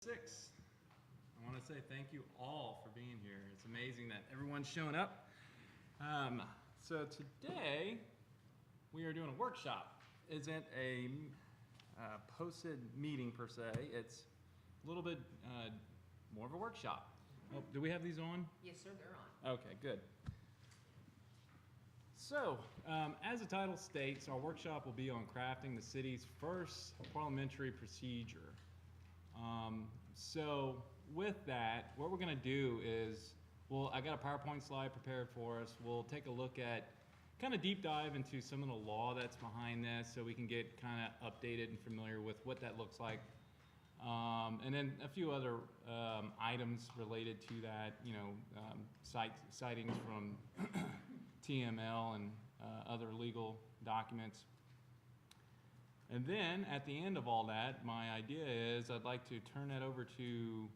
6. I want to say thank you all for being here. It's amazing that everyone's showing up. So today we are doing a workshop. Isn't a posted meeting per se. It's a little bit more of a workshop. Oh, do we have these on? Yes, sir, they're on. Okay, good. So, as the title states, our workshop will be on crafting the city's first parliamentary procedure. So with that, what we're going to do is, I got a PowerPoint slide prepared for us. We'll take a look at, kind of deep dive into some of the law that's behind this so we can get kind of updated and familiar with what that looks like. And then a few other items related to that, sightings from TML and other legal documents. And then at the end of all that, my idea is I'd like to turn that over to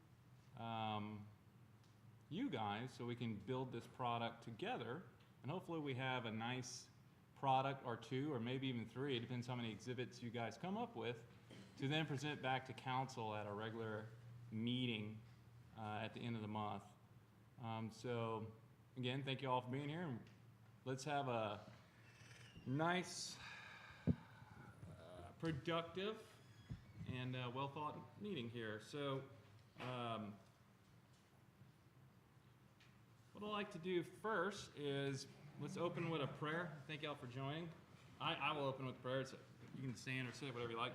you guys so we can build this product together. And hopefully we have a nice product or two, or maybe even three, it depends how many exhibits you guys come up with, to then present back to council at a regular meeting at the end of the month. So again, thank you all for being here. And let's have a nice, productive, and well-thought meeting here. So what I'd like to do first is let's open with a prayer. Thank you all for joining. I will open with prayer. So you can stand or sit, whatever you like.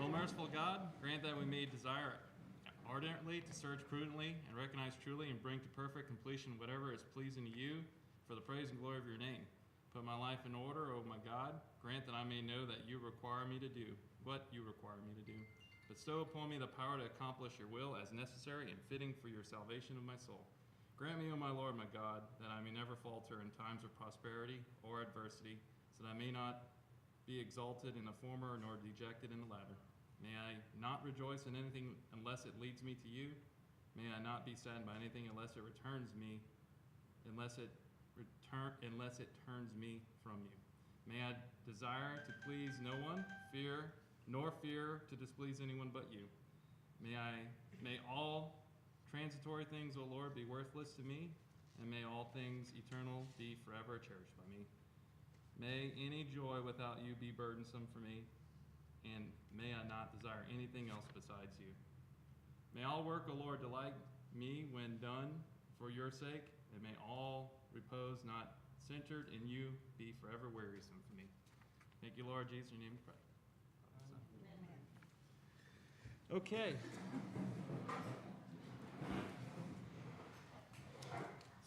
O merciful God, grant that we may desire ardently to search prudently and recognize truly and bring to perfect completion whatever is pleasing to you for the praise and glory of your name. Put my life in order, O my God. Grant that I may know that you require me to do what you require me to do. Bestow upon me the power to accomplish your will as necessary and fitting for your salvation of my soul. Grant me, O my Lord, my God, that I may never falter in times of prosperity or adversity, so that I may not be exalted in the former nor dejected in the latter. May I not rejoice in anything unless it leads me to you. May I not be saddened by anything unless it turns me from you. May I desire to please no one, nor fear to displease anyone but you. May all transitory things, O Lord, be worthless to me, and may all things eternal be forever cherished by me. May any joy without you be burdensome for me, and may I not desire anything else besides you. May all work, O Lord, delight me when done for your sake, and may all repose not centered in you be forever wearisome for me. Thank you, Lord Jesus, in your name we pray. Okay.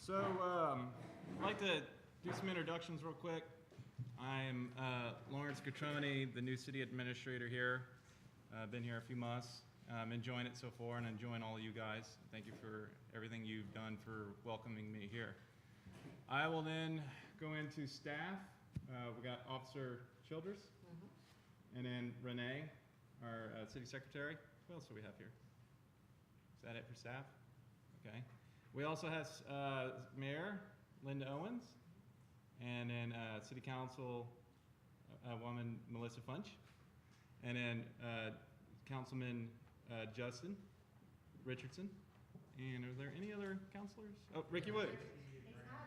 So I'd like to do some introductions real quick. I'm Lawrence Catroni, the new city administrator here. I've been here a few months. I'm enjoying it so far and enjoying all of you guys. Thank you for everything you've done for welcoming me here. I will then go into staff. We got Officer Childress, and then Renee, our city secretary. Who else do we have here? Is that it for staff? Okay. We also have Mayor Linda Owens, and then City Council woman Melissa Funch, and then Councilman Justin Richardson. And are there any other councilors? Oh, Ricky Wood.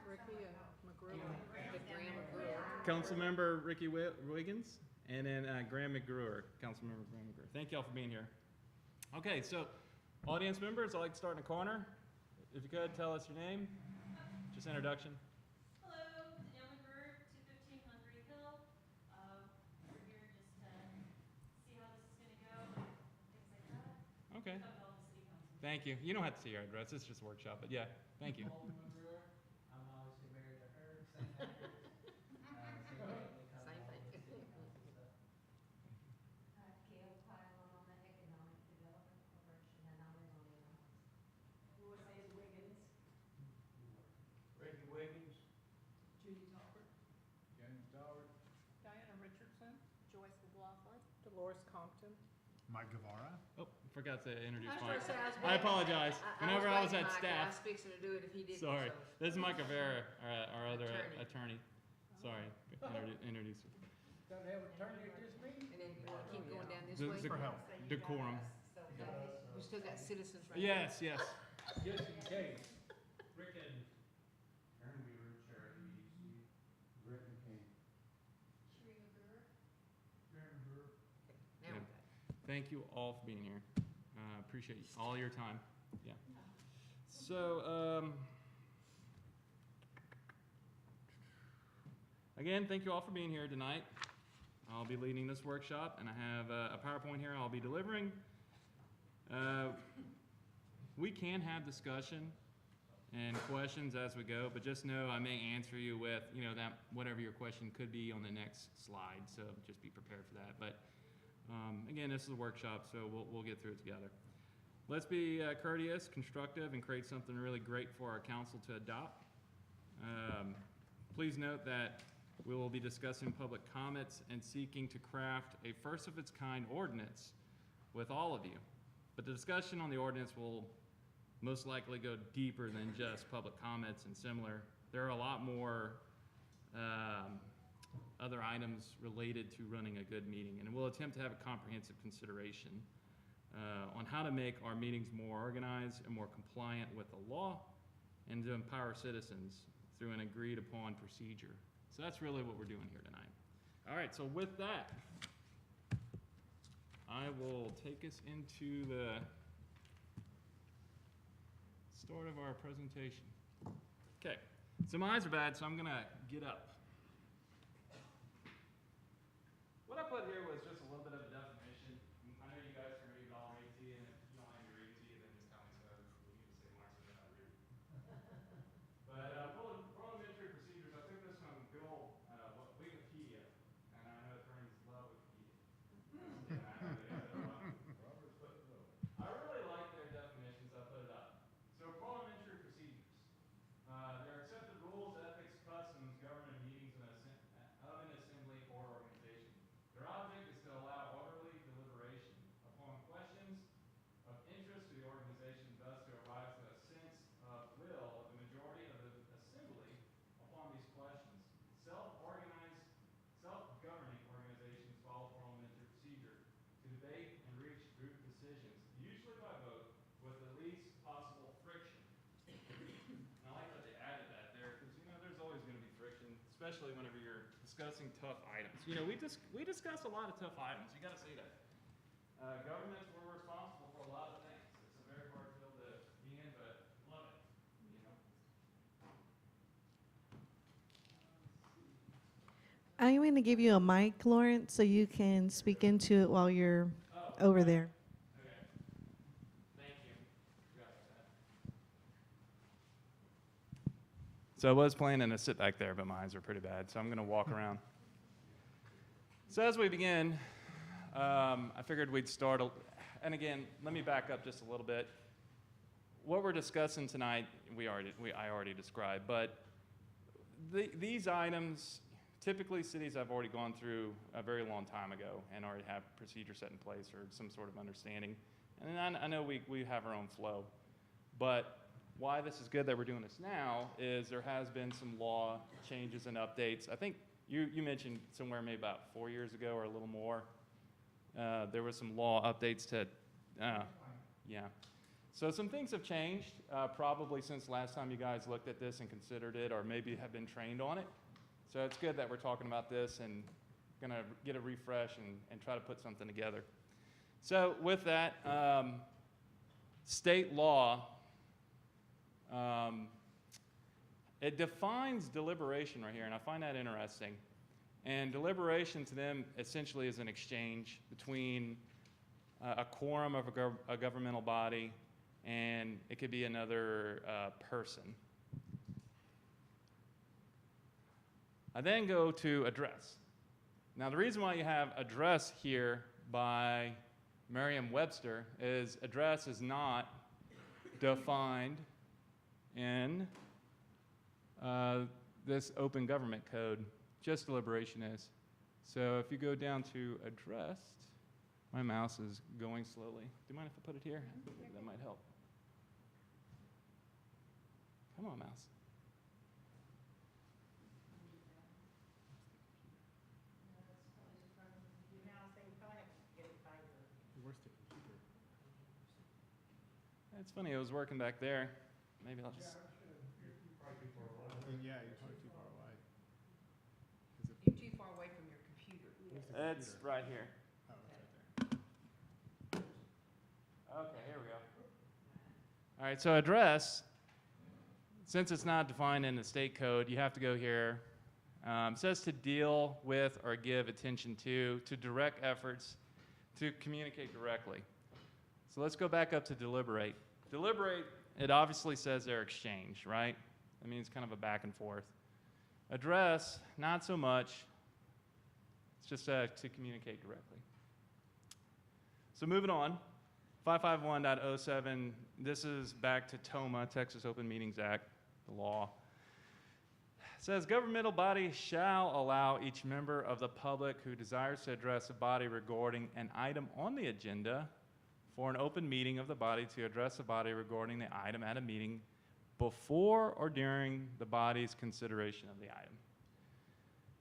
Ricky Graham McGrew. Councilmember Ricky Wiggins, and then Graham McGrewer, Councilmember Graham McGrewer. Thank you all for being here. Okay, so audience members, I'd like to start in the corner. If you could, tell us your name, just introduction. Hello, Danielle McGrew, 215 Hungary Hill. We're here just to see how this is going to go and things like that. Okay. Thank you. You don't have to see your address. It's just a workshop, but yeah, thank you. I'm obviously married to her. Same thing. Same thing. Gail Pylon on the Economic Development Corporation, and I live on the island. Royce Wiggins. Ricky Wiggins, Judy Talbert. James Doward, Diana Richardson. Joyce McLaughlin. Dolores Compton. Mike Guevara. Oh, forgot to introduce I Mike. was gonna say, I apologize. Whenever I was at I staff. was fixing to do it if he didn't. Sorry. So. This is Mike Guevara, our other Attorney. attorney. Sorry, introduce you. Gotta have a turn at this meeting? And then you wanna keep going down this The- way? the- decorum. We still got citizens right Yes, yes. Just in case. Rick and Aaron Weaver, chair of the EDC. Rick and King. Aaron Brewer. Now we got it. Thank you all for being here. Appreciate all your time. Yeah. So, again, thank you all for being here tonight. I'll be leading this workshop, and I have a PowerPoint here I'll be delivering. We can have discussion and questions as we go, but just know I may answer you with, that whatever your question could be on the next slide, so just be prepared for that. But again, this is a workshop, so we'll get through it together. Let's be courteous, constructive, and create something really great for our council to adopt. Please note that we will be discussing public comments and seeking to craft a first-of-its-kind ordinance with all of you. But the discussion on the ordinance will most likely go deeper than just public comments and similar. There are a lot more other items related to running a good meeting, and we'll attempt to have a comprehensive consideration on how to make our meetings more organized and more compliant with the law, and to empower citizens through an agreed-upon procedure. So that's really what we're doing here tonight. All right, so with that, I will take us into the start of our presentation. Okay, so my eyes are bad, so I'm gonna get up. What I put here was just a little bit of a definition. I know you guys can read it all, read to you, and if you don't want me to read to you, then just tell me so. You can say Mark, so then I'll read. But parliamentary procedures, I took this from good old Wikipedia, and I know attorneys love Wikipedia. Yeah, I know they got that a lot. I really like their definitions. I put it up. So parliamentary procedures. They're accepted rules, ethics, customs governing meetings of an assembly or organization. Their object is to allow orderly deliberation upon questions of interest to the organization, thus to arrive at a sense of will of the majority of the assembly upon these questions. Self-organized, self-governing organizations follow parliamentary procedure to debate and reach group decisions, usually by vote, with the least possible friction. And I like that they added that there, because there's always going to be friction, especially whenever you're discussing tough items. We discuss a lot of tough items. You got to say that. Governments were responsible for a lot of things. It's a very hard field to be in, but love it. I'm going to give you a mic, Lawrence, so you can speak into it while you're over there. Okay. Thank you. Forgot about that. So I was planning to sit back there, but my eyes are pretty bad, so I'm going to walk around. So as we begin, I figured we'd start, and again, let me back up just a little bit. What we're discussing tonight, I already described, but these items, typically cities have already gone through a very long time ago and already have procedure set in place or some sort of understanding. And I know we have our own flow, but why this is good that we're doing this now is there has been some law changes and updates. I think you mentioned somewhere maybe about 4 years ago or a little more, there was some law updates to, yeah. So some things have changed probably since last time you guys looked at this and considered it or maybe have been trained on it. So it's good that we're talking about this and going to get a refresh and try to put something together. So with that, state law, it defines deliberation right here, and I find that interesting. And deliberation to them essentially is an exchange between a quorum of a governmental body and it could be another person. I then go to address. Now the reason why you have address here by Merriam-Webster is address is not defined in this open government code, just deliberation is. So if you go down to addressed, my mouse is going slowly. Do you mind if I put it here? That might help. Come on, mouse. It's funny, I was working back there. Maybe I'll just, Yeah, you're probably too far away. You're too far away from your computer. it's right here. Oh, it's right there. Okay, here we go. All right, so address, since it's not defined in the state code, you have to go here. It says to deal with or give attention to direct efforts, to communicate directly. So let's go back up to deliberate. Deliberate, it obviously says they're exchange, right? That means kind of a back and forth. Address, not so much. It's just to communicate directly. So moving on, 551.07, this is back to TOMA, Texas Open Meetings Act, the law. It says governmental body shall allow each member of the public who desires to address a body regarding an item on the agenda for an open meeting of the body to address the body regarding the item at a meeting before or during the body's consideration of the item.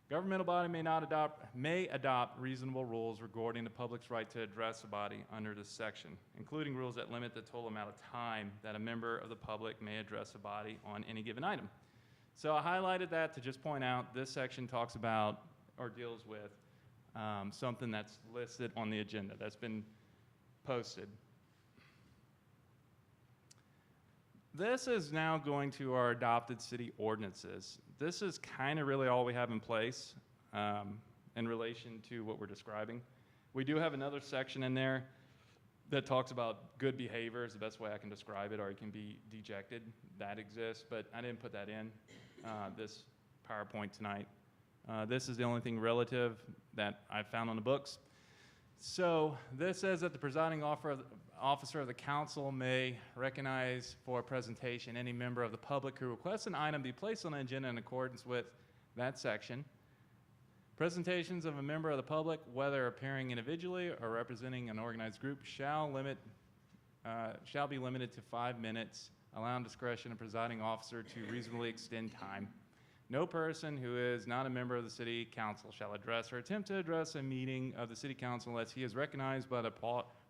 Governmental body may adopt reasonable rules regarding the public's right to address the body under this section, including rules that limit the total amount of time that a member of the public may address the body on any given item. So I highlighted that to just point out this section talks about or deals with something that's listed on the agenda that's been posted. This is now going to our adopted city ordinances. This is kind of really all we have in place in relation to what we're describing. We do have another section in there that talks about good behavior is the best way I can describe it, or you can be dejected. That exists, but I didn't put that in this PowerPoint tonight. This is the only thing relative that I found on the books. So this says that the presiding officer of the council may recognize for a presentation any member of the public who requests an item be placed on the agenda in accordance with that section. Presentations of a member of the public, whether appearing individually or representing an organized group, shall be limited to 5 minutes, allowing discretion of presiding officer to reasonably extend time. No person who is not a member of the city council shall address or attempt to address a meeting of the city council unless he is recognized by the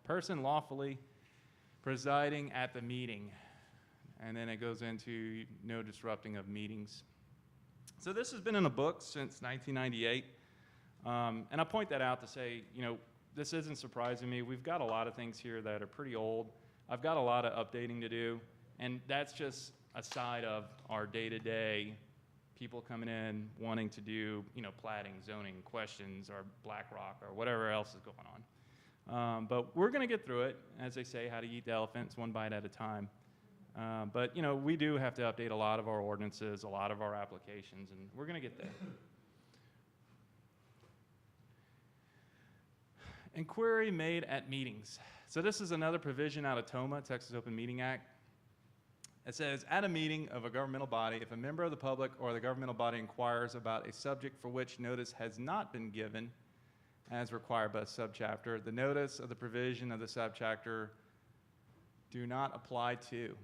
person lawfully presiding at the meeting. And then it goes into no disrupting of meetings. So this has been in the books since 1998. And I point that out to say, you know, this isn't surprising me. We've got a lot of things here that are pretty old. I've got a lot of updating to do. And that's just a side of our day-to-day people coming in wanting to do, you know, plating, zoning, questions, or BlackRock, or whatever else is going on. But we're going to get through it. As they say, how to eat the elephants one bite at a time. But, you know, we do have to update a lot of our ordinances, a lot of our applications, and we're going to get there. Inquiry made at meetings. So this is another provision out of TOMA, Texas Open Meeting Act. It says, at a meeting of a governmental body, if a member of the public or the governmental body inquires about a subject for which notice has not been given, as required by a subchapter, the notice of the provision of the subchapter do not apply to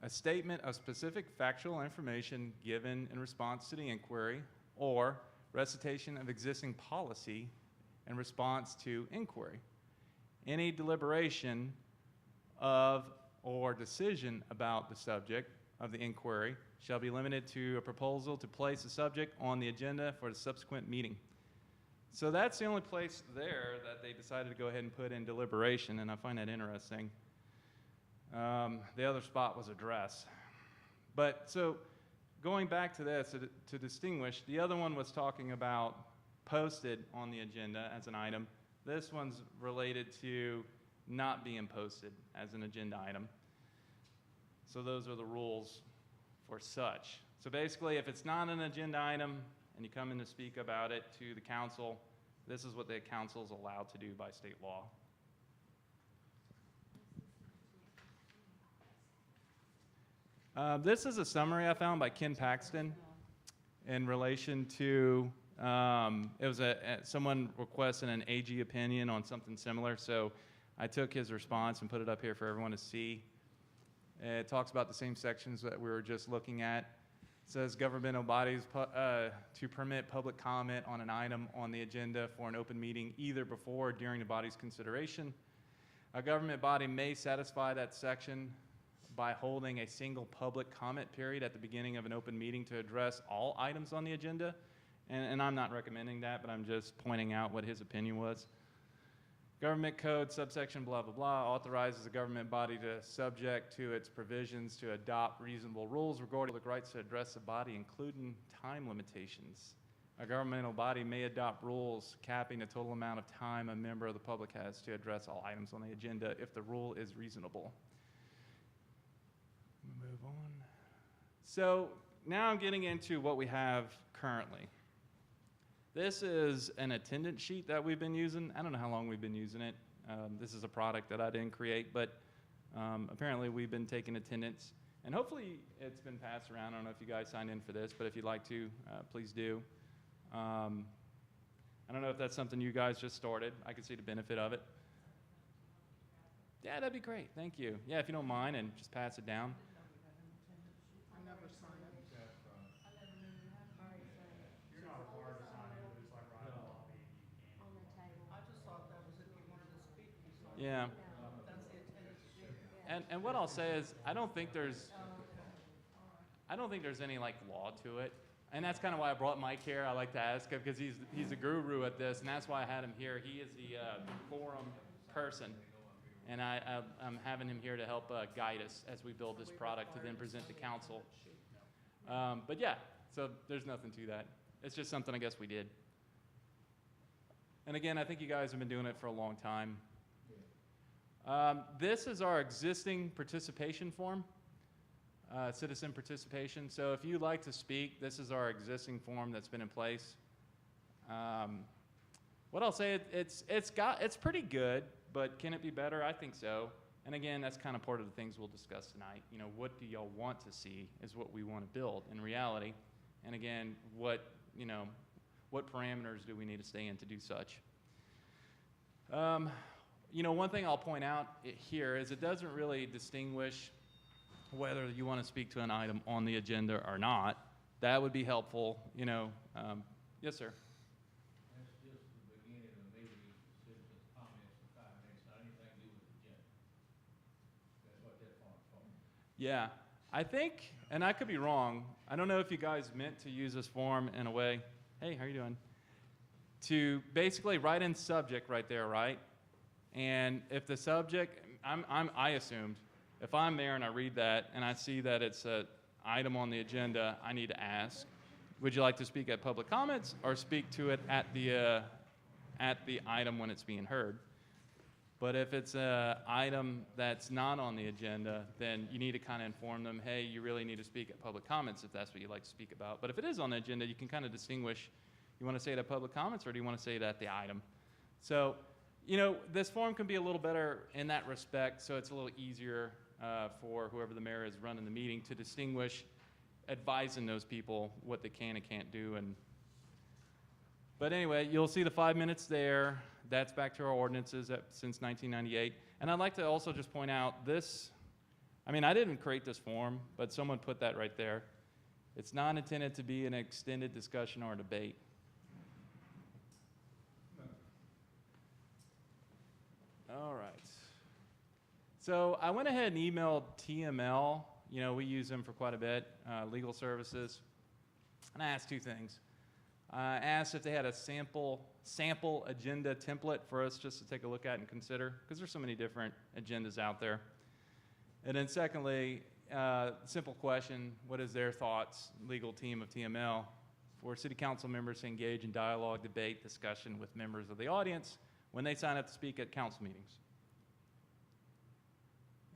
a statement of specific factual information given in response to the inquiry or recitation of existing policy in response to inquiry. Any deliberation of or decision about the subject of the inquiry shall be limited to a proposal to place the subject on the agenda for the subsequent meeting. So that's the only place there that they decided to go ahead and put in deliberation, and I find that interesting. The other spot was address. But so going back to this, to distinguish, the other one was talking about posted on the agenda as an item. This one's related to not being posted as an agenda item. So those are the rules for such. So basically, if it's not an agenda item and you come in to speak about it to the council, this is what the council is allowed to do by state law. This is a summary I found by Ken Paxton in relation to, it was someone requested an AG opinion on something similar, so I took his response and put it up here for everyone to see. It talks about the same sections that we were just looking at. It says governmental bodies to permit public comment on an item on the agenda for an open meeting either before or during the body's consideration. A government body may satisfy that section by holding a single public comment period at the beginning of an open meeting to address all items on the agenda. And I'm not recommending that, but I'm just pointing out what his opinion was. Government code subsection blah, blah, blah authorizes a government body to subject to its provisions to adopt reasonable rules regarding public rights to address the body, including time limitations. A governmental body may adopt rules capping the total amount of time a member of the public has to address all items on the agenda if the rule is reasonable. Move on. So now I'm getting into what we have currently. This is an attendance sheet that we've been using. I don't know how long we've been using it. This is a product that I didn't create, but apparently we've been taking attendance. And hopefully it's been passed around. I don't know if you guys signed in for this, but if you'd like to, please do. I don't know if that's something you guys just started. I can see the benefit of it. Yeah, that'd be great. Thank you. Yeah, if you don't mind, and just pass it down. I never signed up. You're not required to sign in, but it's like right in the lobby and you can. On the table. I just thought that was if you wanted to speak, you signed. Yeah. That's the attendance sheet. And what I'll say is, I don't think there's any like law to it. And that's kind of why I brought Mike here. I like to ask him because he's a guru at this, and that's why I had him here. He is the forum person, and I'm having him here to help guide us as we build this product to then present to council. But yeah, so there's nothing to that. It's just something I guess we did. And again, I think you guys have been doing it for a long time. This is our existing participation form. Citizen participation. So if you'd like to speak, this is our existing form that's been in place. What I'll say, it's pretty good, but can it be better? I think so. And again, that's kind of part of the things we'll discuss tonight. You know, what do y'all want to see is what we want to build in reality. And again, what parameters do we need to stay in to do such? You know, one thing I'll point out here is it doesn't really distinguish whether you want to speak to an item on the agenda or not. That would be helpful, you know. Yes, sir. That's just the beginning of the meeting, citizens' comments for 5 minutes, not anything to do with the agenda. That's what that form's for. Yeah, I think, and I could be wrong, I don't know if you guys meant to use this form in a way, hey, how you doing? To basically write in subject right there, right? And if the subject, I assumed, if I'm there and I read that and I see that it's an item on the agenda, I need to ask, would you like to speak at public comments or speak to it at the item when it's being heard? But if it's an item that's not on the agenda, then you need to kind of inform them, hey, you really need to speak at public comments if that's what you'd like to speak about. But if it is on the agenda, you can kind of distinguish, you want to say it at public comments or do you want to say it at the item? So, you know, this form can be a little better in that respect, so it's a little easier for whoever the mayor is running the meeting to distinguish, advising those people what they can and can't do. But anyway, you'll see the 5 minutes there. That's back to our ordinances since 1998. And I'd like to also just point out this, I mean, I didn't create this form, but someone put that right there. It's not intended to be an extended discussion or debate. All right. So I went ahead and emailed TML. You know, we use them for quite a bit, legal services. And I asked two things. I asked if they had a sample agenda template for us just to take a look at and consider, because there's so many different agendas out there. And then secondly, simple question, what is their thoughts, legal team of TML, for city council members to engage in dialogue, debate, discussion with members of the audience when they sign up to speak at council meetings?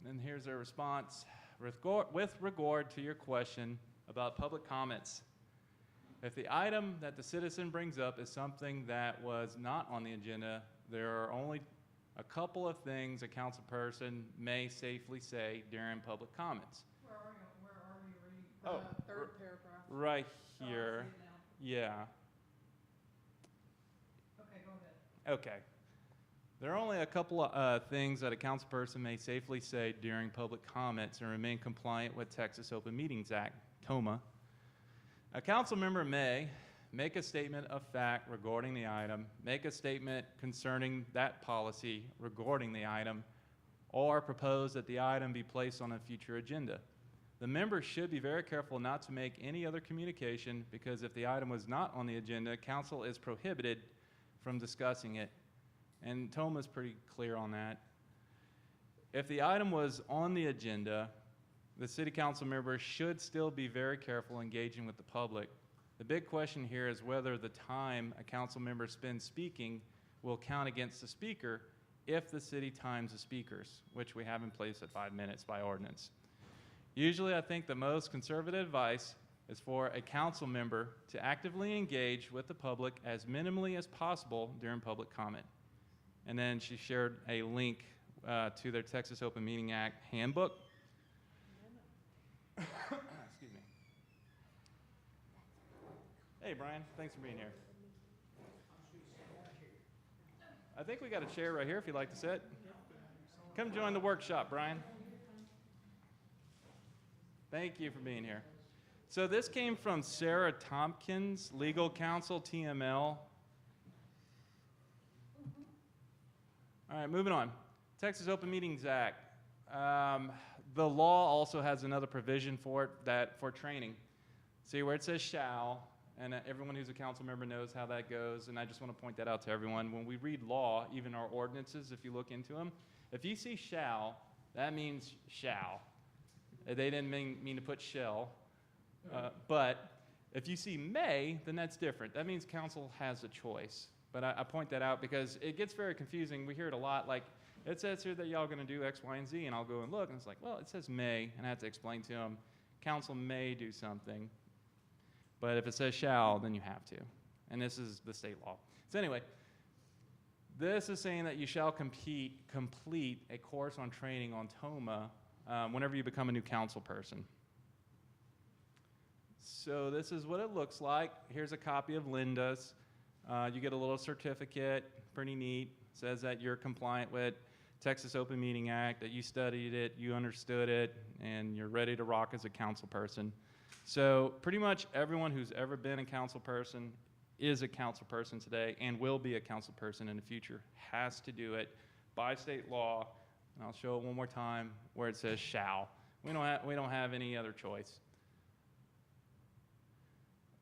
And then here's their response. With regard to your question about public comments, if the item that the citizen brings up is something that was not on the agenda, there are only a couple of things a council person may safely say during public comments. Where are you reading? Third paragraph. Right Oh, I here. see it now. Yeah. Okay, go ahead. Okay. There are only a couple of things that a council person may safely say during public comments and remain compliant with Texas Open Meetings Act, TOMA. A council member may make a statement of fact regarding the item, make a statement concerning that policy regarding the item, or propose that the item be placed on a future agenda. The members should be very careful not to make any other communication because if the item was not on the agenda, council is prohibited from discussing it. And Toma's pretty clear on that. If the item was on the agenda, the city council members should still be very careful engaging with the public. The big question here is whether the time a council member spends speaking will count against the speaker if the city times the speakers, which we have in place at 5 minutes by ordinance. Usually, I think the most conservative advice is for a council member to actively engage with the public as minimally as possible during public comment. And then she shared a link to their Texas Open Meeting Act handbook. Excuse me. Hey, Brian, thanks for being here. I think we got a chair right here if you'd like to sit. Come join the workshop, Brian. Thank you for being here. So this came from Sarah Tompkins, legal counsel, TML. All right, moving on. Texas Open Meetings Act. The law also has another provision for it that for training. See where it says shall, and everyone who's a council member knows how that goes, and I just want to point that out to everyone. When we read law, even our ordinances, if you look into them, if you see shall, that means shall. They didn't mean to put shall, but if you see may, then that's different. That means council has a choice. But I point that out because it gets very confusing. We hear it a lot, like, it says here that y'all are going to do X, Y, and Z, and I'll go and look, and it's like, well, it says may, and I have to explain to them, council may do something, but if it says shall, then you have to. And this is the state law. So anyway, this is saying that you shall complete a course on training on TOMA whenever you become a new council person. So this is what it looks like. Here's a copy of Linda's. You get a little certificate, pretty neat. Says that you're compliant with Texas Open Meeting Act, that you studied it, you understood it, and you're ready to rock as a council person. So pretty much everyone who's ever been a council person is a council person today and will be a council person in the future, has to do it by state law. And I'll show it one more time where it says shall. We don't have any other choice.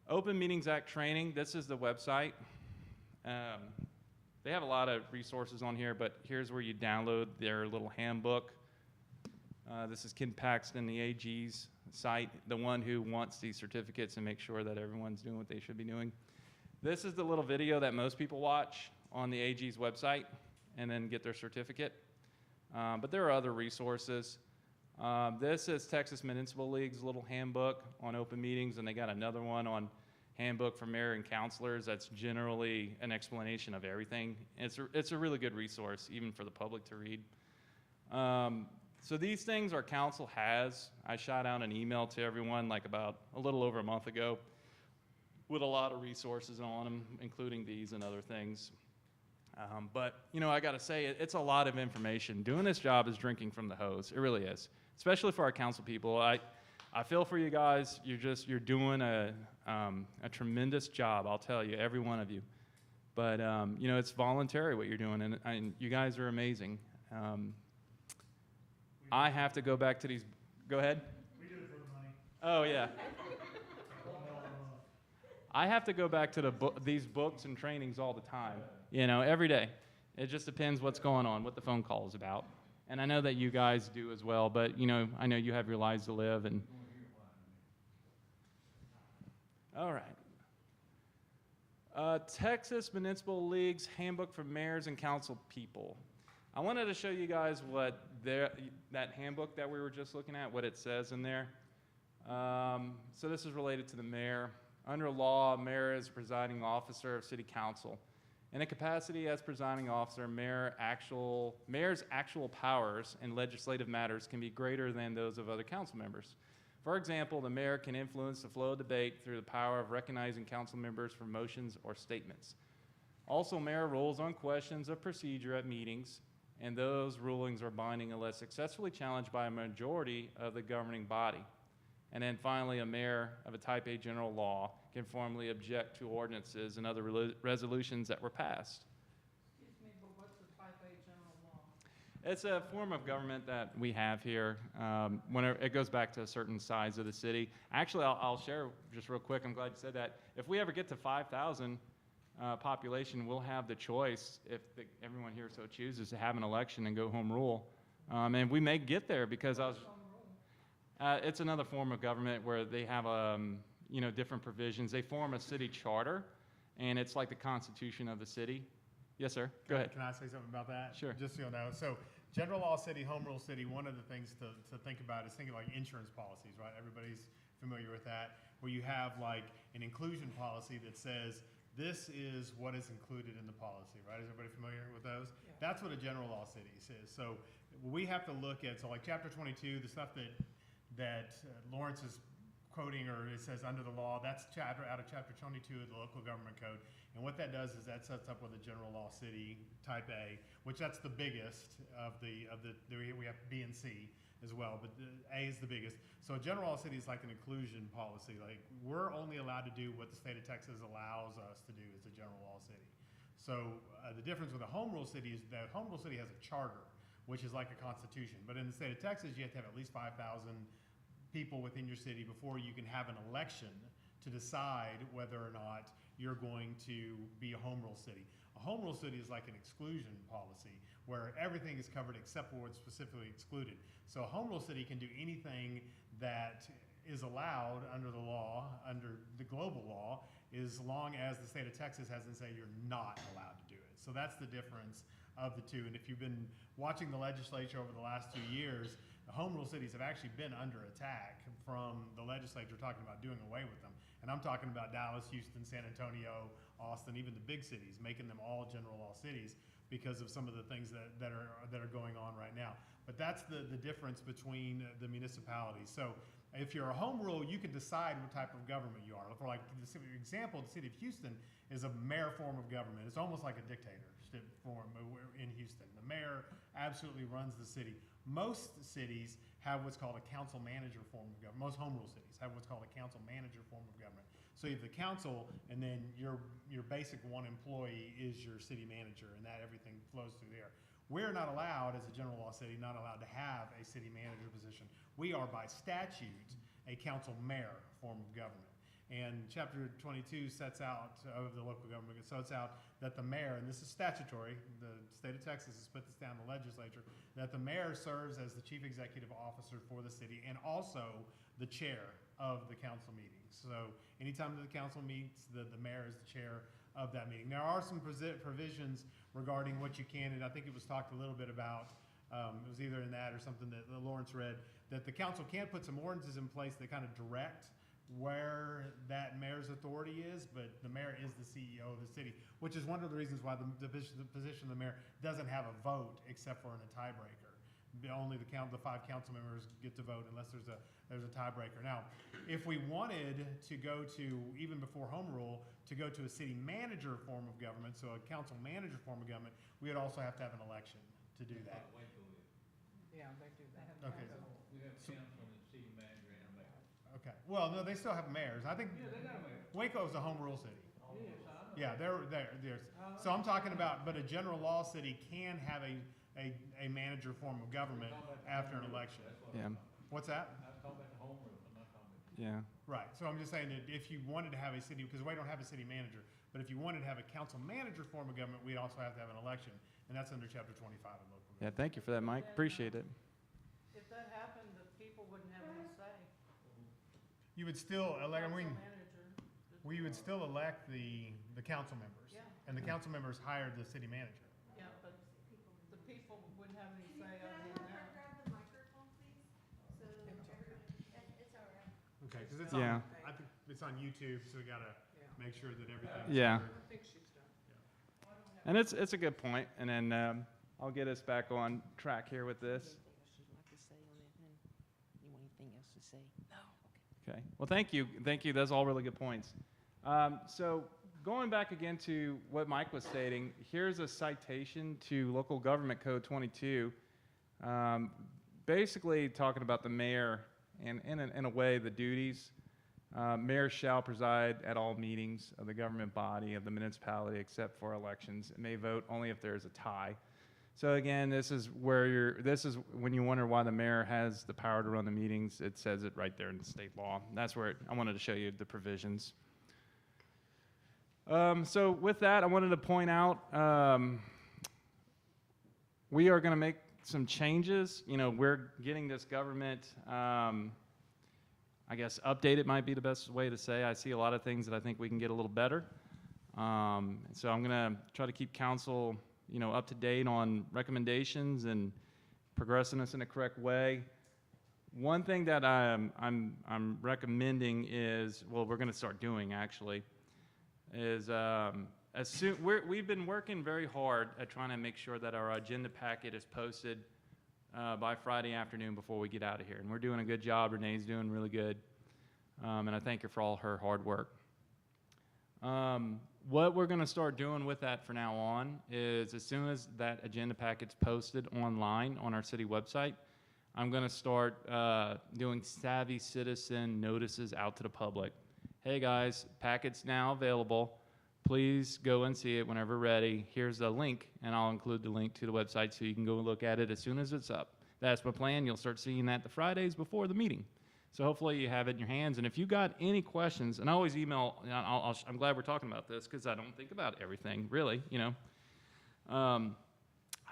Open Meetings Act training, this is the website. They have a lot of resources on here, but here's where you download their little handbook. This is Ken Paxton, the AG's site, the one who wants these certificates and makes sure that everyone's doing what they should be doing. This is the little video that most people watch on the AG's website and then get their certificate. But there are other resources. This is Texas Municipal League's little handbook on open meetings, and they got another one on handbook for mayor and councilors that's generally an explanation of everything. It's a really good resource, even for the public to read. So these things our council has. I shot out an email to everyone like about a little over a month ago with a lot of resources on them, including these and other things. But, you know, I got to say, it's a lot of information. Doing this job is drinking from the hose. It really is, especially for our council people. I feel for you guys. You're doing a tremendous job, I'll tell you, every one of you. But, you know, it's voluntary what you're doing, and you guys are amazing. I have to go back to these. Go ahead. We do it for the money. Oh, yeah. I have to go back to these books and trainings all the time, you know, every day. It just depends what's going on, what the phone call is about. And I know that you guys do as well, but, you know, I know you have your lives to live. And all right. Texas Municipal League's Handbook for Mayors and Council People. I wanted to show you guys what that handbook that we were just looking at, what it says in there. So this is related to the mayor. Under law, mayor is presiding officer of city council. In a capacity as presiding officer, mayor's actual powers in legislative matters can be greater than those of other council members. For example, the mayor can influence the flow of debate through the power of recognizing council members for motions or statements. Also, mayor rules on questions of procedure at meetings, and those rulings are binding unless successfully challenged by a majority of the governing body. And then finally, a mayor of a Type A general law can formally object to ordinances and other resolutions that were passed. Excuse me, but what's the Type A general law? It's a form of government that we have here. Whenever it goes back to a certain size of the city. Actually, I'll share just real quick. I'm glad you said that. If we ever get to 5,000 population, we'll have the choice, if everyone here so chooses, to have an election and go home rule. And we may get there because it's another form of government where they have different provisions. They form a city charter, and it's like the constitution of the city. Yes, sir. Go ahead. Can I say something about that? Sure. Just so you'll know. So general law city, home rule city, one of the things to think about is thinking like insurance policies, right? Everybody's familiar with that, where you have like an inclusion policy that says this is what is included in the policy, right? Is everybody familiar with those? Yeah. That's what a general law city is. So we have to look at, so like chapter 22, the stuff that Lawrence is quoting, or it says under the law, that's out of chapter 22 of the local government code. And what that does is that sets up with a general law city type A, which that's the biggest of the we have B and C as well, but A is the biggest. So a general law city is like an inclusion policy. Like we're only allowed to do what the state of Texas allows us to do as a general law city. So the difference with a home rule city is that home rule city has a charter, which is like a constitution. But in the state of Texas, you have to have at least 5,000 people within your city before you can have an election to decide whether or not you're going to be a home rule city. A home rule city is like an exclusion policy where everything is covered except for what's specifically excluded. So a home rule city can do anything that is allowed under the law, under the global law, as long as the state of Texas hasn't said you're not allowed to do it. So that's the difference of the two. And if you've been watching the legislature over the last 2 years, the home rule cities have actually been under attack from the legislature talking about doing away with them. And I'm talking about Dallas, Houston, San Antonio, Austin, even the big cities, making them all general law cities because of some of the things that are going on right now. But that's the difference between the municipalities. So if you're a home rule, you can decide what type of government you are. For like the example, the city of Houston is a mayor form of government. It's almost like a dictatorship form in Houston. The mayor absolutely runs the city. Most cities have what's called a council manager form of government. Most home rule cities have what's called a council manager form of government. So you have the council, and then your basic one employee is your city manager, and that everything flows through there. We're not allowed, as a general law city, not allowed to have a city manager position. We are by statute a council mayor form of government. And chapter 22 sets out of the local government, it sets out that the mayor, and this is statutory, the state of Texas has put this down in the legislature, that the mayor serves as the chief executive officer for the city and also the chair of the council meetings. So anytime that the council meets, the mayor is the chair of that meeting. There are some provisions regarding what you can, and I think it was talked a little bit about, it was either in that or something that Lawrence read, that the council can put some ordinances in place that kind of direct where that mayor's authority is, but the mayor is the CEO of the city, which is one of the reasons why the position of the mayor doesn't have a vote except for in a tiebreaker. Only the 5 council members get to vote unless there's a tiebreaker. Now, if we wanted to go to, even before home rule, to go to a city manager form of government, so a council manager form of government, we would also have to have an election to do that. Yeah, they do that. Okay. We have council and city manager and a mayor. Okay. Well, no, they still have mayors. I think Yeah, they got a mayor. Waco's a home rule city. Yes, I know. Yeah, there's. So I'm talking about, but a general law city can have a manager form of government after an election. Yeah. What's that? I'm talking about the home rule, I'm not talking about. Yeah. Right. So I'm just saying that if you wanted to have a city, because we don't have a city manager, but if you wanted to have a council manager form of government, we'd also have to have an election, and that's under chapter 25 of local government. Yeah. Thank you for that, Mike. Appreciate it. If that happened, the people wouldn't have any say. You would still elect, Council manager. we would still elect the council members. Yeah. And the council members hired the city manager. Yeah, but the people wouldn't have any say other than that. Grab the microphone, please, so everybody, it's all right. Okay, because it's Yeah. on, I think it's on YouTube, so we gotta Yeah. make sure that everything's Yeah. covered. I think she's done. And it's a good point. And then I'll get us back on track here with this. Anything else you'd like to say on that, honey? You want anything else to say? No. Okay. Okay. Well, thank you. Thank you. Those are all really good points. So going back again to what Mike was stating, here's a citation to Local Government Code 22, basically talking about the mayor and in a way the duties. Mayor shall preside at all meetings of the government body of the municipality except for elections. It may vote only if there is a tie. So again, this is when you wonder why the mayor has the power to run the meetings. It says it right there in the state law. That's where I wanted to show you the provisions. So with that, I wanted to point out we are going to make some changes. You know, we're getting this government, I guess, updated might be the best way to say. I see a lot of things that I think we can get a little better. So I'm going to try to keep council, you know, up to date on recommendations and progressing us in the correct way. One thing that I'm recommending is, well, we're going to start doing actually, is we've been working very hard at trying to make sure that our agenda packet is posted by Friday afternoon before we get out of here. And we're doing a good job. Renee's doing really good. And I thank her for all her hard work. What we're going to start doing with that from now on is as soon as that agenda packet's posted online on our city website, I'm going to start doing savvy citizen notices out to the public. Hey guys, packet's now available. Please go and see it whenever ready. Here's the link, and I'll include the link to the website so you can go look at it as soon as it's up. That's my plan. You'll start seeing that the Fridays before the meeting. So hopefully you have it in your hands. And if you got any questions, and I always email, I'm glad we're talking about this because I don't think about everything, really, you know.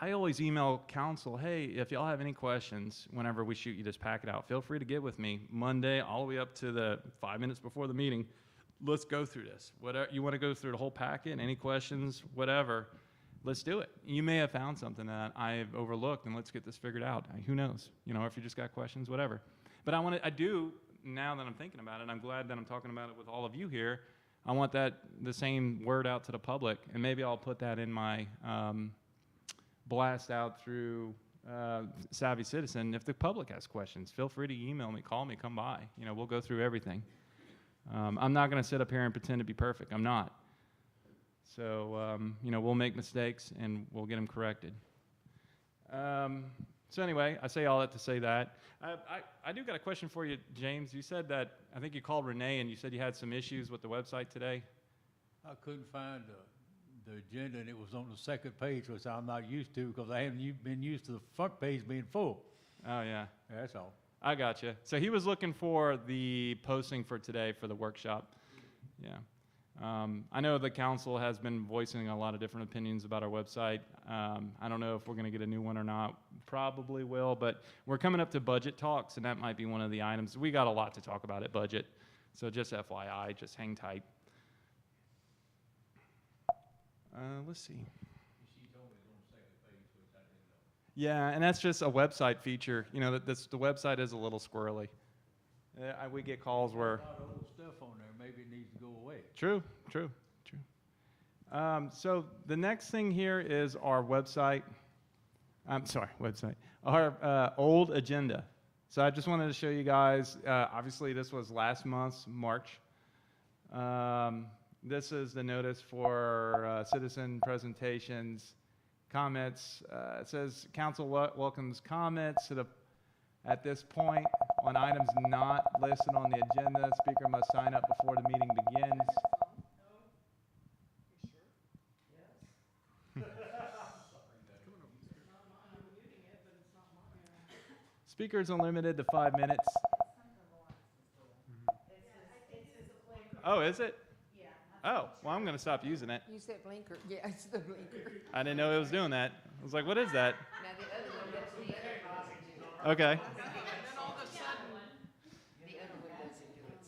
I always email council, hey, if y'all have any questions whenever we shoot you this packet out, feel free to get with me Monday all the way up to the 5 minutes before the meeting. Let's go through this. Whatever you want to go through the whole packet, any questions, whatever, let's do it. You may have found something that I've overlooked, and let's get this figured out. Who knows? You know, if you just got questions, whatever. But I do, now that I'm thinking about it, I'm glad that I'm talking about it with all of you here. I want the same word out to the public, and maybe I'll put that in my blast out through Savvy Citizen. If the public has questions, feel free to email me, call me, come by. You know, we'll go through everything. I'm not going to sit up here and pretend to be perfect. I'm not. So, you know, we'll make mistakes and we'll get them corrected. So anyway, I say all that to say that. I do got a question for you, James. You said that, I think you called Renee and you said you had some issues with the website today. I couldn't find the agenda, and it was on the second page, which I'm not used to because I haven't been used to the front page being full. Oh, yeah. That's all. I got you. So he was looking for the posting for today for the workshop. Yeah. I know the council has been voicing a lot of different opinions about our website. I don't know if we're going to get a new one or not. Probably will, but we're coming up to budget talks, and that might be one of the items. We got a lot to talk about at budget, so just FYI, just hang tight. Let's see. She told me it was on the second page, which I didn't know. Yeah, and that's just a website feature. You know, the website is a little squirrely. We get calls where... A lot of old stuff on there. Maybe it needs to go away. True. So the next thing here is our website. Our old agenda. So I just wanted to show you guys, obviously this was last month's March. This is the notice for citizen presentations, comments. It says council welcomes comments at this point on items not listed on the agenda. Speaker must sign up before the meeting begins. Speakers are limited to 5 minutes. Oh, is it? Yeah. Oh, well, I'm going to stop using it. Use that blinker. Yeah, it's the blinker. I didn't know it was doing that. I was like, what is that? Now the other one doesn't, the other one doesn't do it. Okay. The other one doesn't do it.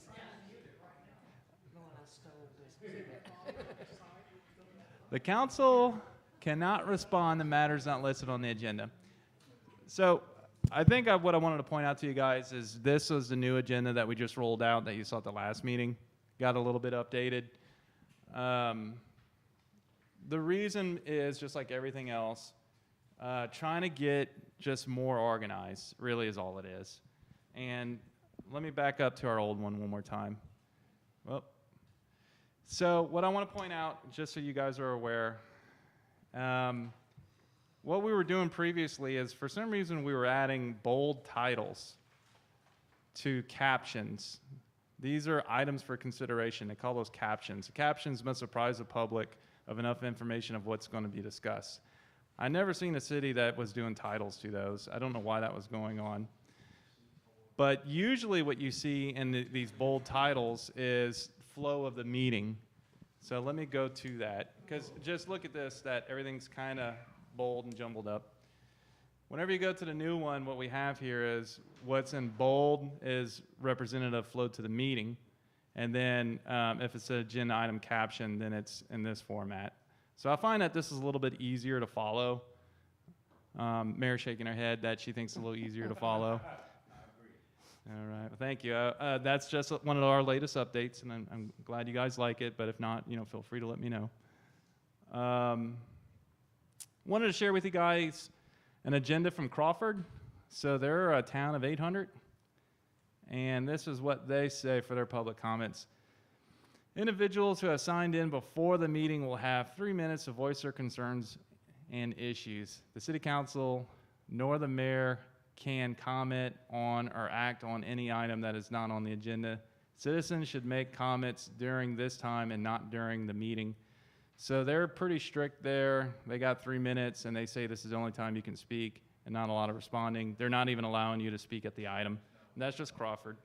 The one I stole doesn't do that. The council cannot respond to matters not listed on the agenda. So I think what I wanted to point out to you guys is this was the new agenda that we just rolled out that you saw at the last meeting. Got a little bit updated. The reason is just like everything else, trying to get just more organized really is all it is. And let me back up to our old one more time. Well, so what I want to point out, just so you guys are aware, what we were doing previously is for some reason we were adding bold titles to captions. These are items for consideration. They call those captions. The captions must apprise the public of enough information of what's going to be discussed. I never seen a city that was doing titles to those. I don't know why that was going on. But usually what you see in these bold titles is flow of the meeting. So let me go to that, because just look at this, that everything's kind of bold and jumbled up. Whenever you go to the new one, what we have here is what's in bold is representative flow to the meeting. And then if it's an agenda item caption, then it's in this format. So I find that this is a little bit easier to follow. Mayor shaking her head that she thinks it's a little easier to follow. All right, well, thank you. That's just one of our latest updates, and I'm glad you guys like it, but if not, feel free to let me know. Wanted to share with you guys an agenda from Crawford. So they're a town of 800, and this is what they say for their public comments. Individuals who have signed in before the meeting will have 3 minutes to voice their concerns and issues. The city council nor the mayor can comment on or act on any item that is not on the agenda. Citizens should make comments during this time and not during the meeting. So they're pretty strict there. They got 3 minutes, and they say this is the only time you can speak, and not a lot of responding. They're not even allowing you to speak at the item. And that's just Crawford.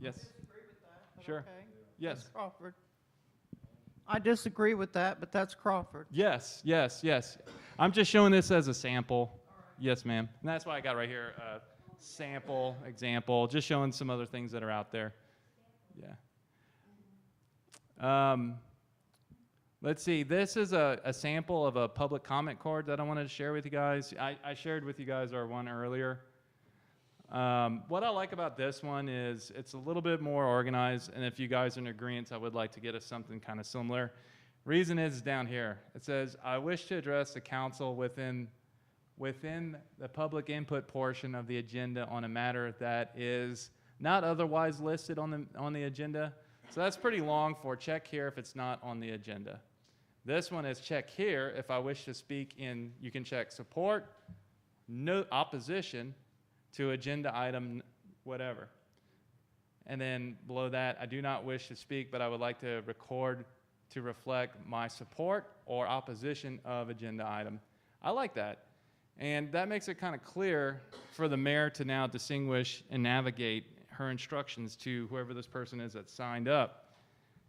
Yes. I disagree with that, but Sure. okay. Yes. That's Crawford. I disagree with that, but that's Crawford. Yes, yes, yes. I'm just showing this as a sample. Yes, ma'am. And that's why I got right here, sample, example, just showing some other things that are out there. Yeah. Let's see. This is a sample of a public comment card that I wanted to share with you guys. I shared with you guys our one earlier. What I like about this one is it's a little bit more organized, and if you guys are in agreement, I would like to get us something kind of similar. Reason is down here. It says, I wish to address the council within the public input portion of the agenda on a matter that is not otherwise listed on the agenda. So that's pretty long for check here if it's not on the agenda. This one is check here if I wish to speak in, you can check support, no opposition to agenda item whatever. And then below that, I do not wish to speak, but I would like to record to reflect my support or opposition of agenda item. I like that. And that makes it kind of clear for the mayor to now distinguish and navigate her instructions to whoever this person is that signed up.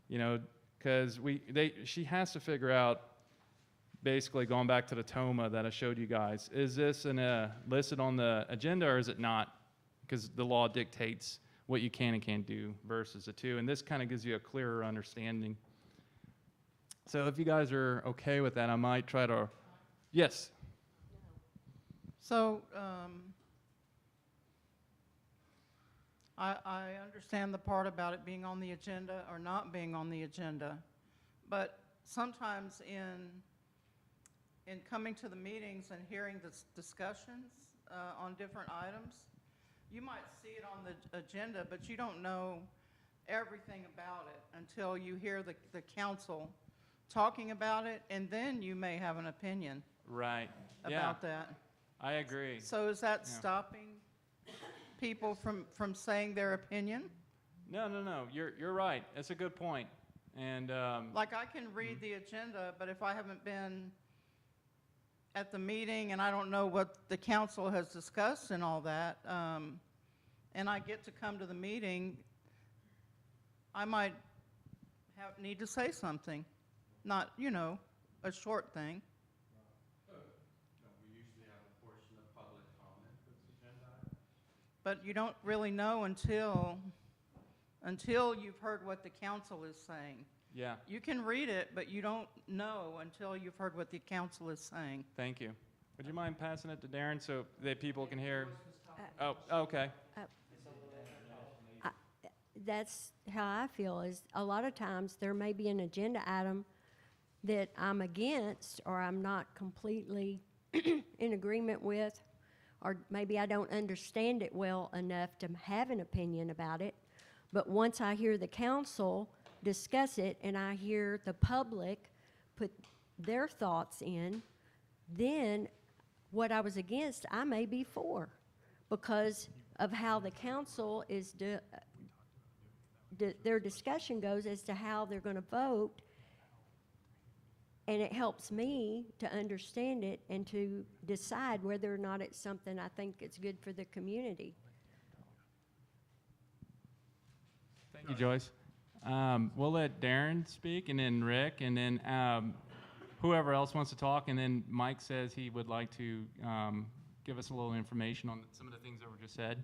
Because she has to figure out, basically going back to the TOMA that I showed you guys, is this listed on the agenda or is it not? Because the law dictates what you can and can't do versus the two. And this kind of gives you a clearer understanding. So if you guys are okay with that, I might try to, yes. So I understand the part about it being on the agenda or not being on the agenda, but sometimes in coming to the meetings and hearing the discussions on different items, you might see it on the agenda, but you don't know everything about it until you hear the council talking about it, and then you may have an opinion Right. about that. I agree. So is that Yeah. stopping people from saying their opinion? No. You're right. It's a good point. And Like, I can read the agenda, but if I haven't been at the meeting and I don't know what the council has discussed and all that, and I get to come to the meeting, I might need to say something. Not, a short thing. We usually have a portion of public comment that's agenda. But you don't really know until you've heard what the council is saying. yeah, You can read it, but you don't know until you've heard what the council is saying. thank you. Would you mind passing it to Darren so that people can hear? Oh, okay. That's how I feel, is a lot of times there may be an agenda item that I'm against or I'm not completely in agreement with, or maybe I don't understand it well enough to have an opinion about it. But once I hear the council discuss it and I hear the public put their thoughts in, then what I was against, I may be for, because of how the council is their discussion goes as to how they're going to vote. And it helps me to understand it and to decide whether or not it's something I think it's good for the community. Thank you, Joyce. We'll let Darren speak, and then Rick, and then whoever else wants to talk, and then Mike says he would like to give us a little information on some of the things that were just said.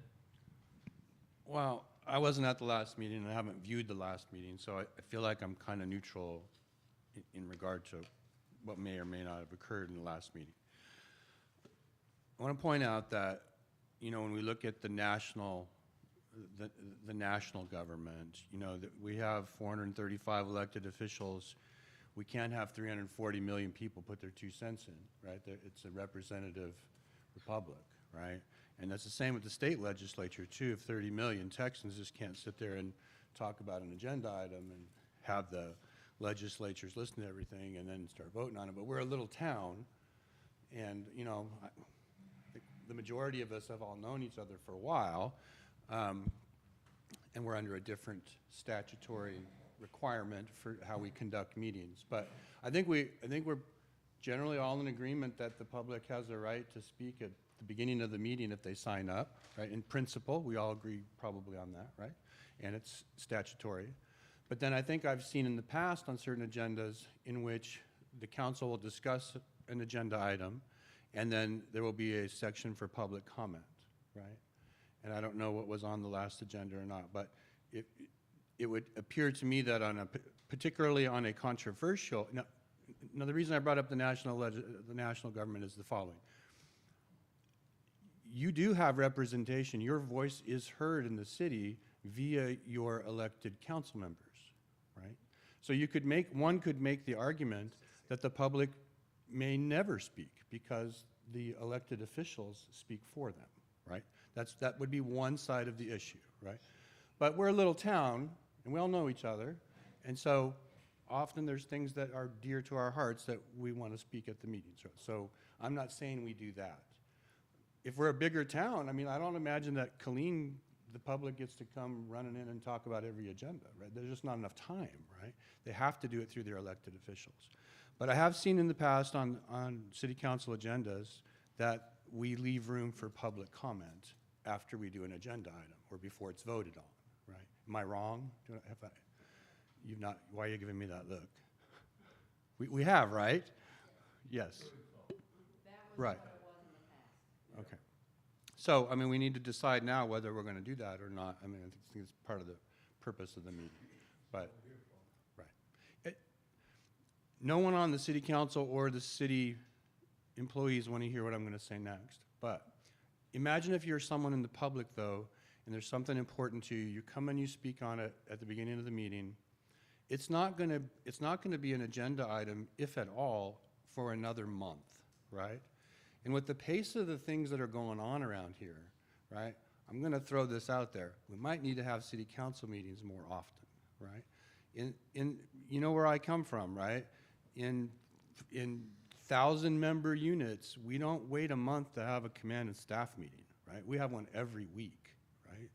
Well, I wasn't at the last meeting, and I haven't viewed the last meeting, so I feel like I'm kind of neutral in regard to what may or may not have occurred in the last meeting. I want to point out that, you know, when we look at the national government, you know, that we have 435 elected officials. We can't have 340 million people put their 2 cents in, right? It's a representative republic, right? And that's the same with the state legislature, too. If 30 million Texans just can't sit there and talk about an agenda item and have the legislatures listen to everything and then start voting on it. But we're a little town, and, you know, the majority of us have all known each other for a while, and we're under a different statutory requirement for how we conduct meetings. But I think we're generally all in agreement that the public has a right to speak at the beginning of the meeting if they sign up, right? In principle, we all agree probably on that, right? And it's statutory. But then I think I've seen in the past on certain agendas in which the council will discuss an agenda item, and then there will be a section for public comment, right? And I don't know what was on the last agenda or not, but it would appear to me that particularly on a controversial, now the reason I brought up the national government is the following. You do have representation. Your voice is heard in the city via your elected council members, right? So one could make the argument that the public may never speak because the elected officials speak for them, right? That would be one side of the issue, right? But we're a little town, and we all know each other, and so often there's things that are dear to our hearts that we want to speak at the meetings. So I'm not saying we do that. If we're a bigger town, I mean, I don't imagine that Killeen, the public gets to come running in and talk about every agenda, right? There's just not enough time, right? They have to do it through their elected officials. But I have seen in the past on city council agendas that we leave room for public comment after we do an agenda item or before it's voted on, right? Am I wrong? Why are you giving me that look? We have, right? Yes. Right. Okay. So, I mean, we need to decide now whether we're going to do that or not. I mean, I think it's part of the purpose of the meeting. But, right. No one on the city council or the city employees want to hear what I'm going to say next. But imagine if you're someone in the public, though, and there's something important to you. You come and you speak on it at the beginning of the meeting. It's not going to be an agenda item, if at all, for another month, right? And with the pace of the things that are going on around here, right, I'm going to throw this out there. We might need to have city council meetings more often, right? In you know where I come from, right? In 1,000-member units, we don't wait a month to have a command and staff meeting, right? We have one every week, right?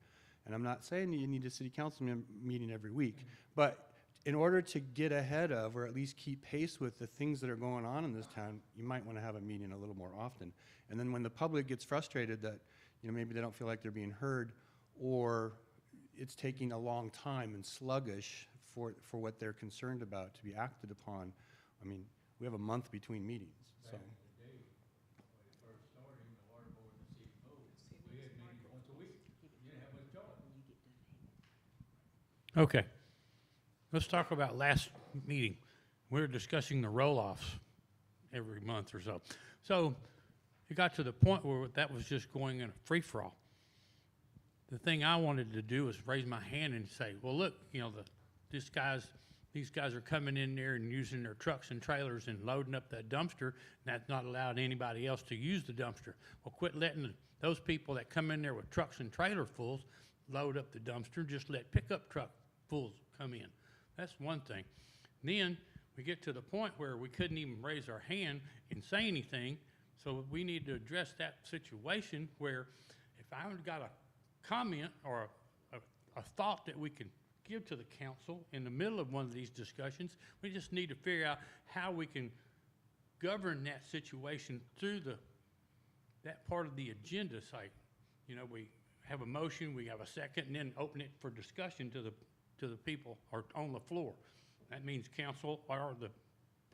And I'm not saying that you need a city council meeting every week, but in order to get ahead of or at least keep pace with the things that are going on in this town, you might want to have a meeting a little more often. And then when the public gets frustrated that, you know, maybe they don't feel like they're being heard or it's taking a long time and sluggish for what they're concerned about to be acted upon, I mean, we have a month between meetings. So. Back in the day, when it first started, the water board and the city code, we had meetings once a week. You didn't have much choice. Okay. Let's talk about last meeting. We were discussing the roll-offs every month or so. So it got to the point where that was just going in a free-for-all. The thing I wanted to do was raise my hand and say, well, look, you know, these guys are coming in there and using their trucks and trailers and loading up that dumpster, and that's not allowing anybody else to use the dumpster. Well, quit letting those people that come in there with trucks and trailer fulls load up the dumpster. Just let pickup truck fulls come in. That's one thing. Then we get to the point where we couldn't even raise our hand and say anything, so we need to address that situation where if I got a comment or a thought that we can give to the council in the middle of one of these discussions. We just need to figure out how we can govern that situation through that part of the agenda site. You know, we have a motion, we have a second, and then open it for discussion to the people or on the floor. That means council or the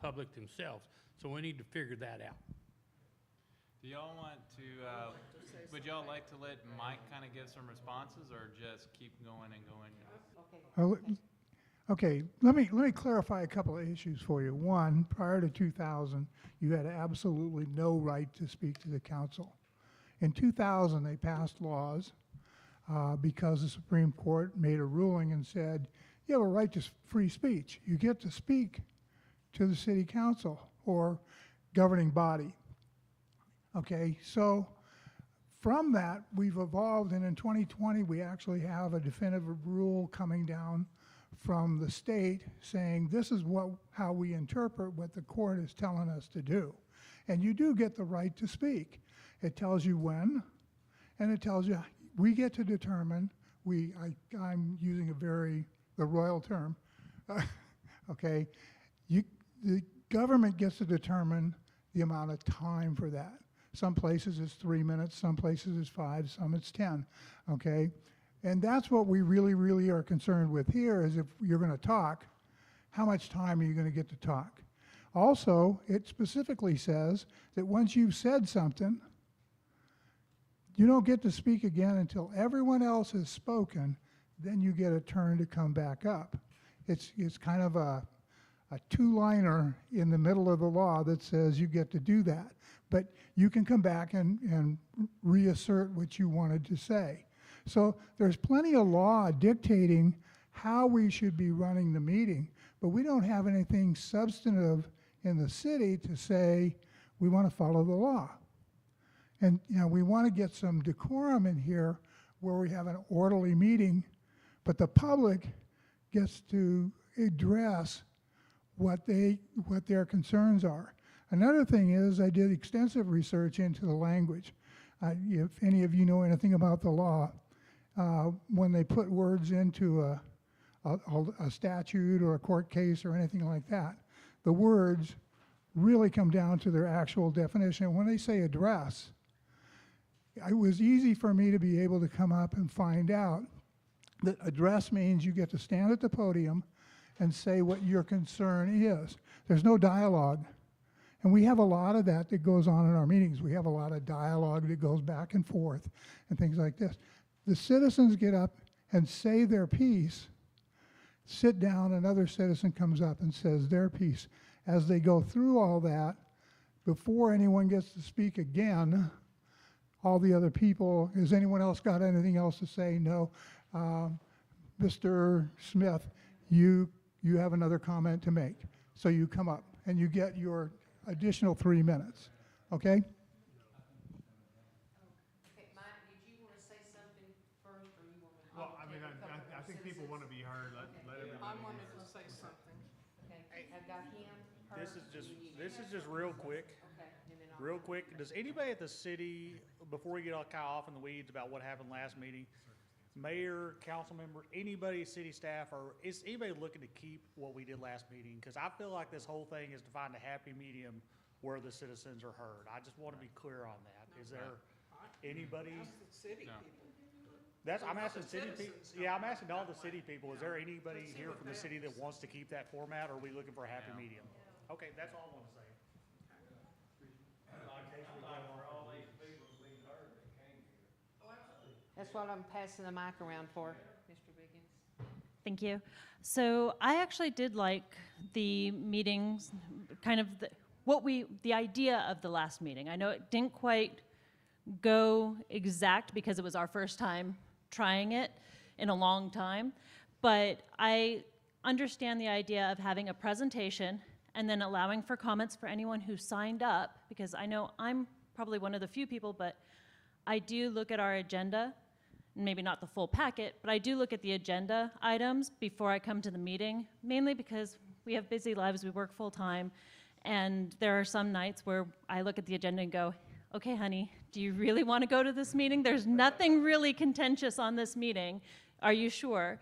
public themselves. So we need to figure that out. Do y'all want to, would y'all like to let Mike kind of give some responses or just keep going and going? Okay, let me clarify a couple of issues for you. One, prior to 2000, you had absolutely no right to speak to the council. In 2000, they passed laws because the Supreme Court made a ruling and said, you have a right to free speech. You get to speak to the city council or governing body. Okay, so from that, we've evolved, and in 2020, we actually have a definitive rule coming down from the state saying this is how we interpret what the court is telling us to do. And you do get the right to speak. It tells you when, and it tells you we get to determine, I'm using the royal term, okay, the government gets to determine the amount of time for that. Some places it's 3 minutes, some places it's 5, some it's 10, okay? And that's what we really, really are concerned with here is if you're going to talk, how much time are you going to get to talk? Also, it specifically says that once you've said something, you don't get to speak again until everyone else has spoken, then you get a turn to come back up. It's kind of a two-liner in the middle of the law that says you get to do that. But you can come back and reassert what you wanted to say. So there's plenty of law dictating how we should be running the meeting, but we don't have anything substantive in the city to say we want to follow the law. And we want to get some decorum in here where we have an orderly meeting, but the public gets to address what their concerns are. Another thing is I did extensive research into the language. If any of you know anything about the law, when they put words into a statute or a court case or anything like that, the words really come down to their actual definition. When they say address, it was easy for me to be able to come up and find out that address means you get to stand at the podium and say what your concern is. There's no dialogue. And we have a lot of that goes on in our meetings. We have a lot of dialogue that goes back and forth and things like this. The citizens get up and say their piece, sit down, another citizen comes up and says their piece. As they go through all that, before anyone gets to speak again, all the other people, has anyone else got anything else to say? No. Mr. Smith, you have another comment to make. So you come up and you get your additional 3 minutes, okay? Okay, Mike, did you want to say something first, or you want me to? Well, I mean, I think people want to be heard. Let everybody. I wanted to say something. Okay, I've got him, her. This is and you. just real quick. Okay, and then I'll. Real quick, does anybody at the city, before we get all kind of off in the weeds about what happened last meeting, mayor, council member, anybody, city staff, or is anybody looking to keep what we did last meeting? Because I feel like this whole thing is to find a happy medium where the citizens are heard. I just want to be clear on that. Is there anybody? That's the city No. people. I'm asking city people. Citizens. Yeah, I'm asking all the city people. Is there anybody here from the city that wants to keep that format, or are we looking for a happy No. medium? Okay, that's all I want to say. That's what I'm passing the mic around for, Mr. Biggins. Thank you. So I actually did like the meetings, kind of the idea of the last meeting. I know it didn't quite go exact because it was our first time trying it in a long time, but I understand the idea of having a presentation and then allowing for comments for anyone who signed up, because I know I'm probably one of the few people, but I do look at our agenda, maybe not the full packet, but I do look at the agenda items before I come to the meeting, mainly because we have busy lives, we work full time, and there are some nights where I look at the agenda and go, okay, honey, do you really want to go to this meeting? There's nothing really contentious on this meeting. Are you sure?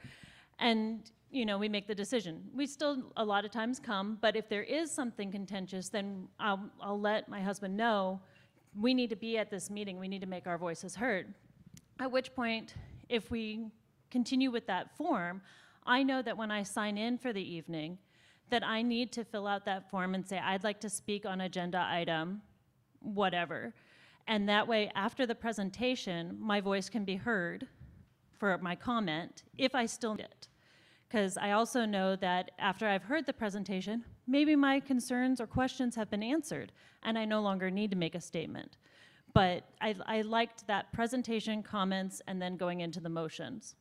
And, you know, we make the decision. We still a lot of times come, but if there is something contentious, then I'll let my husband know, we need to be at this meeting, we need to make our voices heard. At which point, if we continue with that form, I know that when I sign in for the evening, that I need to fill out that form and say, I'd like to speak on agenda item, whatever. And that way, after the presentation, my voice can be heard for my comment, if I still need it. Because I also know that after I've heard the presentation, maybe my concerns or questions have been answered, and I no longer need to make a statement. But I liked that presentation, comments, and then going into the motions.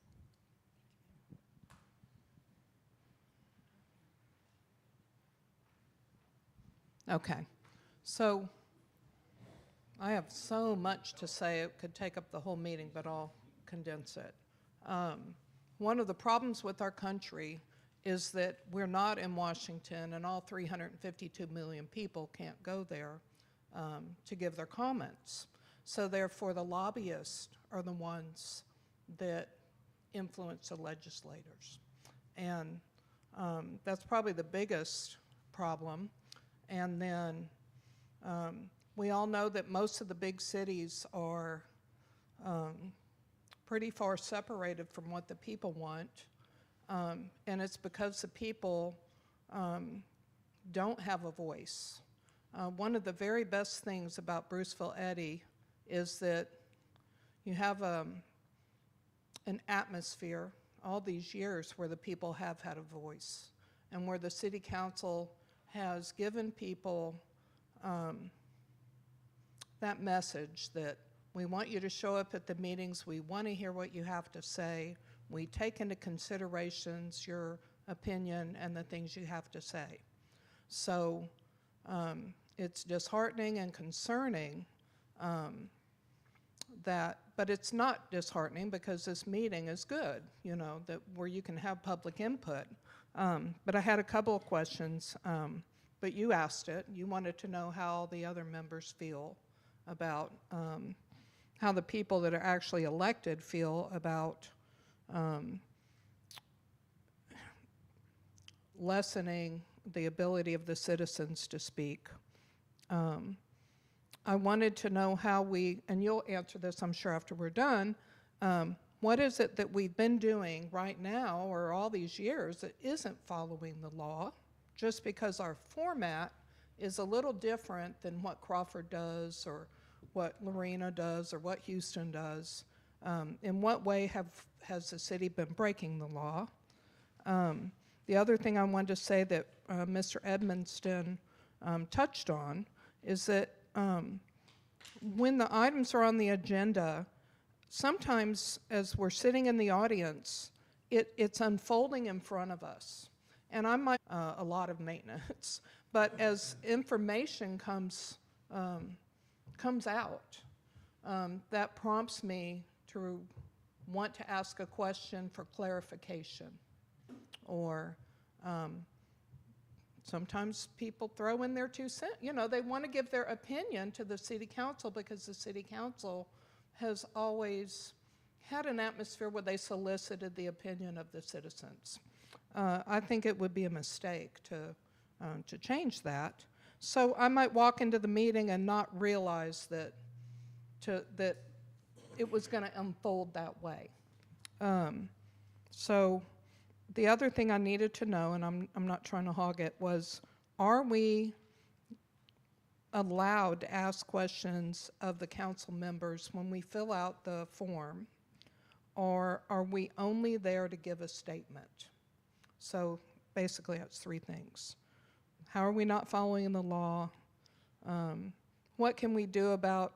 Okay, so I have so much to say, it could take up the whole meeting, but I'll condense it. One of the problems with our country is that we're not in Washington, and all 352 million people can't go there to give their comments. So therefore, the lobbyists are the ones that influence the legislators. And that's probably the biggest problem. And then we all know that most of the big cities are pretty far separated from what the people want. And it's because the people don't have a voice. One of the very best things about Bruceville-Eddy is that you have an atmosphere all these years where the people have had a voice, and where the city council has given people that message that we want you to show up at the meetings, we want to hear what you have to say, we take into considerations your opinion and the things you have to say. So it's disheartening and concerning but it's not disheartening because this meeting is good, you know, where you can have public input. But I had a couple of questions, but you asked it. You wanted to know how the other members feel about how the people that are actually elected feel about lessening the ability of the citizens to speak. I wanted to know how and you'll answer this, I'm sure, after we're done, what is it that we've been doing right now or all these years that isn't following the law, just because our format is a little different than what Crawford does or what Lorena does or what Houston does? In what way has the city been breaking the law? The other thing I wanted to say that Mr. Edmonston touched on is that when the items are on the agenda, sometimes as we're sitting in the audience, it's unfolding in front of us. And I might a lot of maintenance, but as information comes out, that prompts me to want to ask a question for clarification. Or sometimes people throw in their 2 cents. You know, they want to give their opinion to the city council because the city council has always had an atmosphere where they solicited the opinion of the citizens. I think it would be a mistake to change that. So I might walk into the meeting and not realize that it was going to unfold that way. So the other thing I needed to know, and I'm not trying to hog it, was are we allowed to ask questions of the council members when we fill out the form, or are we only there to give a statement? So basically that's 3 things. How are we not following the law? What can we do about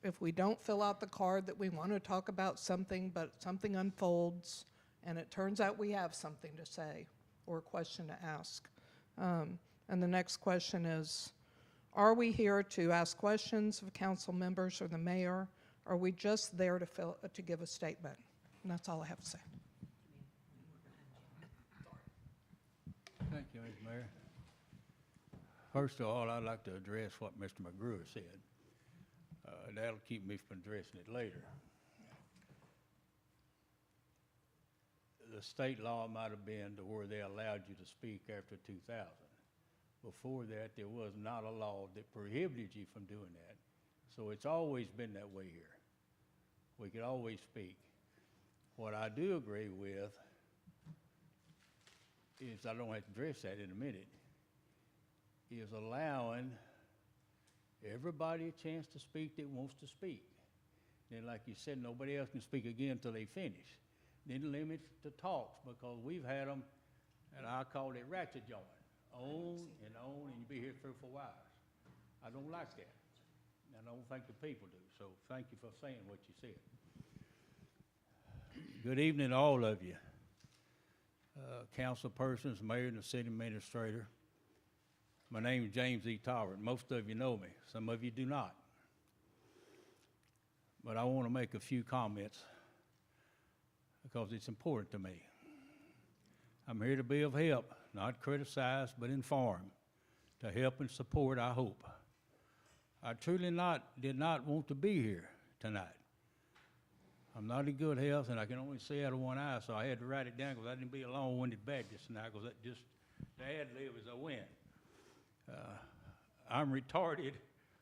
if we don't fill out the card that we want to talk about something, but something unfolds and it turns out we have something to say or a question to ask? And the next question is, are we here to ask questions of council members or the mayor? Or are we just there to give a statement? And that's all I have to say. Thank you, Mr. Mayor. First of all, I'd like to address what Mr. McGrew said. That'll keep me from addressing it later. The the state law might have been to where they allowed you to speak after 2000. Before that, there was not a law that prohibited you from doing that. So it's always been that way here. We could always speak. What I do agree with is, I don't have to address that in a minute, is allowing everybody a chance to speak that wants to speak. Then, like you said, nobody else can speak again until they finish. Then limit the talks, because we've had them, and I call it ratchet jawing, on, and you be here 3 or 4 hours. I don't like that. I don't think the people do. So thank you for saying what you said. Good evening to all of you. Council persons, mayor, and the city administrator. My name is James E. Talbert. Most of you know me. Some of you do not. But I want to make a few comments because it's important to me. I'm here to be of help, not criticize, but inform, to help and support, I hope. I truly did not want to be here tonight. I'm not in good health, and I can only see out of one eye, so I had to write it down because I didn't be a long-winded Baptist tonight, because that just, the ad-lib as I went. I'm retarded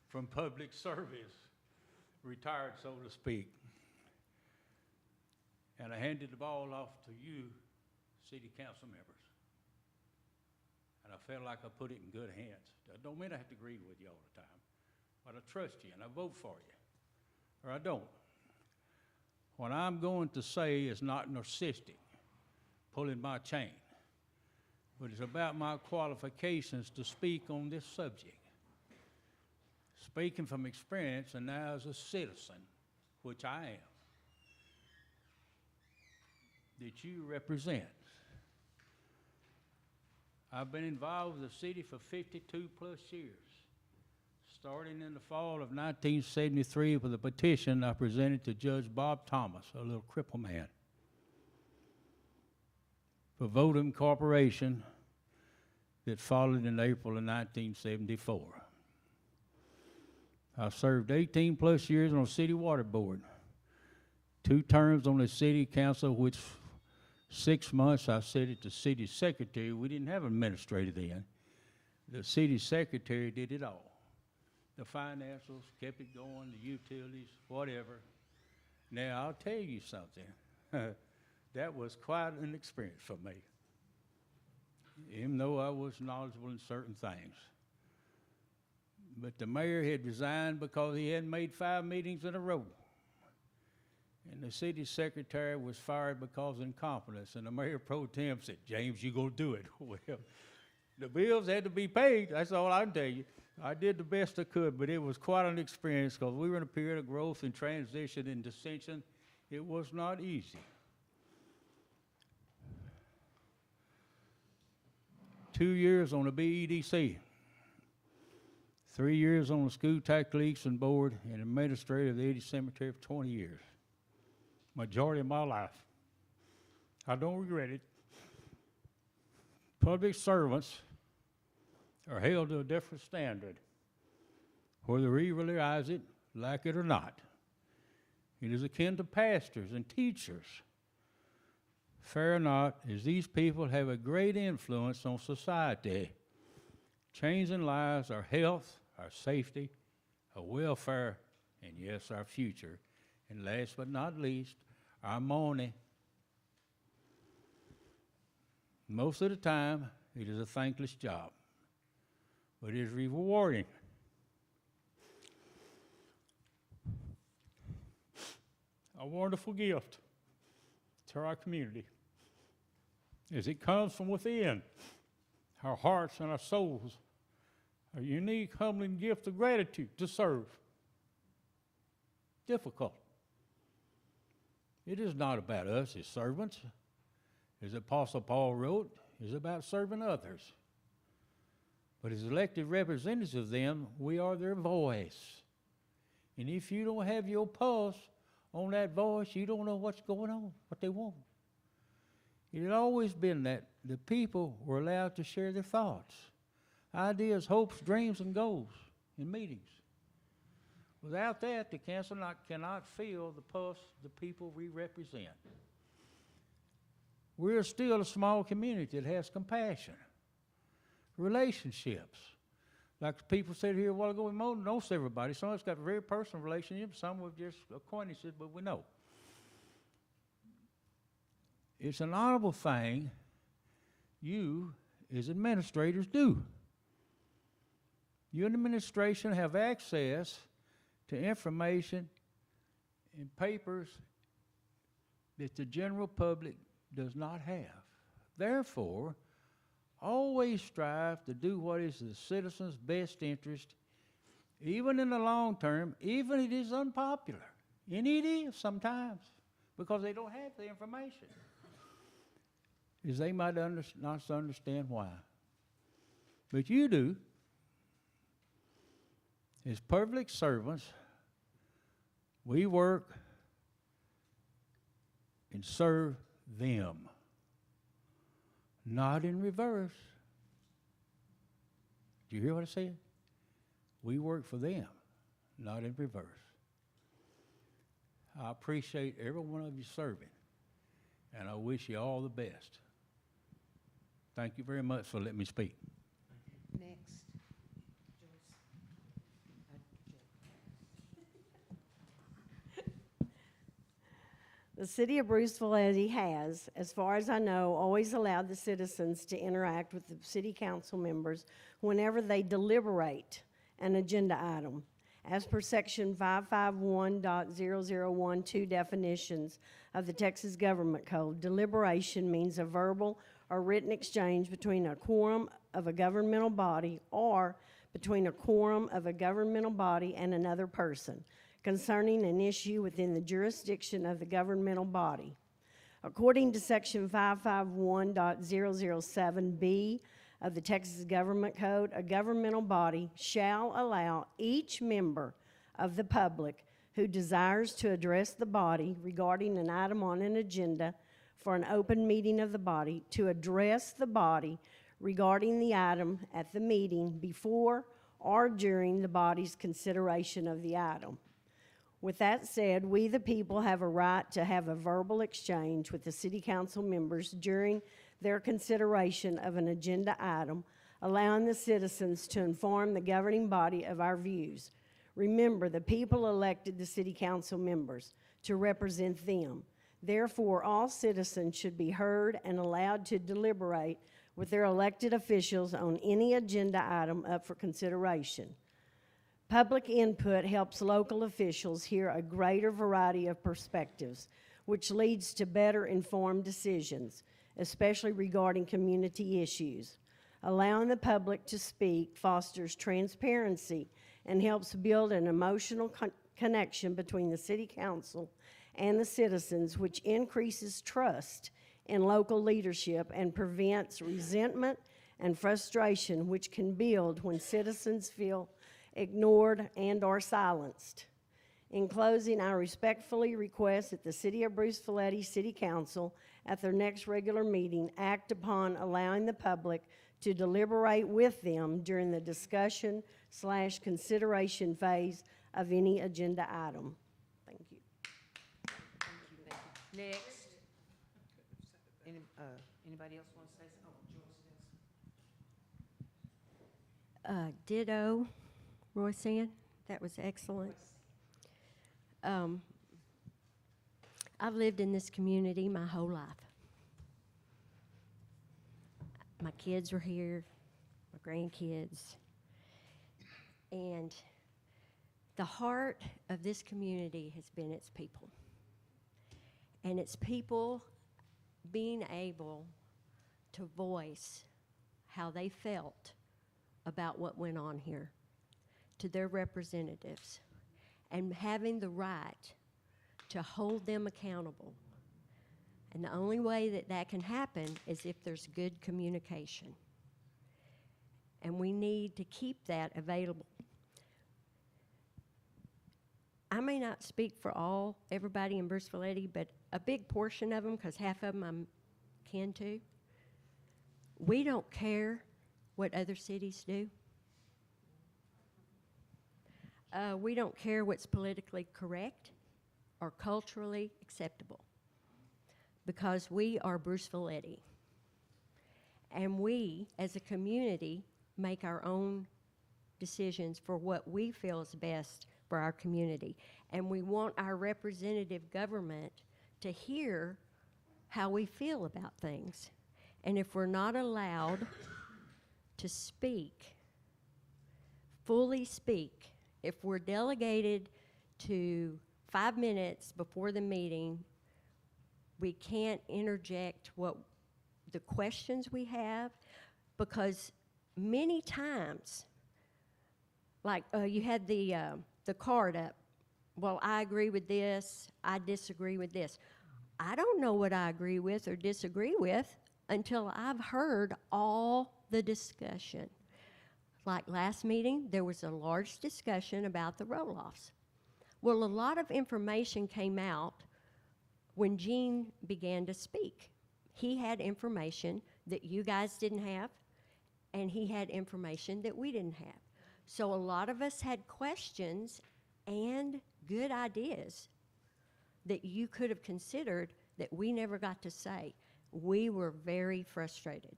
from public service, retired, so to speak. And I handed the ball off to you, city council members. And I felt like I put it in good hands. That don't mean I have to agree with you all the time, but I trust you and I vote for you, or I don't. What I'm going to say is not narcissistic, pulling my chain, but it's about my qualifications to speak on this subject. Speaking from experience and now as a citizen, which I am, that you represent. I've been involved with the city for 52 plus years, starting in the fall of 1973 with a petition I presented to Judge Bob Thomas, a little crippled man, for voter incorporation that followed in April of 1974. I served 18 plus years on the city water board, 2 terms on the city council, which 6 months I said it to city secretary. We didn't have an administrator then. The city secretary did it all. The financials, kept it going, the utilities, whatever. Now, I'll tell you something. That was quite an experience for me, even though I was knowledgeable in certain things. But the mayor had resigned because he hadn't made 5 meetings in a row. And the city secretary was fired because of incompetence. And the mayor pro tem said, James, you gonna do it. Well, the bills had to be paid. That's all I can tell you. I did the best I could, but it was quite an experience because we were in a period of growth and transition and dissension. It was not easy. 2 years on the BEDC. 3 years on the school tax collection board and administrator of the Eddy Cemetery for 20 years. Majority of my life. I don't regret it. Public servants are held to a different standard, whether we realize it, like it or not. It is akin to pastors and teachers. Fair or not, as these people have a great influence on society, changing lives, our health, our safety, our welfare, and yes, our future. And last but not least, our money. Most of the time, it is a thankless job, but it is rewarding. A wonderful gift to our community, as it comes from within, our hearts and our souls, a unique, humbling gift of gratitude to serve. Difficult. It is not about us as servants. As Apostle Paul wrote, it's about serving others. But as elected representatives of them, we are their voice. And if you don't have your pulse on that voice, you don't know what's going on, what they want. It had always been that the people were allowed to share their thoughts, ideas, hopes, dreams, and goals in meetings. Without that, the council cannot feel the pulse of the people we represent. We're still a small community that has compassion, relationships. Like people said here a while ago, we know everybody. Some of us got very personal relationships, some with just acquaintances, but we know. It's an honorable thing you, as administrators, do. You in administration have access to information and papers that the general public does not have. Therefore, always strive to do what is the citizens' best interest, even in the long term, even if it is unpopular. And it is sometimes, because they don't have the information. Is they might not understand why. But you do. As public servants, we work and serve them, not in reverse. Do you hear what I said? We work for them, not in reverse. I appreciate every one of you serving, and I wish you all the best. Thank you very much for letting me speak. Next. The city of Bruceville-Eddy has, as far as I know, always allowed the citizens to interact with the city council members whenever they deliberate an agenda item. As per section 551.0012 definitions of the Texas Government Code, deliberation means a verbal or written exchange between a quorum of a governmental body or between a quorum of a governmental body and another person concerning an issue within the jurisdiction of the governmental body. According to section 551.007B of the Texas Government Code, a governmental body shall allow each member of the public who desires to address the body regarding an item on an agenda for an open meeting of the body to address the body regarding the item at the meeting before or during the body's consideration of the item. With that said, we the people have a right to have a verbal exchange with the city council members during their consideration of an agenda item, allowing the citizens to inform the governing body of our views. Remember, the people elected the city council members to represent them. Therefore, all citizens should be heard and allowed to deliberate with their elected officials on any agenda item up for consideration. Public input helps local officials hear a greater variety of perspectives, which leads to better informed decisions, especially regarding community issues. Allowing the public to speak fosters transparency and helps build an emotional connection between the city council and the citizens, which increases trust in local leadership and prevents resentment and frustration, which can build when citizens feel ignored and or silenced. In closing, I respectfully request that the City of Bruceville-Eddy City Council at their next regular meeting act upon allowing the public to deliberate with them during the discussion/consideration phase of any agenda item. Thank you. Thank you. Next. Anybody else want to say something? Oh, Joyce does. Ditto, Royce, that was excellent. I've lived in this community my whole life. My kids are here, my grandkids, and the heart of this community has been its people. And its people being able to voice how they felt about what went on here to their representatives and having the right to hold them accountable. And the only way that that can happen is if there's good communication. And we need to keep that available. I may not speak for everybody in Bruceville-Eddy, but a big portion of them, because half of them I'm kin to, we don't care what other cities do. We don't care what's politically correct or culturally acceptable. because we are Bruceville-Eddy. And we, as a community, make our own decisions for what we feel is best for our community. And we want our representative government to hear how we feel about things. And if we're not allowed to speak, fully speak, if we're delegated to 5 minutes before the meeting, we can't interject what the questions we have, because many times, like you had the card up, well, I agree with this, I disagree with this. I don't know what I agree with or disagree with until I've heard all the discussion. Like last meeting, there was a large discussion about the roll-offs. Well, a lot of information came out when Gene began to speak. He had information that you guys didn't have, and he had information that we didn't have. So a lot of us had questions and good ideas that you could have considered that we never got to say. We were very frustrated,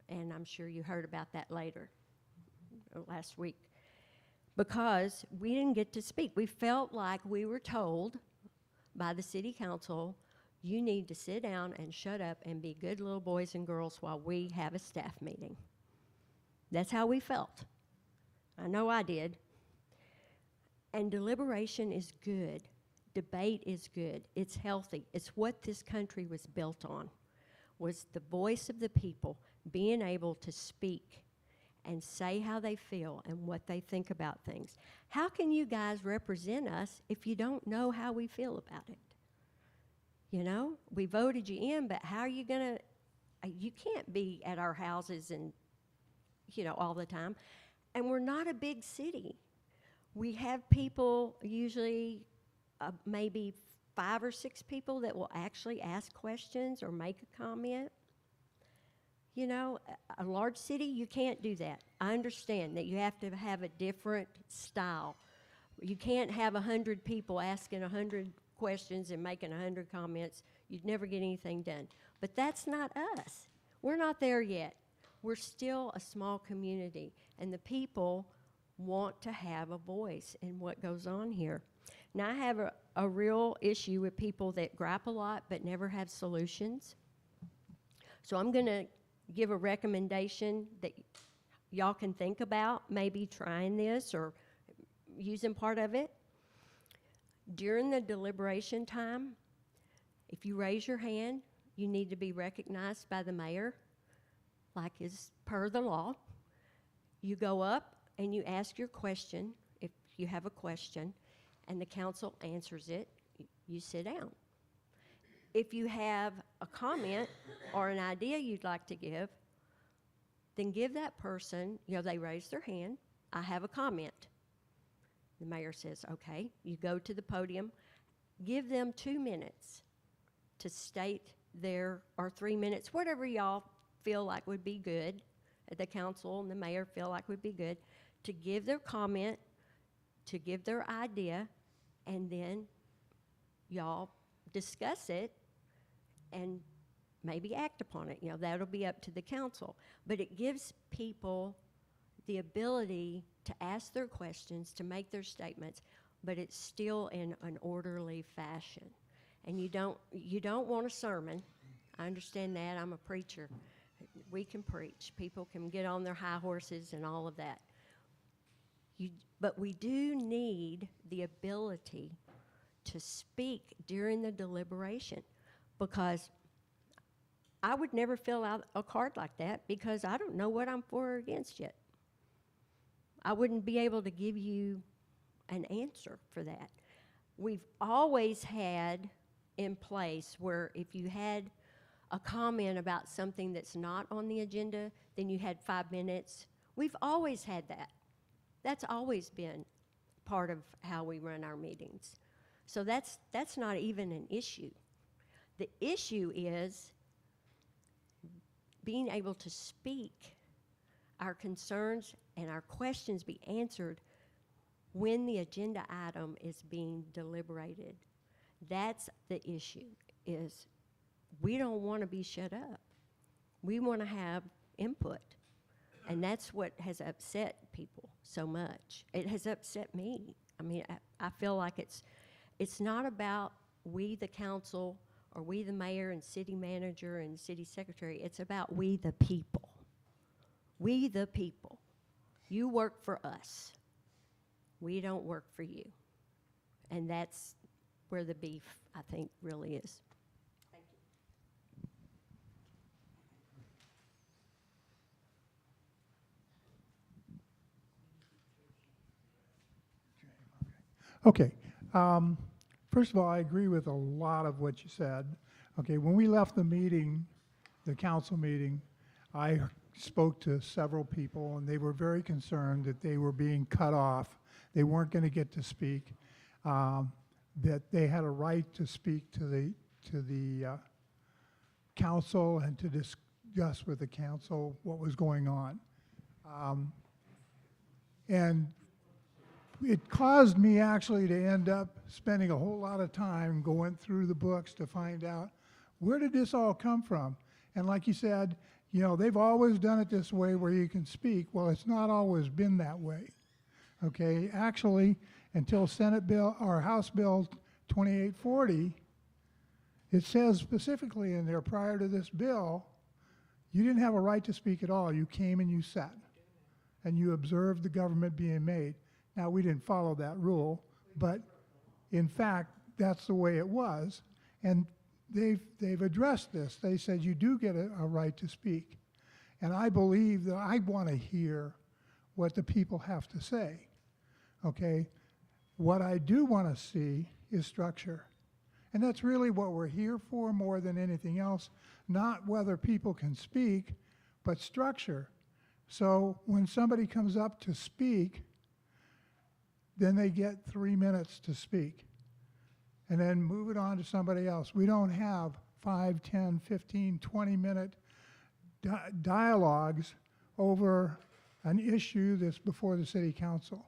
and I'm sure you heard about that later, last week, because we didn't get to speak. We felt like we were told by the city council, you need to sit down and shut up and be good little boys and girls while we have a staff meeting. That's how we felt. I know I did. And deliberation is good. Debate is good. It's healthy. It's what this country was built on, was the voice of the people being able to speak and say how they feel and what they think about things. How can you guys represent us if you don't know how we feel about it? You know, we voted you in, but how are you gonna, you can't be at our houses and, you know, all the time. And we're not a big city. We have people, usually maybe 5 or 6 people that will actually ask questions or make a comment. You know, a large city, you can't do that. I understand that you have to have a different style. You can't have 100 people asking 100 questions and making 100 comments. You'd never get anything done. But that's not us. We're not there yet. We're still a small community, and the people want to have a voice in what goes on here. Now, I have a real issue with people that gripe a lot but never have solutions. So I'm going to give a recommendation that y'all can think about, maybe trying this or using part of it. During the deliberation time, if you raise your hand, you need to be recognized by the mayor, like is per the law. You go up and you ask your question, if you have a question, and the council answers it, you sit down. If you have a comment or an idea you'd like to give, then give that person, you know, they raise their hand, I have a comment. The mayor says, okay, you go to the podium, give them 2 minutes to state their, or 3 minutes, whatever y'all feel like would be good, the council and the mayor feel like would be good, to give their comment, to give their idea, and then y'all discuss it and maybe act upon it. You know, that'll be up to the council. But it gives people the ability to ask their questions, to make their statements, but it's still in an orderly fashion. And you don't want a sermon. I understand that. I'm a preacher. We can preach. People can get on their high horses and all of that. But we do need the ability to speak during the deliberation, because I would never fill out a card like that because I don't know what I'm for or against yet. I wouldn't be able to give you an answer for that. We've always had in place where if you had a comment about something that's not on the agenda, then you had 5 minutes. We've always had that. That's always been part of how we run our meetings. So that's not even an issue. The issue is being able to speak, our concerns and our questions be answered when the agenda item is being deliberated. That's the issue, is we don't want to be shut up. We want to have input. And that's what has upset people so much. It has upset me. I mean, I feel like it's not about we, the council, or we, the mayor and city manager and city secretary. It's about we, the people. We, the people. You work for us. We don't work for you. And that's where the beef, I think, really is. Thank you. Okay. First of all, I agree with a lot of what you said. Okay, when we left the meeting, the council meeting, I spoke to several people, and they were very concerned that they were being cut off. They weren't going to get to speak. That they had a right to speak to the council and to discuss with the council what was going on. And it caused me actually to end up spending a whole lot of time going through the books to find out where did this all come from. And like you said, you know, they've always done it this way where you can speak. Well, it's not always been that way. Okay, actually, until Senate Bill or House Bill 2840, it says specifically in there prior to this bill, you didn't have a right to speak at all. You came and you sat and you observed the government being made. Now, we didn't follow that rule, but in fact, that's the way it was. And they've addressed this. They said you do get a right to speak. And I believe that I want to hear what the people have to say, okay? What I do want to see is structure. And that's really what we're here for more than anything else, not whether people can speak, but structure. So when somebody comes up to speak, then they get 3 minutes to speak. And then move it on to somebody else. We don't have 5, 10, 15, 20-minute dialogues over an issue that's before the city council.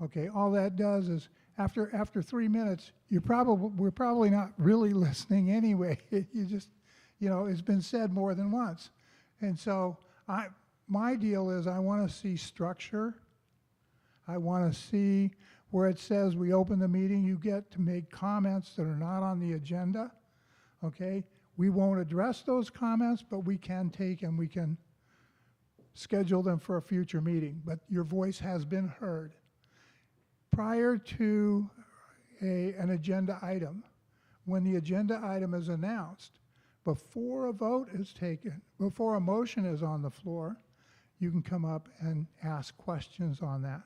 Okay, all that does is after 3 minutes, we're probably not really listening anyway. You just, you know, it's been said more than once. And so my deal is I want to see structure. I want to see where it says we open the meeting, you get to make comments that are not on the agenda, okay? We won't address those comments, but we can take and we can schedule them for a future meeting, but your voice has been heard. Prior to an agenda item, when the agenda item is announced, before a vote is taken, before a motion is on the floor, you can come up and ask questions on that,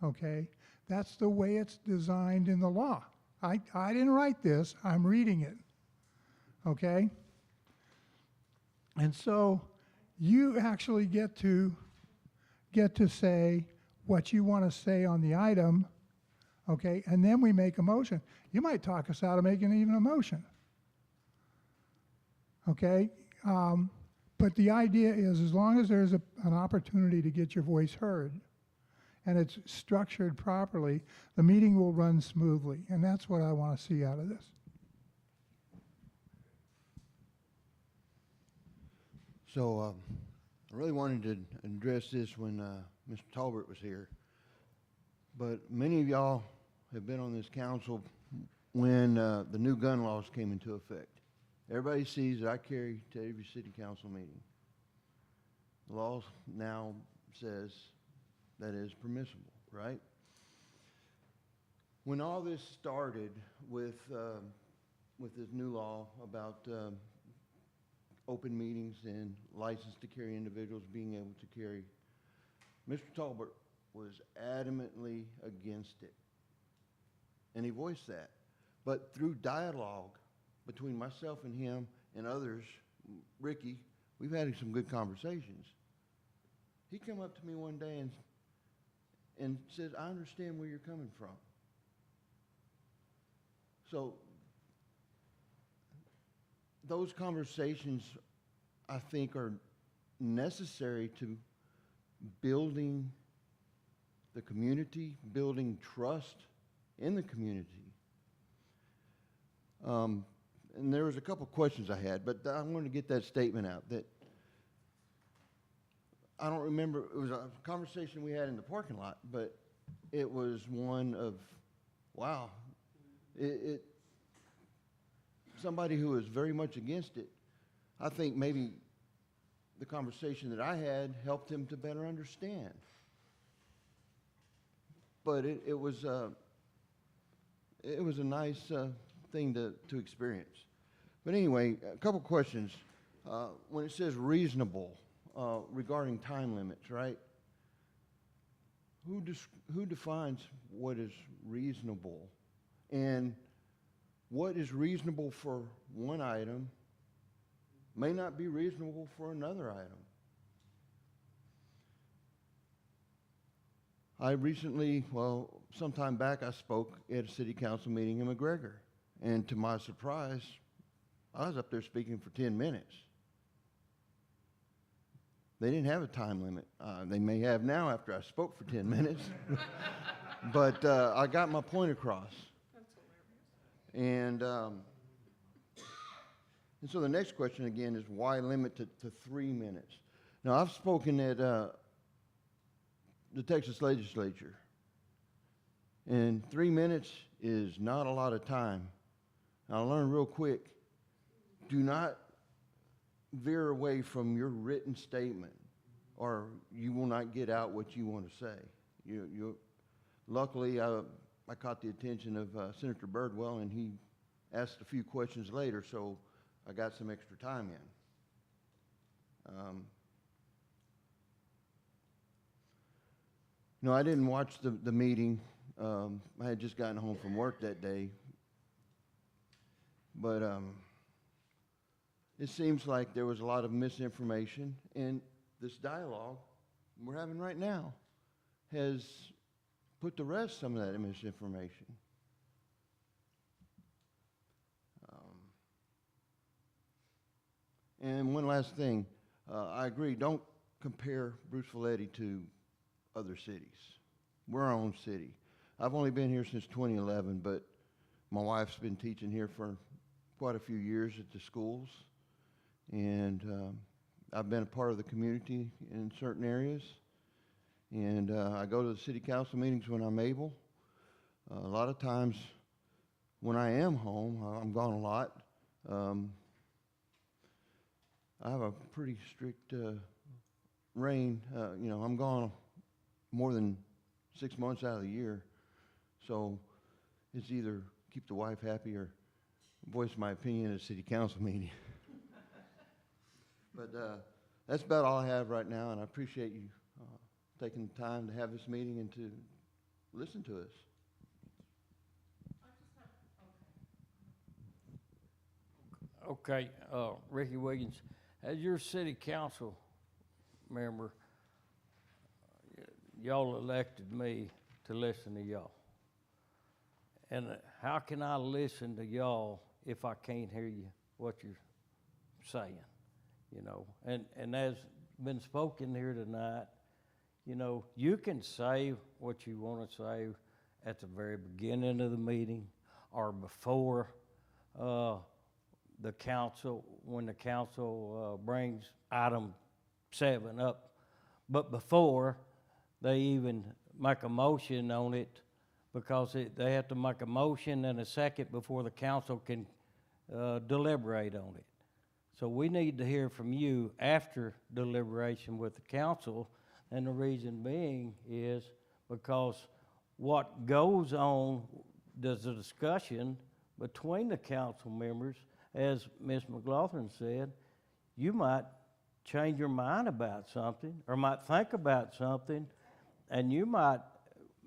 okay? That's the way it's designed in the law. I didn't write this, I'm reading it, okay? And so you actually get to say what you want to say on the item, okay? And then we make a motion. You might talk us out of making even a motion, okay? But the idea is as long as there's an opportunity to get your voice heard, and it's structured properly, the meeting will run smoothly. And that's what I want to see out of this. So I really wanted to address this when Mr. Talbert was here. But many of y'all have been on this council when the new gun laws came into effect. Everybody sees that I carry to every city council meeting. The law now says that is permissible, right? When all this started with this new law about open meetings and license to carry individuals being able to carry, Mr. Talbert was adamantly against it. And he voiced that. But through dialogue between myself and him and others, Ricky, we've had some good conversations. He came up to me one day and said, I understand where you're coming from. So those conversations, I think, are necessary to building the community, building trust in the community. and there was a couple questions I had, but I wanted to get that statement out that I don't remember, it was a conversation we had in the parking lot, but it was one of, wow, somebody who is very much against it. I think maybe the conversation that I had helped him to better understand. But it was a nice thing to experience. But anyway, a couple questions. When it says reasonable regarding time limits, right? Who defines what is reasonable? And what is reasonable for one item may not be reasonable for another item. I recently, well, sometime back, I spoke at a city council meeting in McGregor. And to my surprise, I was up there speaking for 10 minutes. They didn't have a time limit. They may have now after I spoke for 10 minutes. But I got my point across. That's hilarious. And so the next question again is why limit to 3 minutes? Now, I've spoken at the Texas legislature, and 3 minutes is not a lot of time. I learned real quick, do not veer away from your written statement, or you will not get out what you want to say. Luckily, I caught the attention of Senator Birdwell, and he asked a few questions later, so I got some extra time in. No, I didn't watch the meeting. I had just gotten home from work that day. But it seems like there was a lot of misinformation, and this dialogue we're having right now has put to rest some of that misinformation. And one last thing, I agree, don't compare Bruceville-Eddy to other cities. We're our own city. I've only been here since 2011, but my wife's been teaching here for quite a few years at the schools, and I've been a part of the community in certain areas, and I go to the city council meetings when I'm able. A lot of times when I am home, I'm gone a lot. I have a pretty strict reign. I'm gone more than 6 months out of the year. So it's either keep the wife happy or voice my opinion at a city council meeting. But that's about all I have right now, and I appreciate you taking the time to have this meeting and to listen to us. Okay, Ricky Wiggins, as your city council member, y'all elected me to listen to y'all. And how can I listen to y'all if I can't hear you, what you're saying, And as been spoken here tonight, you can say what you want to say at the very beginning of the meeting or before the council, when the council brings item 7 up, but before they even make a motion on it, because they have to make a motion and a second before the council can deliberate on it. So we need to hear from you after deliberation with the council, and the reason being is because what goes on, there's a discussion between the council members, as Ms. McLaughlin said, you might change your mind about something or might think about something, and you might,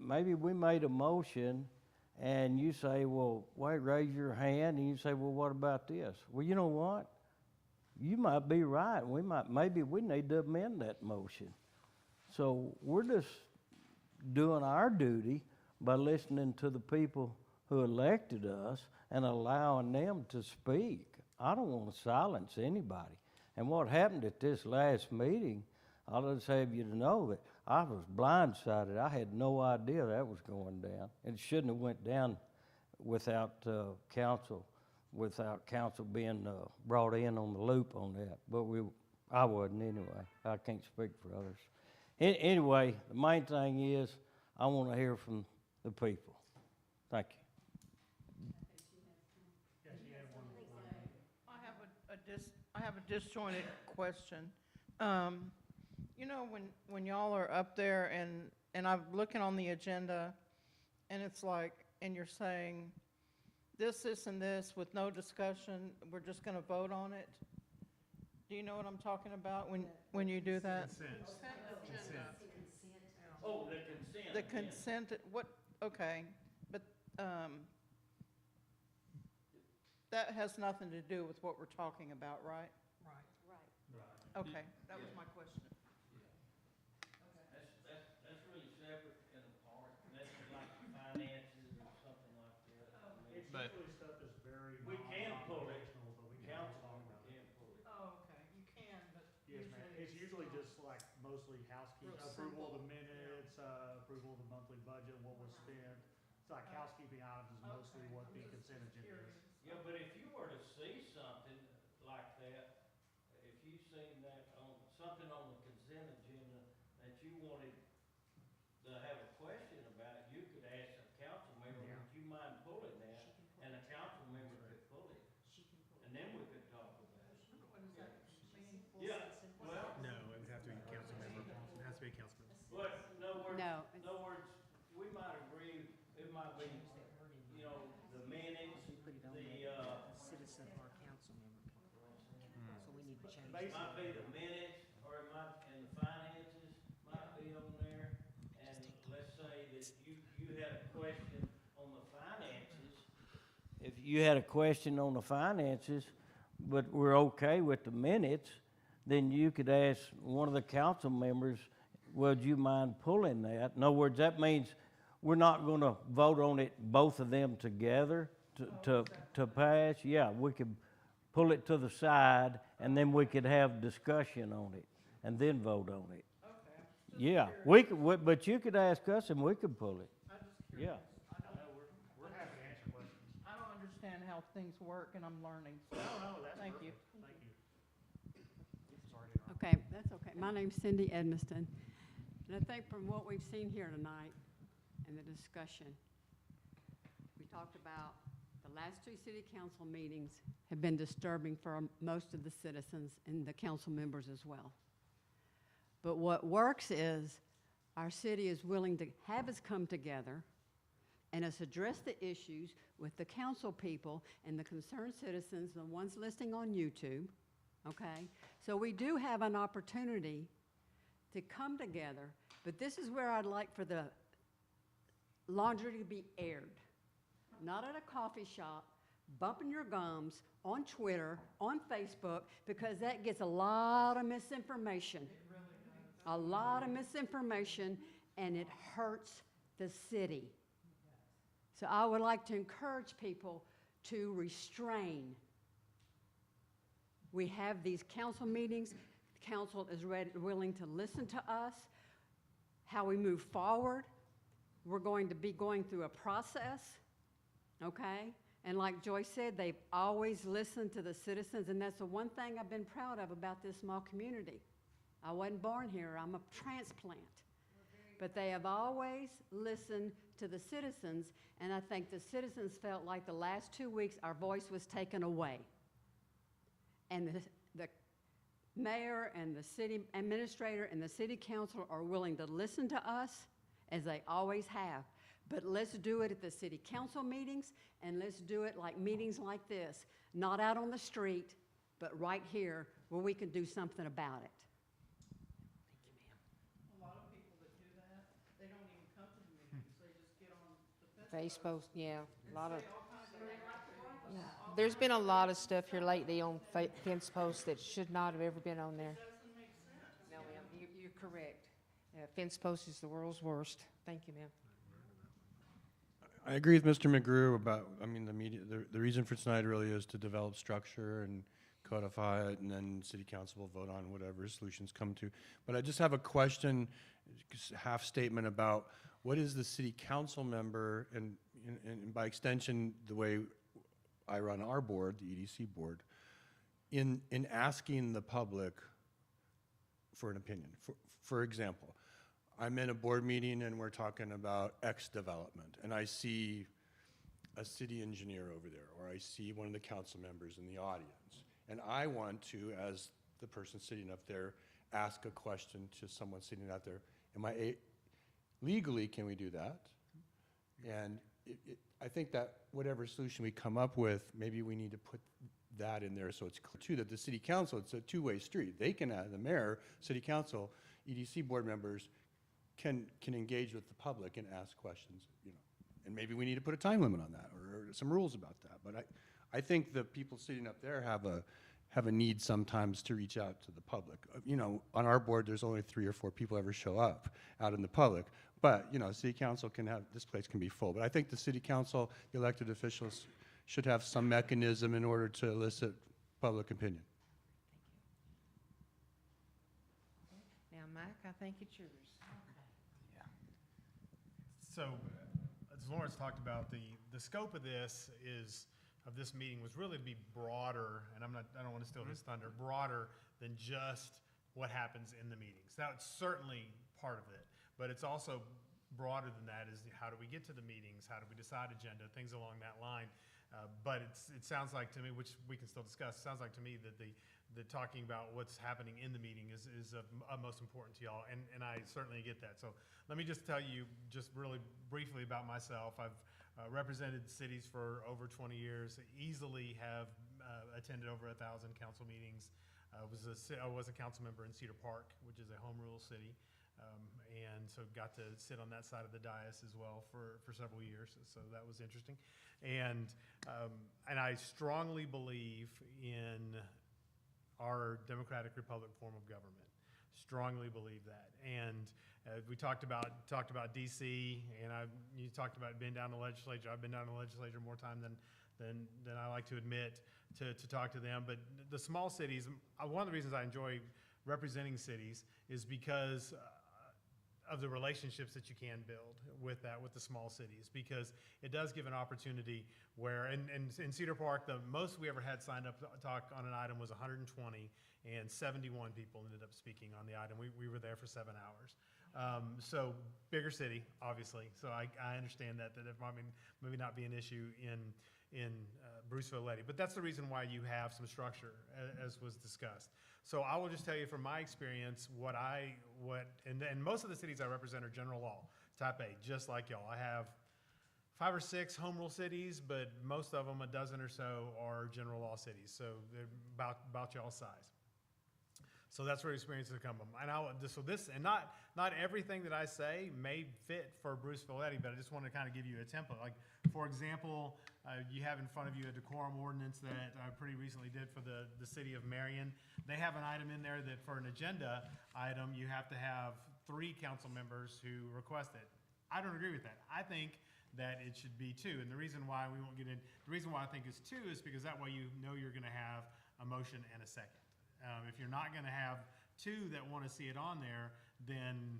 maybe we made a motion and you say, well, wait, raise your hand, and you say, well, what about this? Well, you know what? You might be right. Maybe we need to amend that motion. So we're just doing our duty by listening to the people who elected us and allowing them to speak. I don't want to silence anybody. And what happened at this last meeting, I'll just have you to know that I was blindsided. I had no idea that was going down. And it shouldn't have went down without council without council being brought in on the loop on that. But I wasn't anyway. I can't speak for others. Anyway, the main thing is I want to hear from the people. Thank you. I have a disjointed question. You know, when y'all are up there and I'm looking on the agenda, and it's like, and you're saying this, and this with no discussion, we're just gonna vote on it? Do you know what I'm talking about when you do that? Oh, the consent. The consent, what, okay, but, that has nothing to do with what we're talking about, right? Right. Okay, that was my question. That's really separate and apart. That's like finances or something like that. It's But- usually stuff that's very We can pull it. non-confrontational, but we can Council talk member about it. can pull it. Oh, okay, you can, but Yes, ma'am. It's usually just like mostly housekeeping, Real approval of the simple. minutes, approval of the monthly budget, what was spent. It's like housekeeping items is mostly Okay, what I'm the just consent agenda is. curious. Yeah, but if you were to see something like that, if you seen that on, something on the consent agenda that you wanted to have a question about, you could ask a council member, Yeah. would you mind pulling that? She can pull And it. a council member could pull it, She can pull and it. then we could talk about it. What does that mean? Full Yeah, citizen. well, No, it would have to be a council member. It has to be a council member. but No, in other words, we might agree, it might be, Change that wording. you know, the minutes, We put it on the, there, a citizen or a council member can pull it. So we need to change that. it might be the minutes, or it might, and the finances might be on there. And let's say that you had a question on the finances. If you had a question on the finances, but we're okay with the minutes, then you could ask one of the council members, would you mind pulling that? In other words, that means we're not going to vote on it, both of them together to pass. Yeah, we could pull it to the side, and then we could have discussion on it, and then vote on it. Okay. Yeah, we could, but you could ask us, and we could pull it. I'm just curious. Yeah. I know, we're happy to answer questions. I don't understand how things work, and I'm learning. So, No, that's thank you. perfect. Thank you. Sorry to interrupt. Okay, that's okay. My name's Cindy Edmiston. And I think from what we've seen here tonight and the discussion, we talked about the last two city council meetings have been disturbing for most of the citizens and the council members as well. But what works is our city is willing to have us come together and us address the issues with the council people and the concerned citizens, the ones listening on YouTube, okay? So we do have an opportunity to come together, but this is where I'd like for the laundry to be aired. Not at a coffee shop, bumping your gums, on Twitter, on Facebook, because that gets a lot of misinformation. It really does. A lot of misinformation, and it hurts the city. So I would like to encourage people to restrain. We have these council meetings. The council is willing to listen to us, how we move forward. We're going to be going through a process, okay? And like Joyce said, they've always listened to the citizens, and that's the one thing I've been proud of about this small community. I wasn't born here, I'm a transplant. But they have always listened to the citizens, and I think the citizens felt like the last 2 weeks our voice was taken away. And the mayor and the city administrator and the city council are willing to listen to us, as they always have. But let's do it at the city council meetings, and let's do it like meetings like this, not out on the street, but right here where we can do something about it. A lot of people that do that, they don't even come to the meetings. They just get on the Facebook, yeah, a lot of, say all kinds of yeah. There's been a lot of stuff here lately on fence posts that should not have ever been on there. doesn't make sense. No, ma'am, you're correct. Fence post is the world's worst. Thank you, ma'am. I agree with Mr. McGrew about, I mean, the reason for tonight really is to develop structure and codify it, and then city council will vote on whatever solutions come to. But I just have a question, half statement about what is the city council member, and by extension, the way I run our board, the EDC board, in asking the public for an opinion. For example, I'm in a board meeting and we're talking about X development, and I see a city engineer over there, or I see one of the council members in the audience, and I want to, as the person sitting up there, ask a question to someone sitting out there. Legally, can we do that? And I think that whatever solution we come up with, maybe we need to put that in there so it's clear too, that the city council, it's a two-way street. They can, the mayor, city council, EDC board members can engage with the public and ask questions, you know. And maybe we need to put a time limit on that or some rules about that. But I think the people sitting up there have a need sometimes to reach out to the public. You know, on our board, there's only 3 or 4 people ever show up out in the public. But, you know, city council can have, this place can be full. But I think the city council, the elected officials, should have some mechanism in order to elicit public opinion. Now, Mike, I think it's yours. So, as Lawrence talked about, the scope of this meeting was really to be broader, and I don't want to steal his thunder, broader than just what happens in the meetings. That's certainly part of it, but it's also broader than that is how do we get to the meetings, how do we decide agenda, things along that line. But it sounds like to me, which we can still discuss, it sounds like to me that the talking about what's happening in the meeting is of most important to y'all, and I certainly get that. So let me just tell you just really briefly about myself. I've represented cities for over 20 years, easily have attended over 1,000 council meetings. I was a council member in Cedar Park, which is a home rule city. And so got to sit on that side of the dais as well for several years, so that was interesting. And I strongly believe in our democratic republic form of government. Strongly believe that. And we talked about DC, and you talked about being down in the legislature. I've been down in the legislature more time than I like to admit to talk to them. But the small cities, one of the reasons I enjoy representing cities is because of the relationships that you can build with the small cities, because it does give an opportunity where, and in Cedar Park, the most we ever had signed up to talk on an item was 120, and 71 people ended up speaking on the item. We were there for 7 hours. So bigger city, obviously. So I understand that it might maybe not be an issue in Bruceville-Eddy, but that's the reason why you have some structure, as was discussed. So I will just tell you from my experience and most of the cities I represent are general law, type A, just like y'all. I have 5 or 6 home rule cities, but most of them, a dozen or so, are general law cities. So they're about y'all's size. So that's where experience has come from. And not everything that I say may fit for Bruceville-Eddy, but I just want to kind of give you a template. Like, for example, you have in front of you a decorum ordinance that I pretty recently did for the city of Marion. They have an item in there that for an agenda item, you have to have 3 council members who request it. I don't agree with that. I think that it should be 2. And the reason why we won't get in, the reason why I think it's 2 is because that way you know you're going to have a motion and a second. If you're not going to have 2 that want to see it on there, then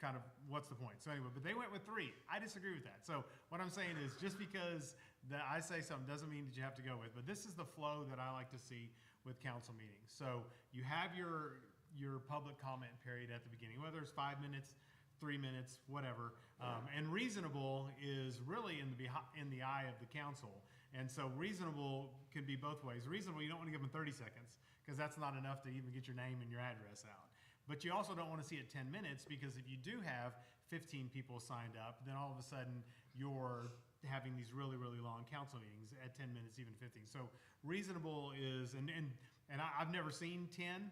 kind of what's the point? So anyway, but they went with 3. I disagree with that. So what I'm saying is, just because I say something doesn't mean that you have to go with. But this is the flow that I like to see with council meetings. So you have your public comment period at the beginning, whether it's 5 minutes, 3 minutes, whatever. And reasonable is really in the eye of the council. And so reasonable can be both ways. Reasonable, you don't want to give them 30 seconds because that's not enough to even get your name and your address out. But you also don't want to see it 10 minutes because if you do have 15 people signed up, then all of a sudden you're having these really, really long council meetings at 10 minutes, even 15. So reasonable is, and I've never seen 10,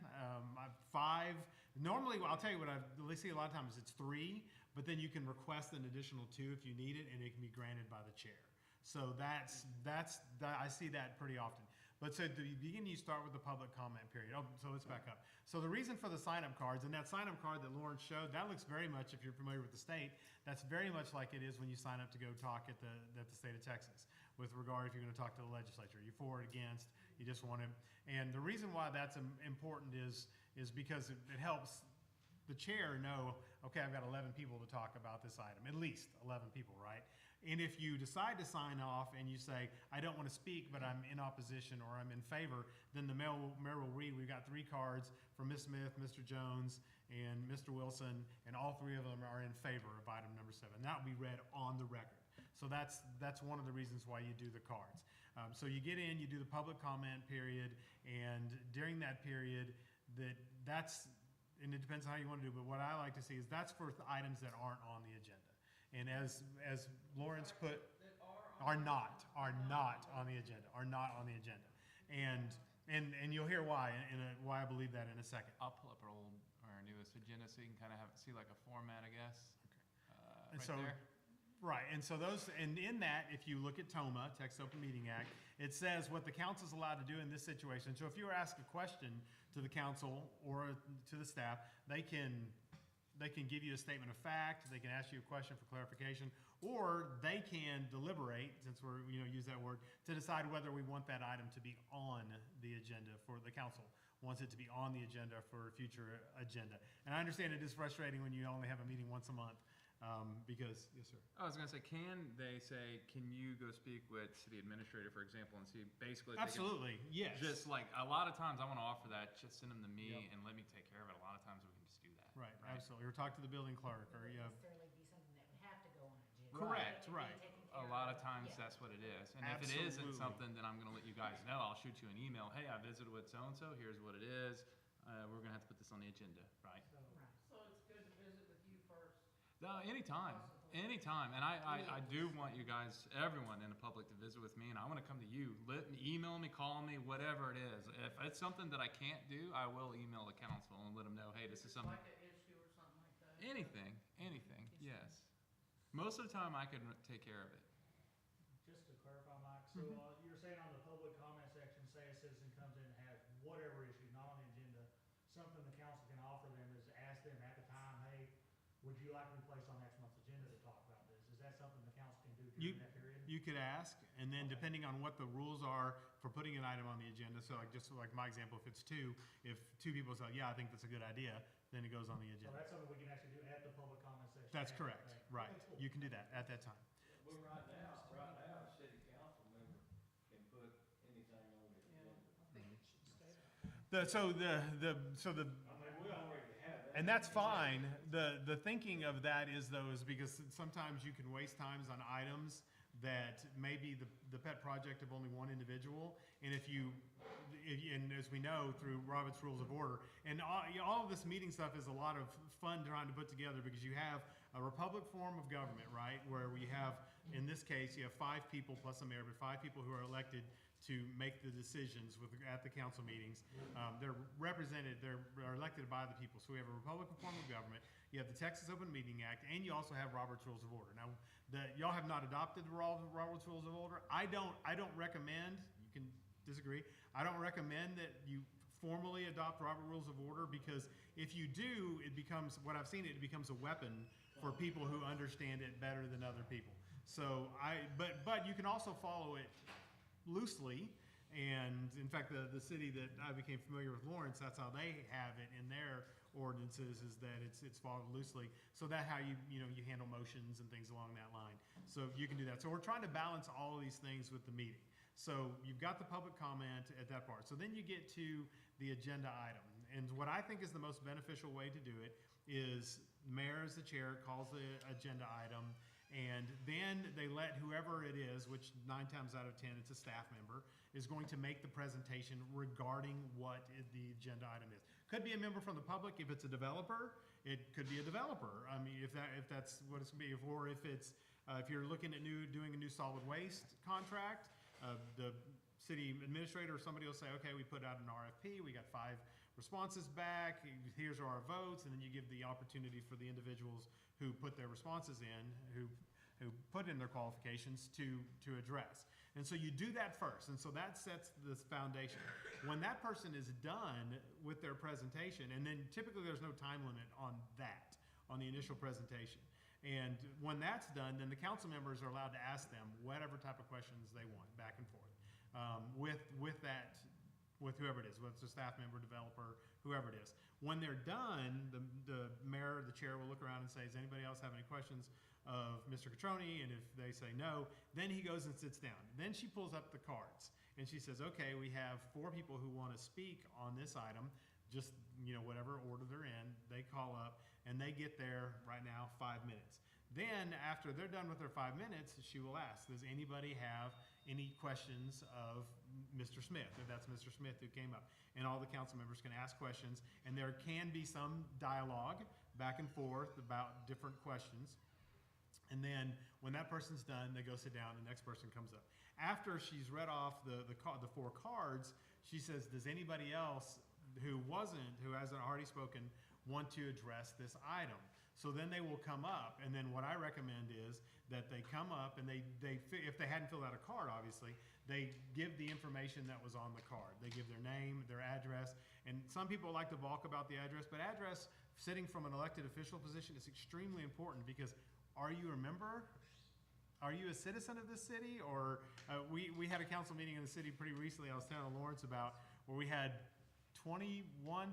5. Normally, I'll tell you what I see a lot of times, it's 3, but then you can request an additional 2 if you need it, and it can be granted by the chair. So I see that pretty often. But so at the beginning, you start with the public comment period. Oh, so let's back up. So the reason for the sign-up cards, and that sign-up card that Lawrence showed, that looks very much, if you're familiar with the state, that's very much like it is when you sign up to go talk at the state of Texas with regard if you're going to talk to the legislature. You for, against, you just want to. And the reason why that's important is because it helps the chair know, okay, I've got 11 people to talk about this item, at least 11 people, right? And if you decide to sign off and you say, I don't want to speak, but I'm in opposition or I'm in favor, then the mayor will read, we've got 3 cards from Ms. Smith, Mr. Jones, and Mr. Wilson, and all 3 of them are in favor of item number 7. That will be read on the record. So that's one of the reasons why you do the cards. So you get in, you do the public comment period, and during that period, and it depends on how you want to do, but what I like to see is that's for items that aren't on the agenda. And as Lawrence put, are not on the agenda, And you'll hear why, why I believe that in a second. I'll pull up our newest agenda so you can kind of see like a format, I guess. And Right so, there. right, and so and in that, if you look at TOMA, Texas Open Meeting Act, it says what the council's allowed to do in this situation. So if you were asked a question to the council or to the staff, they can give you a statement of fact, they can ask you a question for clarification, or they can deliberate, since we're, use that word, to decide whether we want that item to be on the agenda for the council. Wants it to be on the agenda for a future agenda. And I understand it is frustrating when you only have a meeting once a month, because, yes, sir. I was gonna say, can you go speak with city administrator, for example, and see basically? if they can- Absolutely, yes. Just like, a lot of times I wanna offer that, just send them to me and let me take care of it. A lot of times we can just do that. Right, absolutely. Or talk to the building clerk, or, necessarily be something that would have to go on an agenda. Correct, It would be right. taken A care lot of. of times Yeah. that's what it is. And if it isn't Absolutely. something, then I'm gonna let you guys know. I'll shoot you an email. Hey, I visited with so-and-so, here's what it is. We're gonna have to put this on the agenda, right? So it's good to visit with you first. No, anytime. And I do want you guys, everyone in the public, to visit with me, and I want to come to you. Email me, call me, whatever it is. If it's something that I can't do, I will email the council and let them know, hey, this is something. Like an issue or something like that. Anything, yes. Most of the time, I can take care of it. Just to clarify, Mike, so you're saying on the public comment section, say a citizen comes in and has whatever issue, not on the agenda, something the council can offer them is ask them at the time, hey, would you like to be placed on next month's agenda to talk about this? Is that something the council can do during that period? You could ask, and then depending on what the rules are for putting an item on the agenda, so just like my example, if it's 2, if 2 people say, yeah, I think that's a good idea, then it goes on the So agenda. that's something we can actually do at the public comment section? That's after the correct, fact? right. Okay, cool. You can do that at that time. Well, right now, a city council member can put anything on the agenda. So the I mean, we already have that. and that's fine. The thinking of that is though, is because sometimes you can waste times on items that may be the pet project of only one individual. And and as we know through Robert's Rules of Order, and all of this meeting stuff is a lot of fun trying to put together because you have a republic form of government, right? Where we have, in this case, you have 5 people plus a mayor, but 5 people who are elected to make the decisions at the council meetings. They're represented, they're elected by the people. So we have a Republican form of government, you have the Texas Open Meeting Act, and you also have Robert's Rules of Order. Now, y'all have not adopted the Robert's Rules of Order. I don't recommend, you can disagree, I don't recommend that you formally adopt Robert Rules of Order, because if you do, it becomes, what I've seen, it becomes a weapon for people who understand it better than other people. So but you can also follow it loosely, and in fact, the city that I became familiar with, Lawrence, that's how they have it in their ordinances, is that it's followed loosely. So that's how you handle motions and things along that line. So you can do that. So we're trying to balance all of these things with the meeting. So you've got the public comment at that part. So then you get to the agenda item. And what I think is the most beneficial way to do it is mayor as the chair calls the agenda item, and then they let whoever it is, which 9 times out of 10 it's a staff member, is going to make the presentation regarding what the agenda item is. Could be a member from the public. If it's a developer, it could be a developer. I mean, if that's what it's going to be. Or if it's if you're looking at doing a new solid waste contract, the city administrator or somebody will say, okay, we put out an RFP, we got 5 responses back, here's our votes, and then you give the opportunity for the individuals who put their responses in, who put in their qualifications to address. And so you do that first, and so that sets this foundation. When that person is done with their presentation, and then typically there's no time limit on that, on the initial presentation. And when that's done, then the council members are allowed to ask them whatever type of questions they want, back and forth, with whoever it is, whether it's a staff member, developer, whoever it is. When they're done, the mayor or the chair will look around and say, does anybody else have any questions of Mr. Catroni, and if they say no, then he goes and sits down. Then she pulls up the cards, and she says, okay, we have 4 people who want to speak on this item, just, whatever order they're in, they call up, and they get there right now 5 minutes. Then, after they're done with their 5 minutes, she will ask, does anybody have any questions of Mr. Smith, if that's Mr. Smith who came up? And all the council members can ask questions, and there can be some dialogue back and forth about different questions. And then, when that person's done, they go sit down, the next person comes up. After she's read off the 4 cards, she says, does anybody else who hasn't already spoken, want to address this item? So then they will come up, and then what I recommend is that they come up and if they hadn't filled out a card, obviously, they give the information that was on the card. They give their name, their address, and some people like to balk about the address, but address, sitting from an elected official position, is extremely important because are you a member? Are you a citizen of this city? Or we had a council meeting in the city pretty recently I was telling Lawrence about, where we had 21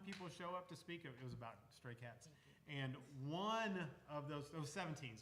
people show up to speak. It was about stray cats. And one of those 17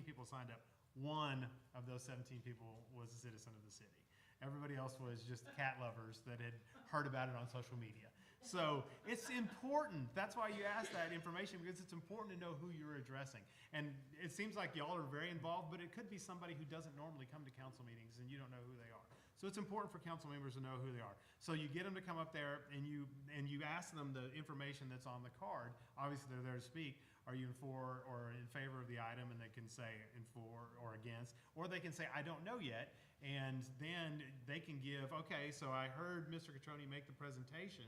people signed up. One of those 17 people was a citizen of the city. Everybody else was just cat lovers that had heard about it on social media. So it's important. That's why you ask that information, because it's important to know who you're addressing. And it seems like y'all are very involved, but it could be somebody who doesn't normally come to council meetings and you don't know who they are. So it's important for council members to know who they are. So you get them to come up there and you ask them the information that's on the card. Obviously, they're there to speak. Are you in for or in favor of the item? And they can say in for or against. Or they can say, I don't know yet. And then they can give, okay, so I heard Mr. Catroni make the presentation,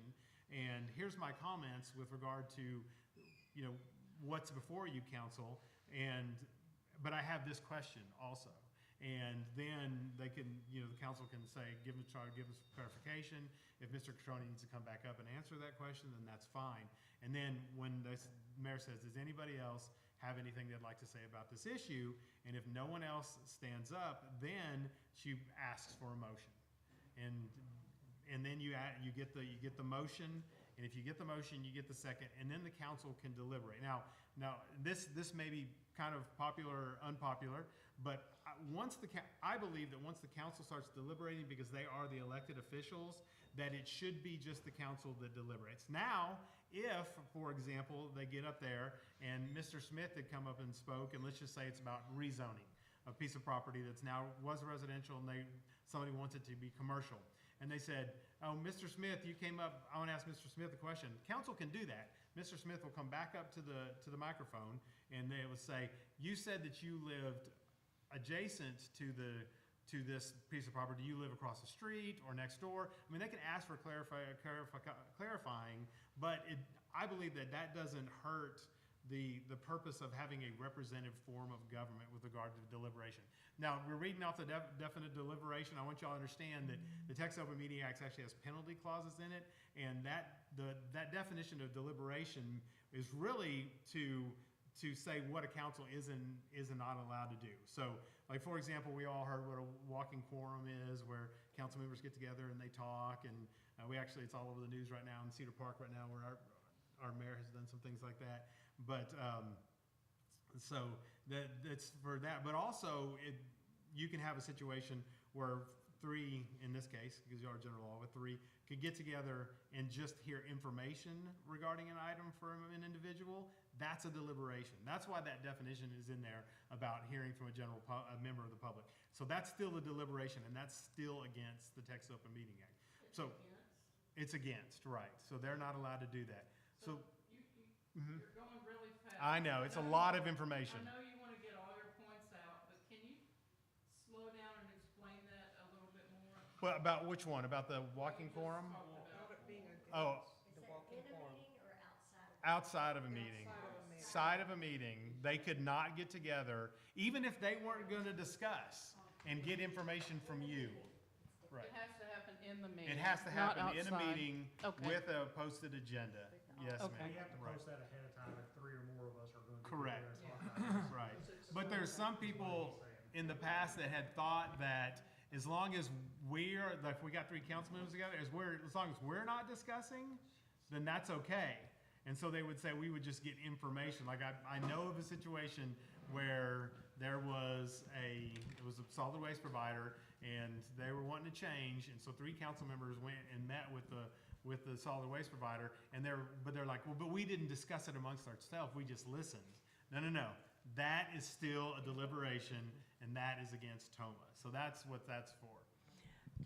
and here's my comments with regard to, what's before you, council. But I have this question also. And then they can, the council can say, give us clarification. If Mr. Catroni needs to come back up and answer that question, then that's fine. And then when the mayor says, does anybody else have anything they'd like to say about this issue? And if no one else stands up, then she asks for a motion. And then you get the motion. And if you get the motion, you get the second, and then the council can deliberate. Now this may be kind of popular or unpopular, but I believe that once the council starts deliberating, because they are the elected officials, that it should be just the council that deliberates. Now, if, for example, they get up there and Mr. Smith had come up and spoke, and let's just say it's about rezoning a piece of property that's now was residential, and somebody wants it to be commercial. And they said, oh, Mr. Smith, you came up, I want to ask Mr. Smith a question. Council can do that. Mr. Smith will come back up to the microphone, and they will say, you said that you lived adjacent to this piece of property. Do you live across the street or next door? I mean, they can ask for clarifying, but I believe that doesn't hurt the purpose of having a representative form of government with regard to deliberation. Now, we're reading off the definite deliberation. I want y'all to understand that the Texas Open Meeting Act actually has penalty clauses in it, and that definition of deliberation is really to say what a council is and not allowed to do. So, like, for example, we all heard what a walking quorum is, where council members get together and they talk, and it's all over the news right now in Cedar Park right now, where our mayor has done some things like that. But so that's for that. But also, you can have a situation where 3, in this case, because you are general law, with 3 could get together and just hear information regarding an item from an individual. That's a deliberation. That's why that definition is in there about hearing from a member of the public. So that's still a deliberation, and that's still against the Texas Open Meeting Act. So it's against, right? So they're not allowed to do that. So you're going really fast. I know, it's a lot of information. I know you want to get all your points out, but can you slow down and explain that a little bit more? Well, about which one? About the walking quorum? Oh, The walking quorum. outside of a meeting. Side of a meeting, they could not get together, even if they weren't going to discuss and get information from you. Right. It has to happen in the meeting. It has to happen in a outside. meeting with a posted agenda. Yes, Okay. ma'am. We have to post that ahead of time if 3 or more of us are going to be Correct. there and talk about it. Right. But there's some people in the past that had thought that as long as we got 3 council members together, as long as we're not discussing, then that's okay. And so they would say we would just get information. Like I know of a situation where it was a solid waste provider, and they were wanting to change, and so 3 council members went and met with the solid waste provider, and they're like, well, but we didn't discuss it amongst ourselves, we just listened. No. That is still a deliberation, and that is against TOMA. So that's what that's for.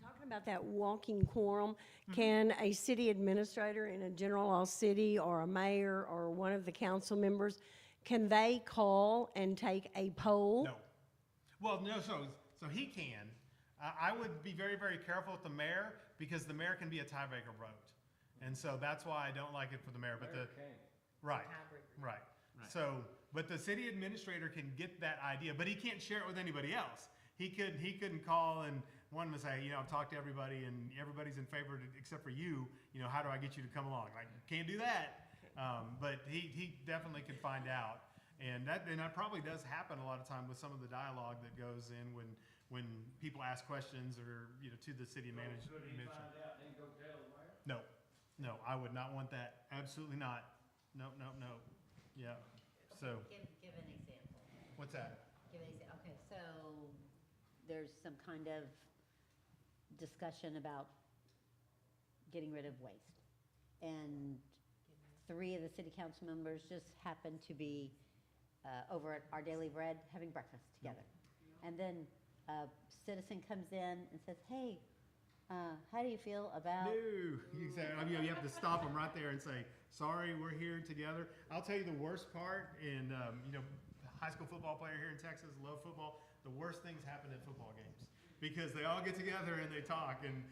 Talking about that walking quorum, can a city administrator in a general law city or a mayor or one of the council members, can they call and take a poll? No. Well, no, so he can. I would be very, very careful with the mayor, because the mayor can be a tiebreaker vote. And so that's why I don't like it for the mayor, but right. So, but the city administrator can get that idea, but he can't share it with anybody else. He couldn't call and one to say, I've talked to everybody and everybody's in favor except for you, how do I get you to come along? Like, can't do that. But he definitely could find out. And that probably does happen a lot of time with some of the dialogue that goes in when people ask questions or, to the city manager. Could he find out and then go tell the mayor? No, I would not want that. Absolutely not. No. Yeah. So. Give an example. What's that? Give an example. Okay, so there's some kind of discussion about getting rid of waste. And 3 of the city council members just happen to be over at Our Daily Bread having breakfast together. And then a citizen comes in and says, hey, how do you feel about... No, exactly. You have to stop them right there and say, sorry, we're here together. I'll tell you the worst part, and high school football player here in Texas, love football. The worst things happen at football games because they all get together and they talk, and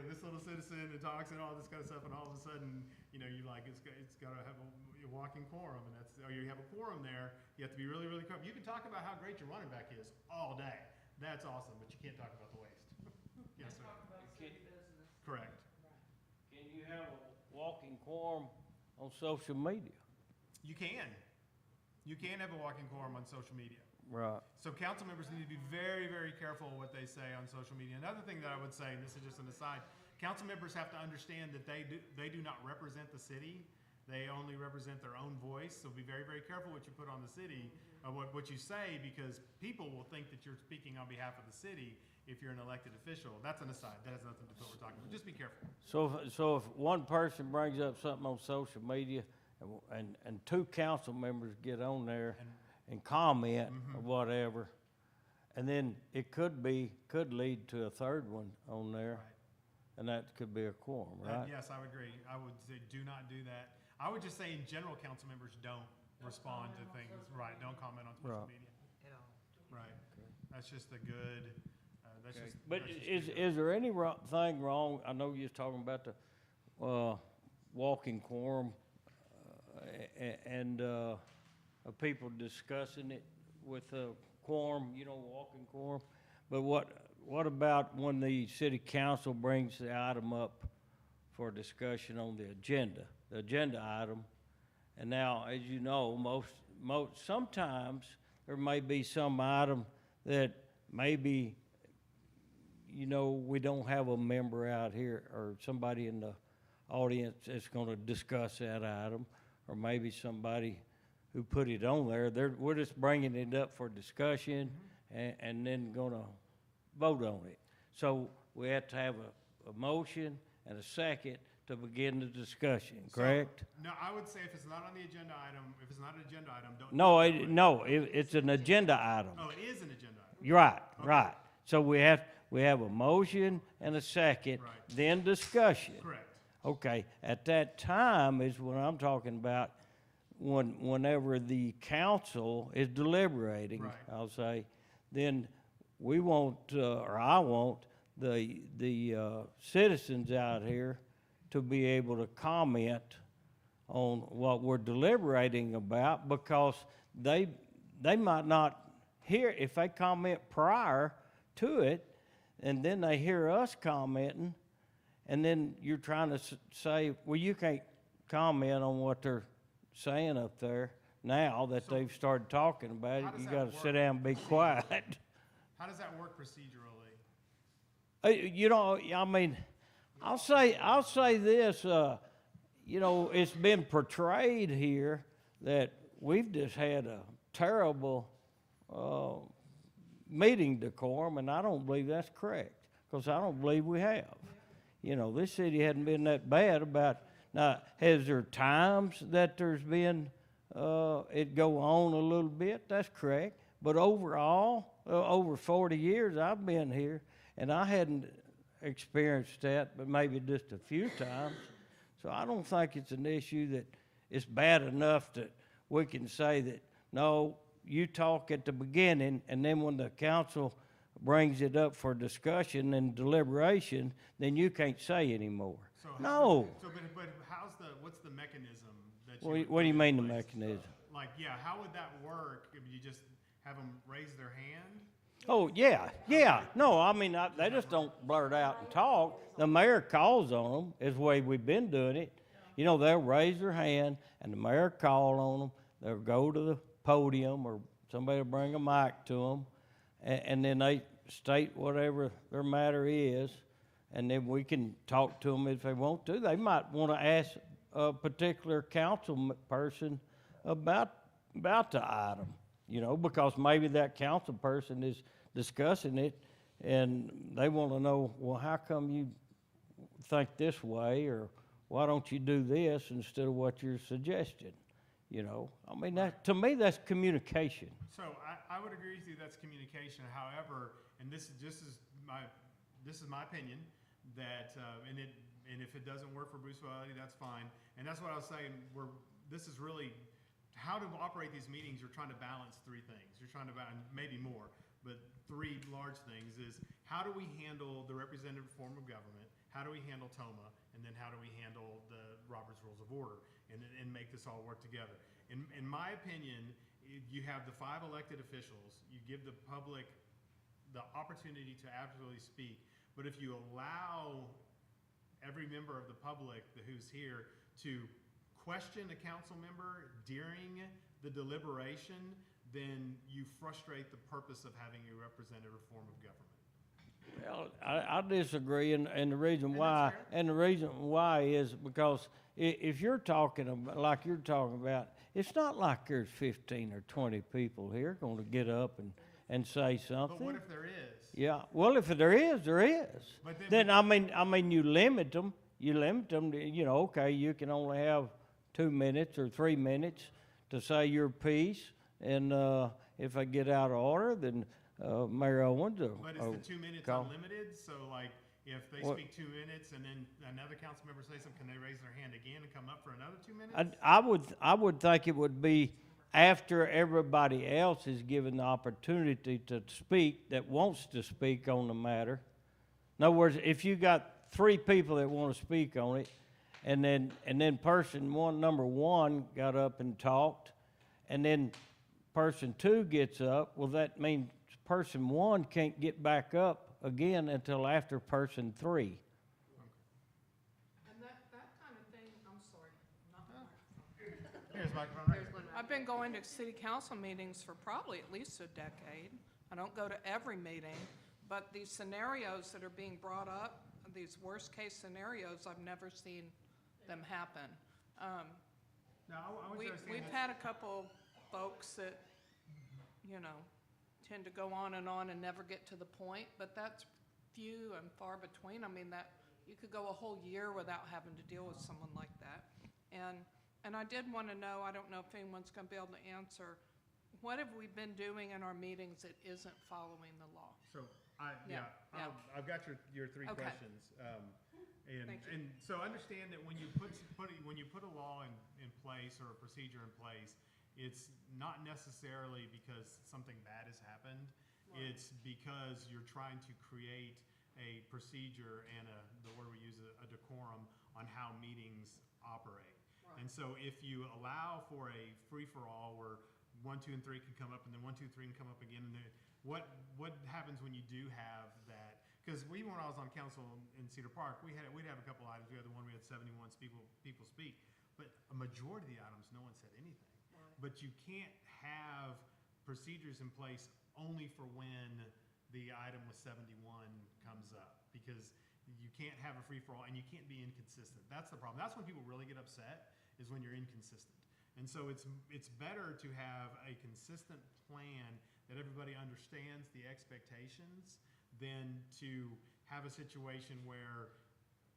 this little citizen that talks and all this kind of stuff, and all of a sudden, you like it's got to have a walking quorum, and you have a quorum there. You have to be really, really careful. You can talk about how great your running back is all day. That's awesome, but you can't talk about the waste. Yes, sir. Correct. Can you have a walking quorum on social media? You can. You can have a walking quorum on social media. Right. So council members need to be very, very careful what they say on social media. Another thing that I would say, and this is just an aside, council members have to understand that they do not represent the city. They only represent their own voice. So be very, very careful what you put on the city, what you say, because people will think that you're speaking on behalf of the city if you're an elected official. That's an aside. That has nothing to do with what we're talking about. Just be careful. So if one person brings up something on social media and 2 council members get on there and comment or whatever, and then it could lead to a 3rd one on there, and that could be a quorum, right? Yes, I would agree. I would say do not do that. I would just say in general, council members don't respond to things. Right, don't comment on social media. At all. Right. That's just a good, But is there any thing wrong? I know you're talking about the walking quorum and people discussing it with a quorum, walking quorum. But what about when the city council brings the item up for discussion on the agenda item? And now, as you know, sometimes there may be some item that maybe we don't have a member out here or somebody in the audience that's going to discuss that item, or maybe somebody who put it on there. We're just bringing it up for discussion and then going to vote on it. So we have to have a motion and a second to begin the discussion, correct? No, I would say if it's not on the agenda item, don't. No, it's an agenda item. Oh, it is an agenda item. You're right, Okay. right. So we have a motion and a second, then discussion. Correct. Okay, at that time is what I'm talking about, whenever the council is deliberating, I'll say, then we want, or I want, the citizens out here to be able to comment on what we're deliberating about, because they might not hear, if they comment prior to it, and then they hear us commenting, and then you're trying to say, well, you can't comment on what they're saying up there now that they've started talking about it. You got to sit down and be quiet. How does that work procedurally? I mean, I'll say this. It's been portrayed here that we've just had a terrible meeting decorum, and I don't believe that's correct, because I don't believe we have. You know, this city hadn't been that bad about, now, has there times that there's been, it go on a little bit? That's correct. But overall, over 40 years I've been here, and I hadn't experienced that, but maybe just a few times. So I don't think it's an issue that it's bad enough that we can say that, no, you talk at the beginning, and then when the council brings it up for discussion and deliberation, then you can't say anymore. So No. But what's the mechanism that you? What do you mean the mechanism? Like, yeah, how would that work if you just have them raise their hand? Oh, yeah. No, I mean, they just don't blurt out and talk. The mayor calls on them, is the way we've been doing it. You know, they'll raise their hand, and the mayor call on them. They'll go to the podium, or somebody will bring a mic to them, and then they state whatever their matter is, and then we can talk to them if they want to. They might want to ask a particular council person about the item, you know, because maybe that council person is discussing it, and they want to know, well, how come you think this way, or why don't you do this instead of what you're suggesting? You know, I mean, to me, that's communication. So I would agree with you, that's communication. However, and this is my opinion, that and if it doesn't work for Bruceville-Eddy, that's fine. And that's what I was saying. This is really how to operate these meetings. You're trying to balance three things. You're trying to balance, maybe more, but three large things is, how do we handle the representative form of government? How do we handle TOMA? And then how do we handle the Robert's Rules of Order and make this all work together? In my opinion, you have the 5 elected officials. You give the public the opportunity to absolutely speak. But if you allow every member of the public who's here to question a council member during the deliberation, then you frustrate the purpose of having a representative form of government. Well, I disagree, and the reason why is because if you're talking about, like you're talking about, it's not like there's 15 or 20 people here going to get up and say something. But what if there is? Yeah, well, if there is, there is. But then I mean, you limit them. You limit them to, you know, okay, you can only have 2 minutes or 3 minutes to say your piece, and if I get out of order, then Mayor Owens. But is the 2 minutes unlimited? So, like, if they speak 2 minutes and then another council member says something, can they raise their hand again and come up for another 2 minutes? I would think it would be after everybody else is given the opportunity to speak that wants to speak on the matter. In other words, if you got 3 people that want to speak on it, and then person one, number 1, got up and talked, and then person 2 gets up, well, that means person 1 can't get back up again until after person 3. And that kind of thing, I'm sorry, not the microphone. Here's the microphone right here. I've been going to city council meetings for probably at least a decade. I don't go to every meeting, but these scenarios that are being brought up, these worst-case scenarios, I've never seen them happen. We've had a couple folks that, you know, tend to go on and never get to the point, but that's few and far between. I mean, that you could go a whole year without having to deal with someone like that. And I did want to know, I don't know if anyone's going to be able to answer, what have we been doing in our meetings that isn't following the law? So I've got your 3 questions. And so understand that when you put a law in place or a procedure in place, it's not necessarily because something bad has happened. Right. It's because you're trying to create a procedure and the word we use, a decorum on how meetings operate. Right. And so if you allow for a free-for-all where 1, 2, and 3 can come up, and then 1, 2, 3 can come up again, and then what happens when you do have that? Because when I was on council in Cedar Park, we'd have a couple items. We had the one we had 71 people speak, but a majority of the items, no one said anything. But you can't have procedures in place only for when the item with 71 comes up, because you can't have a free-for-all and you can't be inconsistent. That's the problem. That's when people really get upset, is when you're inconsistent. And so it's better to have a consistent plan that everybody understands the expectations than to have a situation where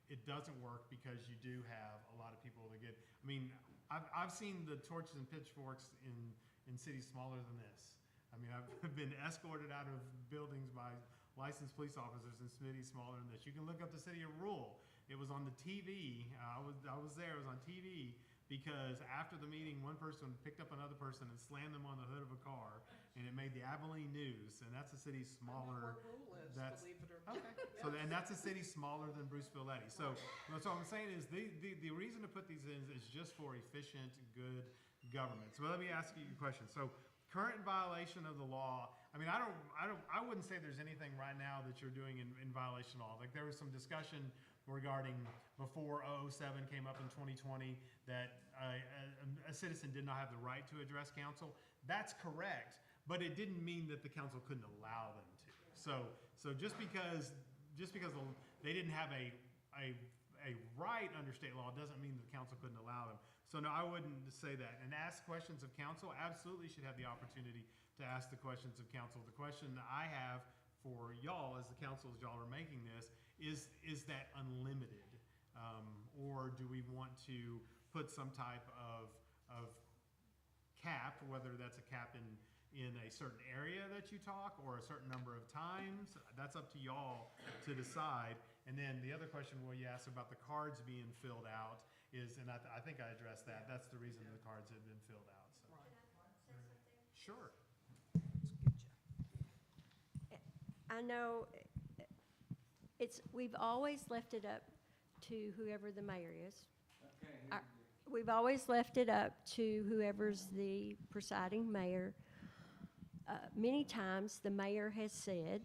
it doesn't work because you do have a lot of people that get, I mean, I've seen the torches and pitchforks in cities smaller than this. I mean, I've been escorted out of buildings by licensed police officers in cities smaller than this. You can look up the city of Rule. It was on the TV. I was there. It was on TV because after the meeting, one person picked up another person and slammed them on the hood of a car, and it made the Abilene News. And that's a city smaller. That's okay. So and that's a city smaller than Bruceville-Eddy. So what I'm saying is the reason to put these in is just for efficient, good government. So let me ask you a question. So current violation of the law. I mean, I wouldn't say there's anything right now that you're doing in violation of law. Like there was some discussion regarding before 007 came up in 2020 that a citizen did not have the right to address council. That's correct, but it didn't mean that the council couldn't allow them to. So just because they didn't have a right under state law doesn't mean the council couldn't allow them. So no, I wouldn't say that. And ask questions of council, absolutely should have the opportunity to ask the questions of council. The question that I have for y'all as the council, as y'all are making this, is that unlimited? Or do we want to put some type of cap, whether that's a cap in a certain area that you talk or a certain number of times? That's up to y'all to decide. And then the other question, you asked about the cards being filled out is, and I think I addressed that. That's the reason the cards have been filled out. So. Sure. I know we've always left it up to whoever the mayor is. We've always left it up to whoever's the presiding mayor. Many times the mayor has said,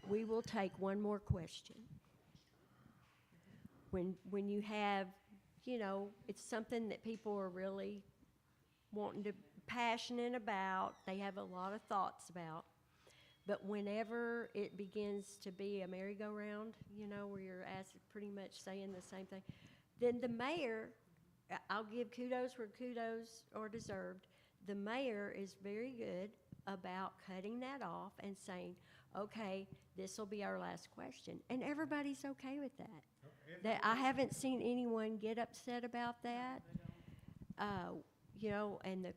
we will take one more question. When you have, it's something that people are really passionate about, they have a lot of thoughts about. But whenever it begins to be a merry-go-round, where you're pretty much saying the same thing, then the mayor, I'll give kudos where kudos are deserved. The mayor is very good about cutting that off and saying, okay, this will be our last question. And everybody's okay with that. I haven't seen anyone get upset about that. And the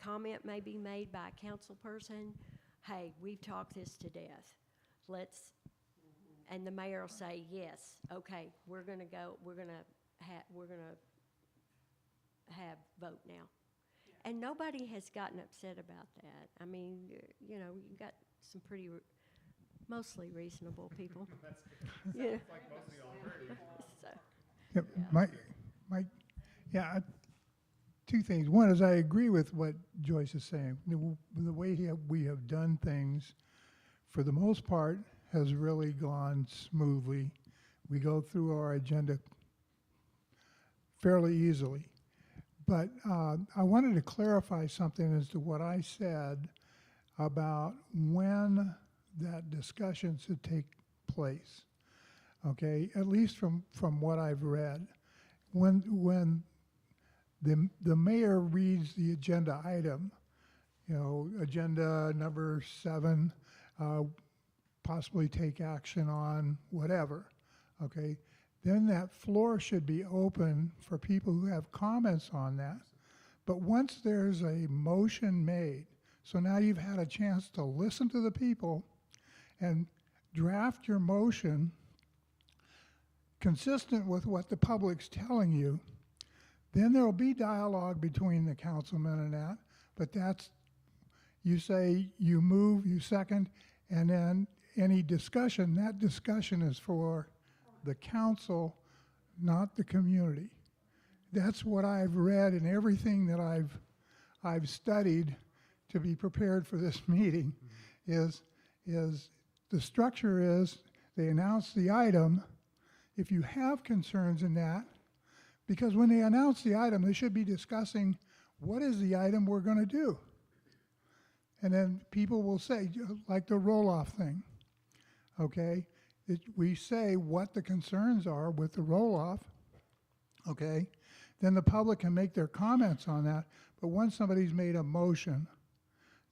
comment may be made by a council person, hey, we've talked this to death. And the mayor will say, yes, okay, we're gonna have vote now. And nobody has gotten upset about that. I mean, you've got some mostly reasonable people. That's good. Sounds like most of y'all agree. Yep, yeah. Two things. One is I agree with what Joyce is saying. The way we have done things, for the most part, has really gone smoothly. We go through our agenda fairly easily. But I wanted to clarify something as to what I said about when that discussion should take place. Okay, at least from what I've read. When the mayor reads the agenda item, agenda number 7, possibly take action on whatever, okay, then that floor should be open for people who have comments on that. But once there's a motion made, so now you've had a chance to listen to the people and draft your motion consistent with what the public's telling you, then there'll be dialogue between the councilmen and that, but you say, you move, you second, and then any discussion, that discussion is for the council, not the community. That's what I've read and everything that I've studied to be prepared for this meeting is the structure is they announce the item. If you have concerns in that, because when they announce the item, they should be discussing what is the item we're going to do. And then people will say, like the roll-off thing, okay? We say what the concerns are with the roll-off, okay? Then the public can make their comments on that. But once somebody's made a motion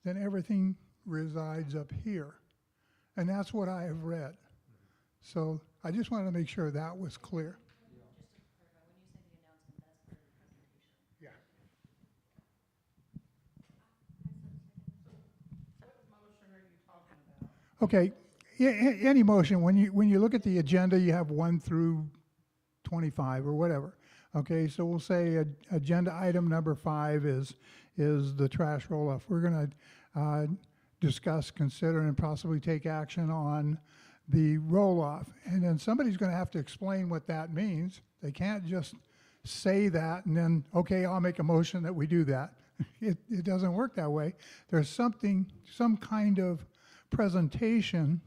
then everything resides up here. And that's what I have read. So I just wanted to make sure that was clear. Yeah. What motion are you talking about? Okay, any motion, when you look at the agenda, you have 1 through 25 or whatever. Okay, so we'll say agenda item number 5 is the trash roll-off. We're gonna discuss, consider, and possibly take action on the roll-off. And then somebody's gonna have to explain what that means. They can't just say that and then, okay, I'll make a motion that we do that. It doesn't work that way. There's some kind of presentation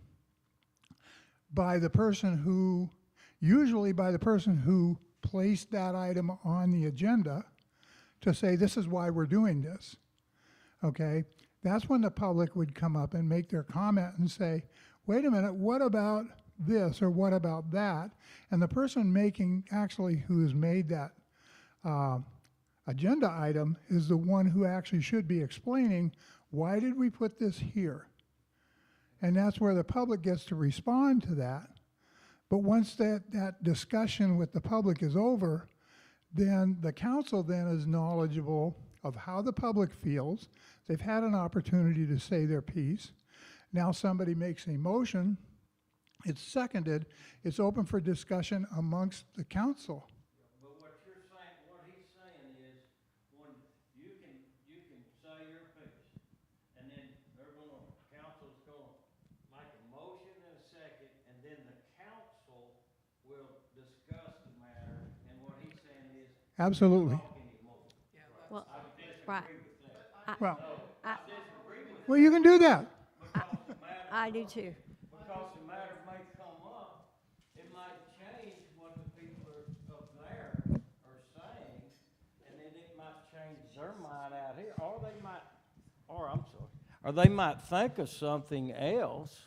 by the person who, usually by the person who placed that item on the agenda, to say this is why we're doing this. Okay? That's when the public would come up and make their comment and say, wait a minute, what about this or what about that? And the person who has made that agenda item is the one who actually should be explaining, why did we put this here? And that's where the public gets to respond to that. But once that discussion with the public is over, then the council then is knowledgeable of how the public feels. They've had an opportunity to say their piece. Now somebody makes a motion, it's seconded, it's open for discussion amongst the council. But what you're saying, what he's saying is, when you can say your piece, and then council's gonna make a motion in a second, and then the council will discuss the matter, and what he's saying is. Absolutely. Well, I would disagree right. with that. Well, I disagree with that. well, you can do that. I do too. Because the matter may come up, it might change what the people up there are saying, and then it might change their mind out here, or they might think of something else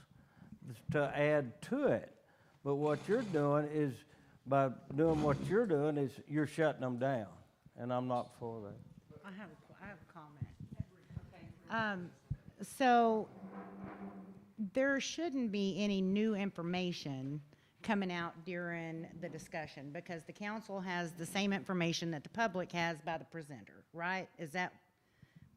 to add to it. But what you're doing is, by doing what you're doing, is you're shutting them down, and I'm not for that. I have a comment. So there shouldn't be any new information coming out during the discussion, because the council has the same information that the public has by the presenter, right? Is that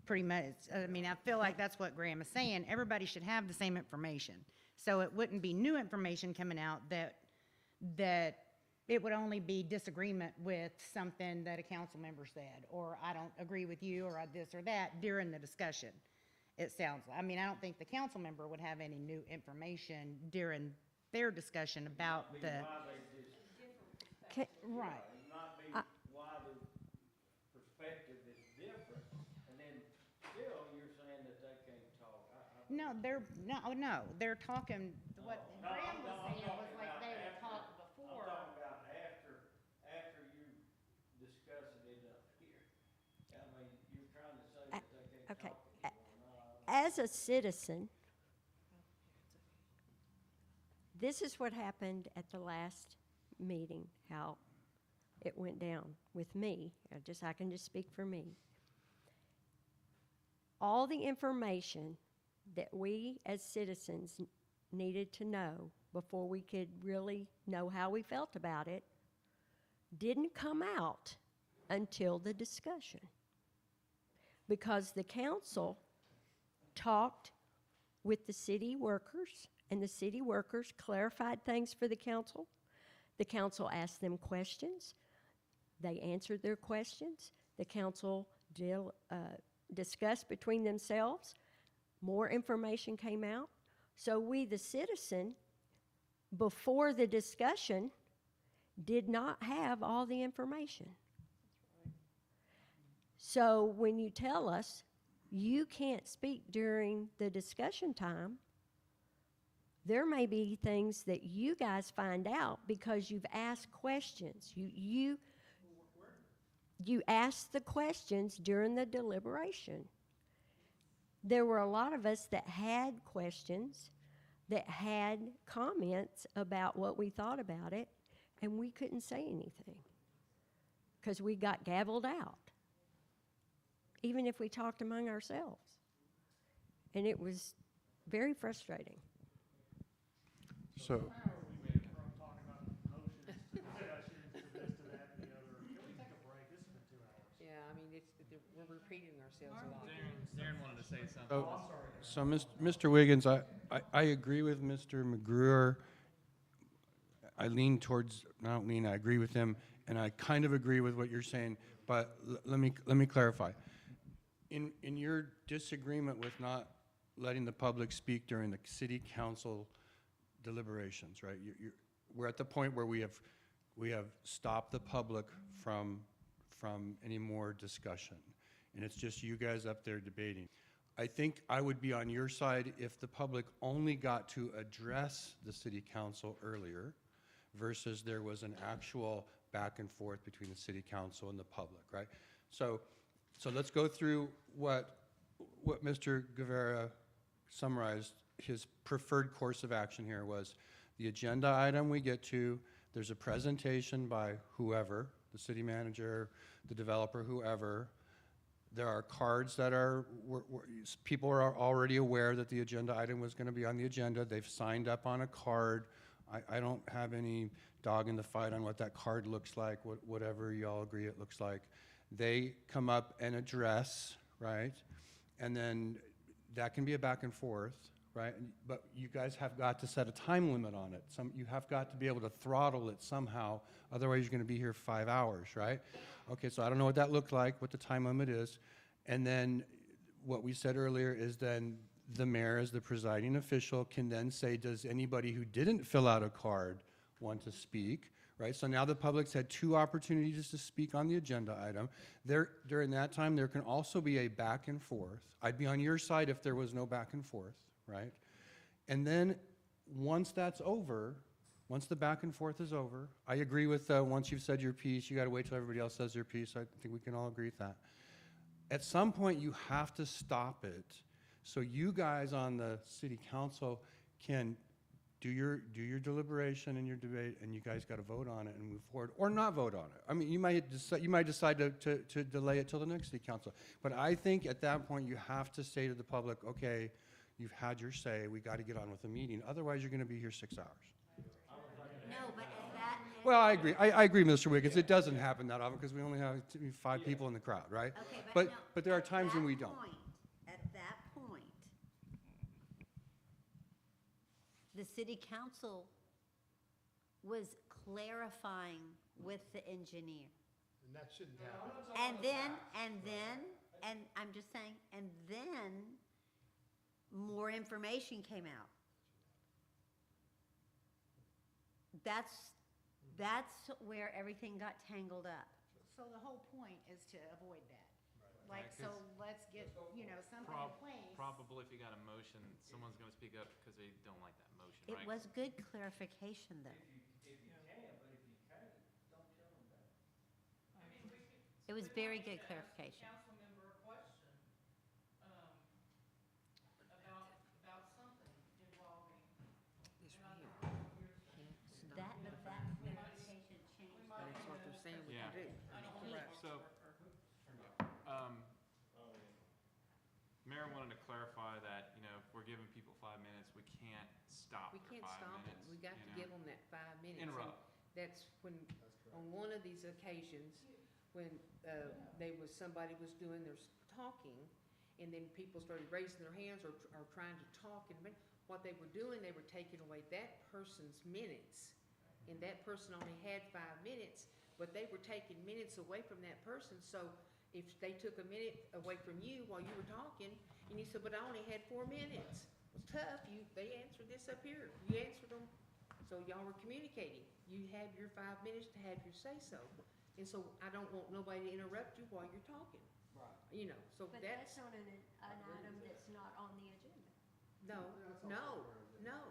pretty much, I mean, I feel like that's what Graham is saying. Everybody should have the same information. So it wouldn't be new information coming out that it would only be disagreement with something that a council member said, or I don't agree with you, or this or that during the discussion. It sounds like, I mean, I don't think the council member would have any new information during their discussion about the. Right. Not be why the perspective is different, and then still you're saying that they can't talk. No, they're talking, what Graham was saying was like they would talk before. I'm talking about after you discussing it up here. I mean, you're trying to say that they can't Okay. talk. As a citizen, this is what happened at the last meeting, how it went down with me. I can just speak for me. All the information that we as citizens needed to know before we could really know how we felt about it didn't come out until the discussion. Because the council talked with the city workers, and the city workers clarified things for the council. The council asked them questions. They answered their questions. The council discussed between themselves. More information came out. So we, the citizen, before the discussion, did not have all the information. So when you tell us you can't speak during the discussion time, there may be things that you guys find out because you've asked questions. You asked the questions during the deliberation. There were a lot of us that had questions, that had comments about what we thought about it, and we couldn't say anything because we got gavelled out, even if we talked among ourselves. and it was very frustrating. So, Yeah, I mean, we're repeating ourselves a lot. Darren wanted to say something. so Mr. Wiggins, I agree with Mr. McGruer. I lean towards, not lean, I agree with him, and I kind of agree with what you're saying, but let me clarify. In your disagreement with not letting the public speak during the city council deliberations, right? We're at the point where we have stopped the public from any more discussion, and it's just you guys up there debating. I think I would be on your side if the public only got to address the city council earlier versus there was an actual back and forth between the city council and the public, right? So let's go through what Mr. Guevara summarized. His preferred course of action here was the agenda item we get to, there's a presentation by whoever, the city manager, the developer, whoever. There are cards that people are already aware that the agenda item was going to be on the agenda. They've signed up on a card. I don't have any dog in the fight on what that card looks like, whatever y'all agree it looks like. They come up and address, right? And then that can be a back and forth, right? But you guys have got to set a time limit on it. You have got to be able to throttle it somehow, otherwise you're going to be here 5 hours, right? Okay, so I don't know what that looked like, what the time limit is. And then what we said earlier is then the mayor, as the presiding official, can then say, does anybody who didn't fill out a card want to speak, right? So now the public's had 2 opportunities to speak on the agenda item. During that time, there can also be a back and forth. I'd be on your side if there was no back and forth, right? And then once that's over, once the back and forth is over, I agree with once you've said your piece, you got to wait till everybody else says their piece. I think we can all agree with that. At some point, you have to stop it so you guys on the city council can do your deliberation and your debate, and you guys got to vote on it and move forward, or not vote on it. I mean, you might decide to delay it till the next city council. But I think at that point, you have to say to the public, okay, you've had your say, we got to get on with the meeting. Otherwise, you're going to be here 6 hours. No, but at that. Well, I agree. I agree, Mr. Wiggins. It doesn't happen that often because we only have 5 people in the crowd, right? Okay, But there are times when we don't. At that point, the city council was clarifying with the engineer. And that shouldn't happen. And I'm just saying, and then more information came out. That's where everything got tangled up. So the whole point is to avoid that. Like, so let's get, something in place. Probably if you got a motion, someone's going to speak up because they don't like that motion, It right? was good clarification, though. It was very good clarification. Council member a question, about something involving. That clarification changed. That's what they're saying we Yeah. can do. So, Mayor wanted to clarify that, if we're giving people 5 minutes, we can't stop We for can't 5 stop it. minutes. We got to give them that 5 minutes. And Interrupt. That's when, on one of these occasions, when somebody was doing their talking, and then people started raising their hands or trying to talk, and what they were doing, they were taking away that person's minutes. And that person only had 5 minutes, but they were taking minutes away from that person. So if they took a minute away from you while you were talking, and you said, but I only had 4 minutes. It's tough. They answered this up here. You answered them. So y'all were communicating. You had your 5 minutes to have your say-so. And so I don't want nobody to interrupt you while you're talking. Right. So But that's, that's on an item that's not on the agenda. no.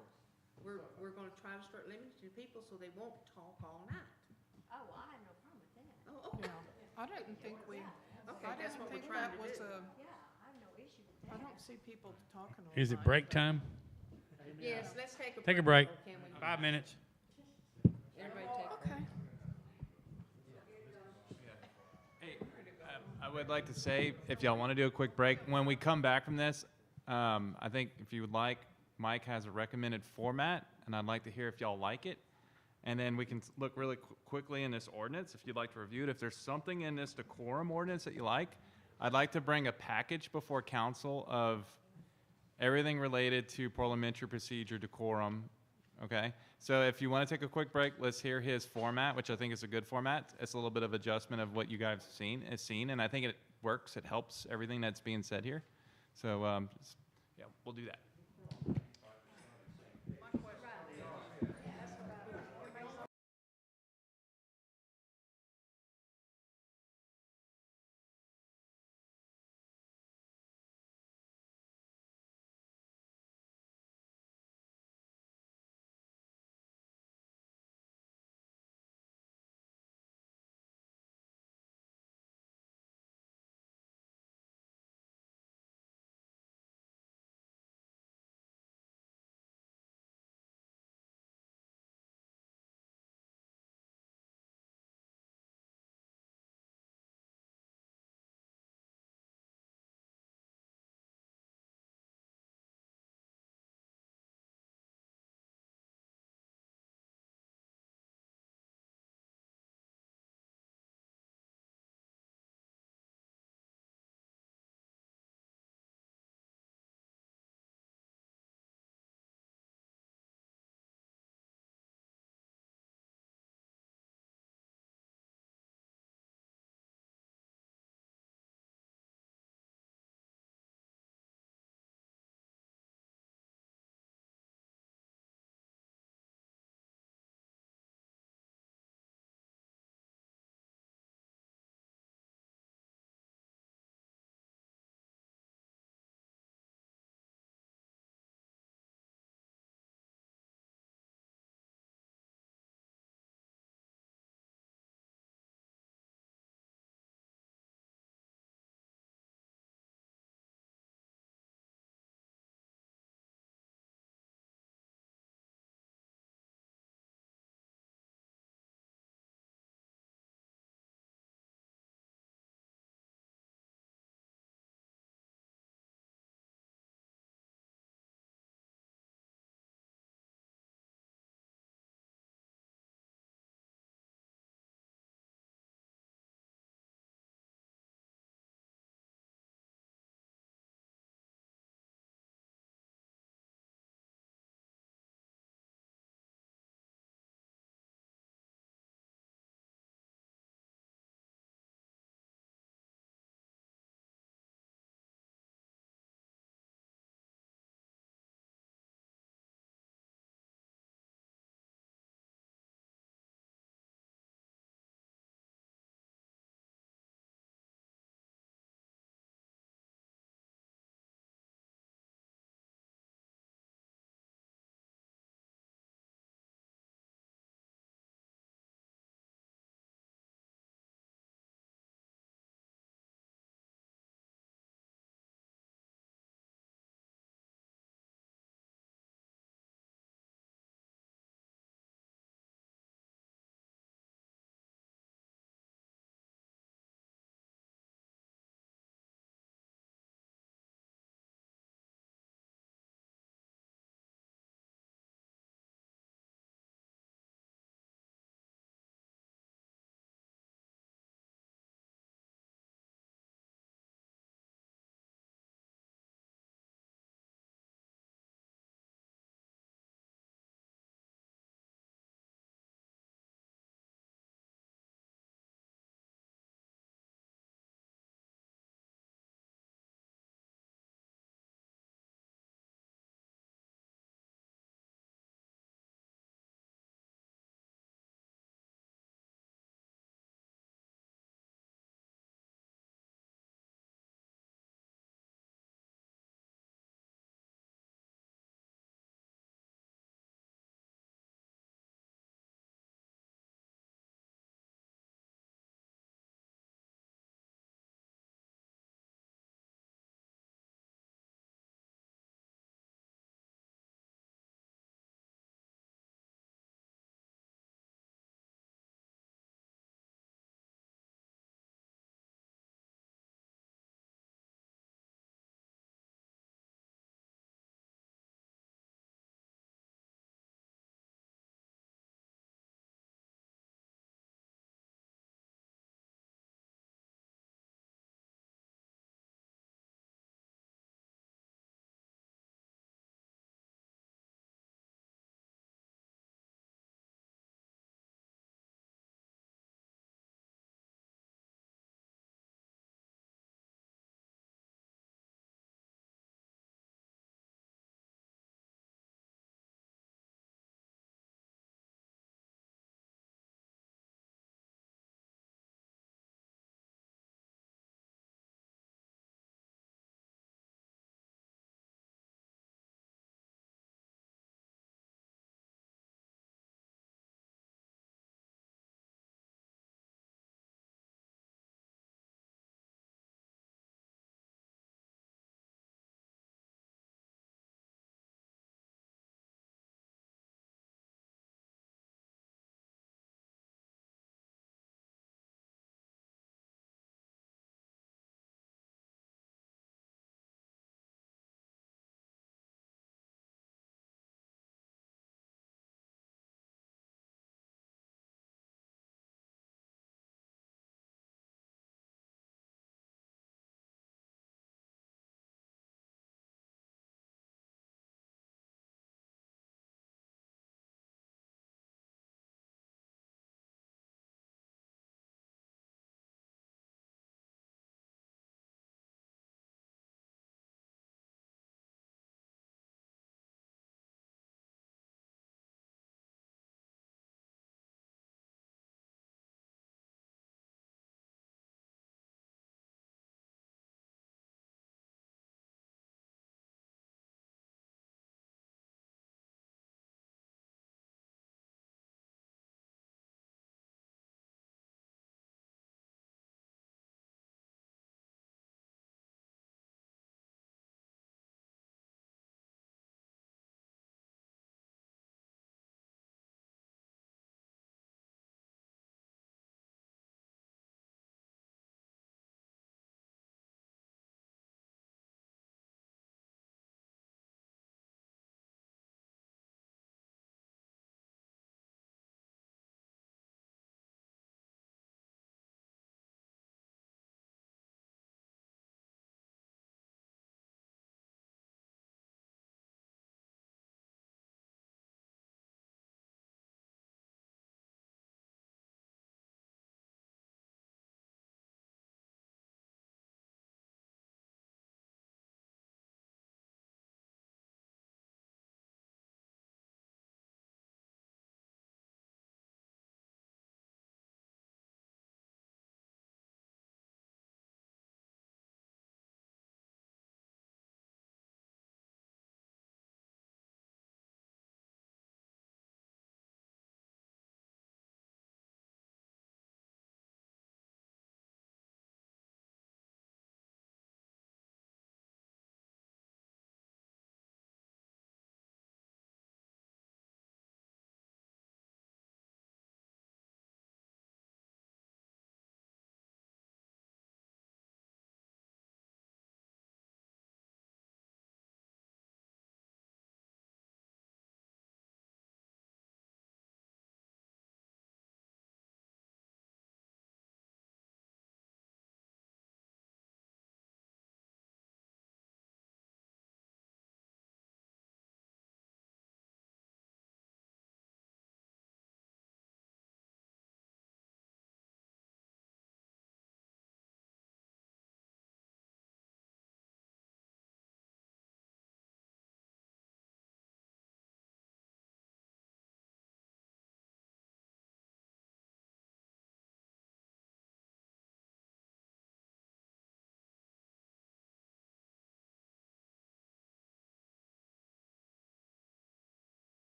We're gonna try to start limiting people so they won't talk all night. Oh, well, I have no problem with that. Oh, okay. I didn't think Okay, I that's didn't what we're think trying that to was do. Yeah, I have no issue with that. I don't see people talking all Is it night, break but- time? Yes, let's take a break. Take a break. Or can we- 5 minutes. Everybody take a break. Okay. Hey, I would like to say, if y'all want to do a quick break, when we come back from this, I think if you would like, Mike has a recommended format, and I'd like to hear if y'all like it. And then we can look really quickly in this ordinance, if you'd like to review it. If there's something in this decorum ordinance that you like, I'd like to bring a package before council of everything related to parliamentary procedure, decorum, okay? So if you want to take a quick break, let's hear his format, which I think is a good format. It's a little bit of adjustment of what you guys have seen, and I think it works. It helps everything that's being said here. So, yeah, we'll do that.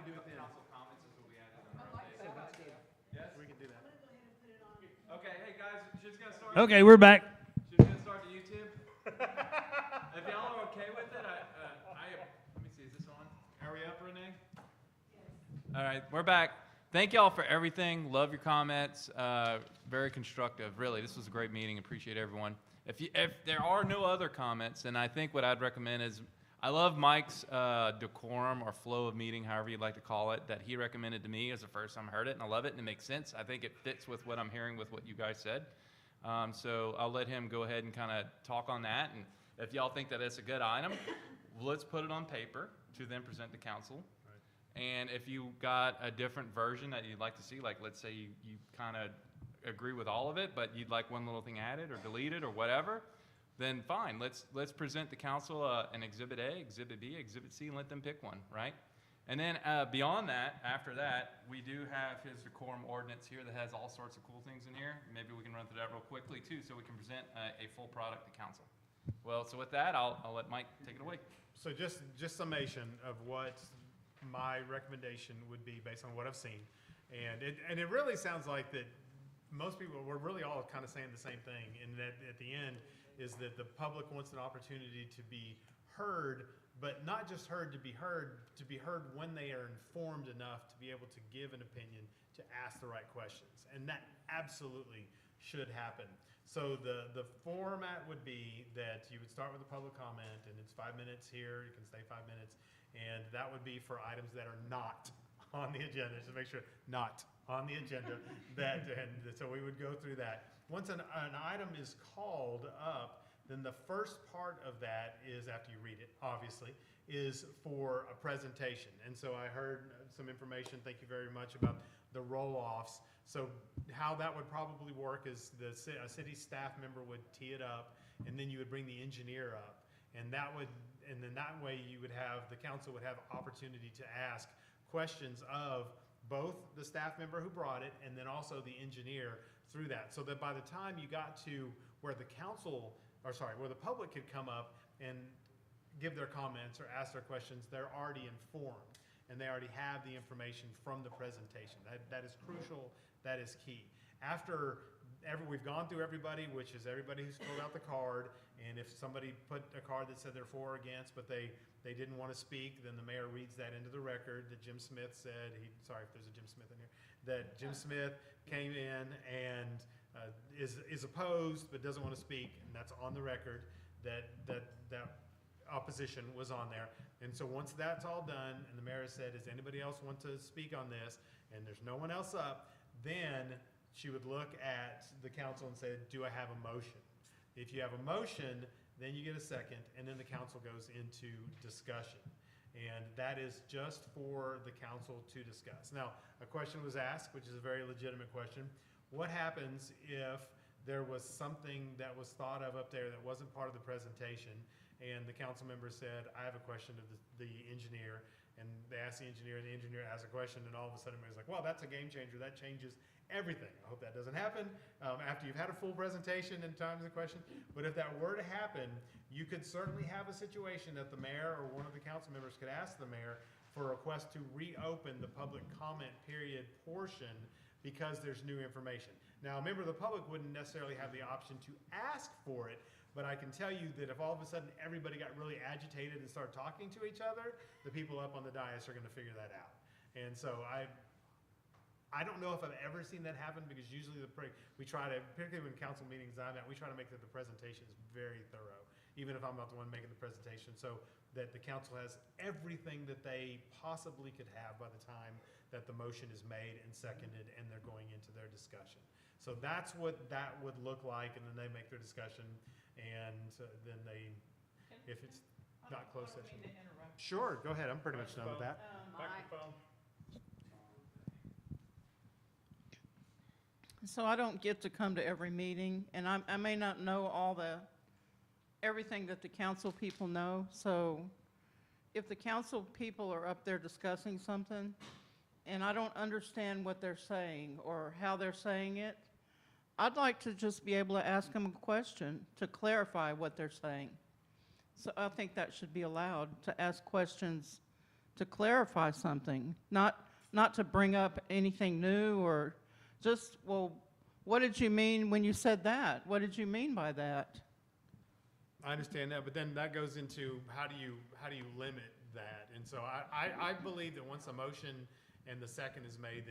do it then. Council comments is what we added on our update. So that's good. Yes? We can do that. Okay, hey guys, she's gonna start. Okay, we're back. She's gonna start to YouTube. If y'all are okay with it, let me see, is this on? Are we up, Renee? All right, we're back. Thank y'all for everything. Love your comments. Very constructive. Really, this was a great meeting. Appreciate everyone. If there are no other comments, then I think what I'd recommend is, I love Mike's decorum or flow of meeting, however you'd like to call it, that he recommended to me as the first time I heard it, and I love it, and it makes sense. I think it fits with what I'm hearing with what you guys said. So I'll let him go ahead and kind of talk on that, and if y'all think that it's a good item, let's put it on paper to then present to council. And if you got a different version that you'd like to see, like let's say you kind of agree with all of it, but you'd like one little thing added or deleted or whatever, then fine. Let's present to council an Exhibit A, Exhibit B, Exhibit C, and let them pick one, right? And then beyond that, after that, we do have his decorum ordinance here that has all sorts of cool things in here. Maybe we can run through that real quickly too, so we can present a full product to council. Well, so with that, I'll let Mike take it away. So just summation of what my recommendation would be based on what I've seen. And it really sounds like that most people, we're really all kind of saying the same thing. And that at the end is that the public wants an opportunity to be heard, but not just heard to be heard when they are informed enough to be able to give an opinion, to ask the right questions. And that absolutely should happen. So the format would be that you would start with a public comment, and it's 5 minutes here, you can stay 5 minutes, and that would be for items that are not on the agenda, just to make sure, not on the agenda. And so we would go through that. Once an item is called up, then the first part of that is, after you read it, obviously, is for a presentation. And so I heard some information, thank you very much, about the roll-offs. So how that would probably work is a city staff member would tee it up, and then you would bring the engineer up. And then that way you would have, the council would have opportunity to ask questions of both the staff member who brought it and then also the engineer through that. So that by the time you got to where the where the public could come up and give their comments or ask their questions, they're already informed and they already have the information from the presentation. That is crucial, that is key. After we've gone through everybody, which is everybody who's filled out the card, and if somebody put a card that said they're for or against, but they didn't want to speak, then the mayor reads that into the record that Jim Smith said, sorry if there's a Jim Smith in here, that Jim Smith came in and is opposed but doesn't want to speak, and that's on the record, that opposition was on there. And so once that's all done, and the mayor has said, does anybody else want to speak on this, and there's no one else up, then she would look at the council and say, do I have a motion? If you have a motion, then you get a second, and then the council goes into discussion. And that is just for the council to discuss. Now, a question was asked, which is a very legitimate question. What happens if there was something that was thought of up there that wasn't part of the presentation, and the council member said, I have a question of the engineer, and they asked the engineer asked a question, and all of a sudden everybody's like, well, that's a game changer, that changes everything. I hope that doesn't happen after you've had a full presentation and times the question. But if that were to happen, you could certainly have a situation that the mayor or one of the council members could ask the mayor for a request to reopen the public comment period portion because there's new information. Now, a member of the public wouldn't necessarily have the option to ask for it, but I can tell you that if all of a sudden everybody got really agitated and started talking to each other, the people up on the dais are going to figure that out. And so I don't know if I've ever seen that happen, because usually we try to, particularly when council meetings I'm at, we try to make that the presentation is very thorough, even if I'm not the one making the presentation, so that the council has everything that they possibly could have by the time that the motion is made and seconded and they're going into their discussion. So that's what that would look like, and then they make their discussion, and then if it's not closed session. Sure, go ahead, I'm pretty much done with that. Microphone. So I don't get to come to every meeting, and I may not know everything that the council people know. So if the council people are up there discussing something, and I don't understand what they're saying or how they're saying it, I'd like to just be able to ask them a question to clarify what they're saying. So I think that should be allowed, to ask questions to clarify something, not to bring up anything new or just, well, what did you mean when you said that? What did you mean by that? I understand that, but then that goes into how do you limit that? And so I believe that once a motion and the second is made,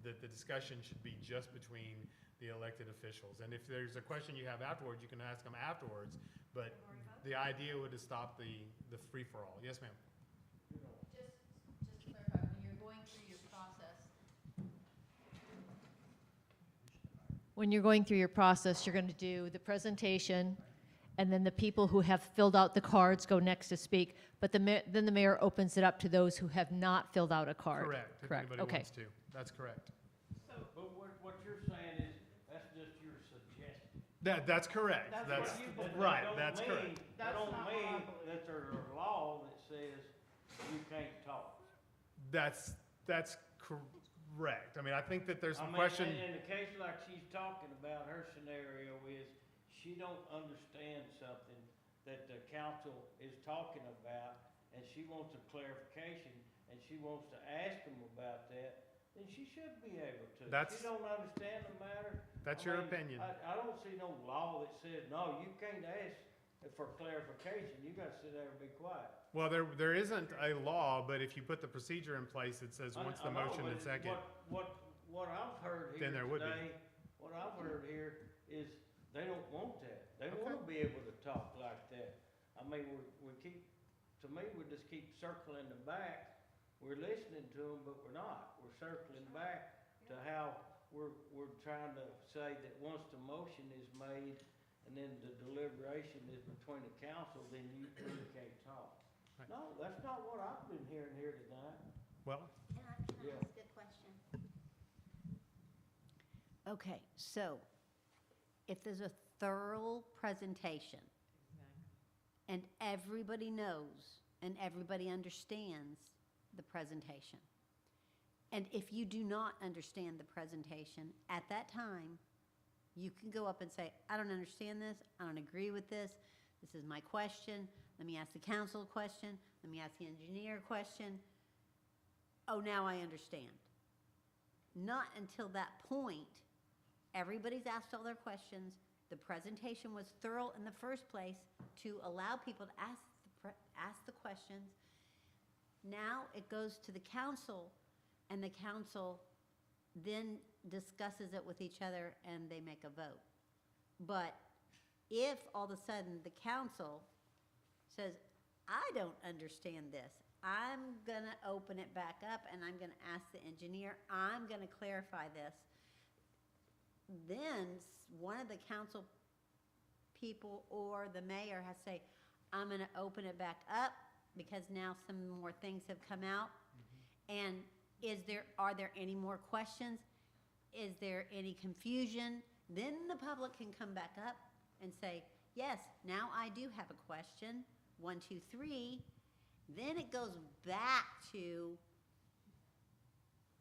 that the discussion should be just between the elected officials. And if there's a question you have afterwards, you can ask them afterwards. But the idea would to stop the free-for-all. Yes, ma'am. Just to clarify, when you're going through your process, you're going to do the presentation, and then the people who have filled out the cards go next to speak. But then the mayor opens it up to those who have not filled out a card. Correct. If Correct. anybody Okay. wants to. That's correct. But what you're saying is, that's just your suggestion. That's correct. That's right. That's correct. That don't mean that there's a law that says you can't talk. That's correct. I mean, I think that there's some I mean, question. in the case like she's talking about, her scenario is she don't understand something that the council is talking about, and she wants a clarification, and she wants to ask them about that, then she should be able to. If she don't understand the matter. That's your opinion. I don't see no law that says, no, you can't ask for clarification. You gotta sit there and be quiet. Well, there isn't a law, but if you put the procedure in place, it says once the motion and second. What I've heard here Then there would be. today, what I've heard here is they don't want that. They wanna be able to talk like that. I mean, to me, we just keep circling the back. We're listening to them, but we're not. We're circling back to how we're trying to say that once the motion is made and then the deliberation is between the council, then you really can't talk. Right. No, that's not what I've been hearing here tonight. Well, Can I ask a question? Okay, so if there's a thorough presentation and everybody knows and everybody understands the presentation, and if you do not understand the presentation, at that time, you can go up and say, I don't understand this, I don't agree with this is my question, let me ask the council a question, let me ask the engineer a question. Oh, now I understand. Not until that point, everybody's asked all their questions, the presentation was thorough in the first place to allow people to ask the questions. Now it goes to the council, and the council then discusses it with each other and they make a vote. But if all of a sudden the council says, I don't understand this, I'm gonna open it back up and I'm gonna ask the engineer, I'm gonna clarify this, then one of the council people or the mayor has to say, I'm gonna open it back up because now some more things have come out. And are there any more questions? Is there any confusion? Then the public can come back up and say, yes, now I do have a question, 1, 2, 3. Then it goes back to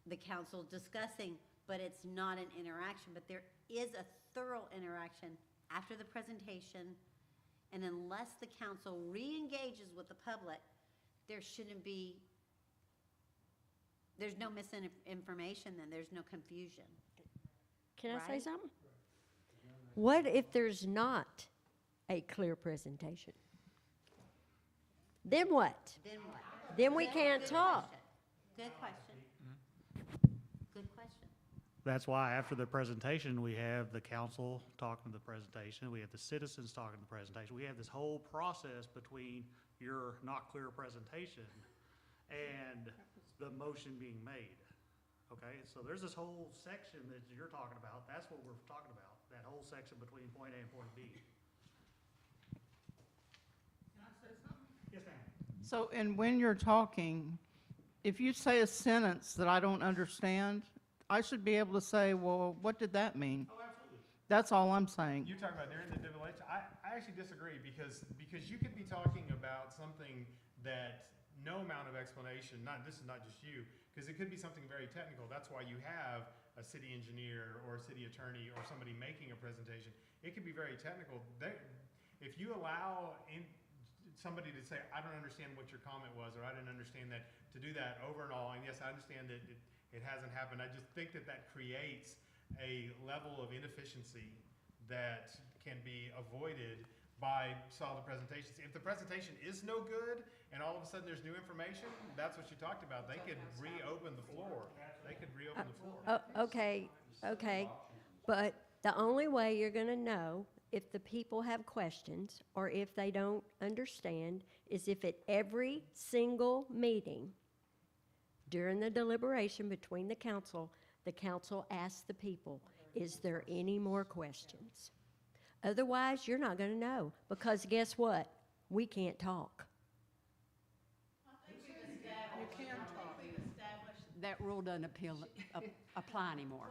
the council discussing, but it's not an interaction, but there is a thorough interaction after the presentation, and unless the council re-engages with the public, there's no misinformation, then there's no confusion. Can I say Right? something? What if there's not a clear presentation? Then what? Then what? Then we can't Good talk. question. Good question. Good question. That's why after the presentation, we have the council talking to the presentation, we have the citizens talking to the presentation. We have this whole process between your not clear presentation and the motion being made. Okay, so there's this whole section that you're talking about. That's what we're talking about, that whole section between point A and point B. Can I say something? Yes, ma'am. So, and when you're talking, if you say a sentence that I don't understand, I should be able to say, well, what did that mean? Oh, absolutely. That's all I'm saying. You're talking about during the deliberation. I actually disagree because you could be talking about something that no amount of explanation, this is not just you, because it could be something very technical. That's why you have a city engineer or a city attorney or somebody making a presentation. It could be very technical. If you allow somebody to say, I don't understand what your comment was, or I didn't understand that, to do that over and all, and yes, I understand that it hasn't happened. I just think that that creates a level of inefficiency that can be avoided by solid presentations. If the presentation is no good, and all of a sudden there's new information, that's what you talked about. They could reopen the floor. They could reopen the floor. Okay, but the only way you're gonna know if the people have questions or if they don't understand is if at every single meeting during the deliberation between the council asks the people, is there any more questions? Otherwise, you're not gonna know, because guess what? We can't talk. You can talk. That rule doesn't apply anymore.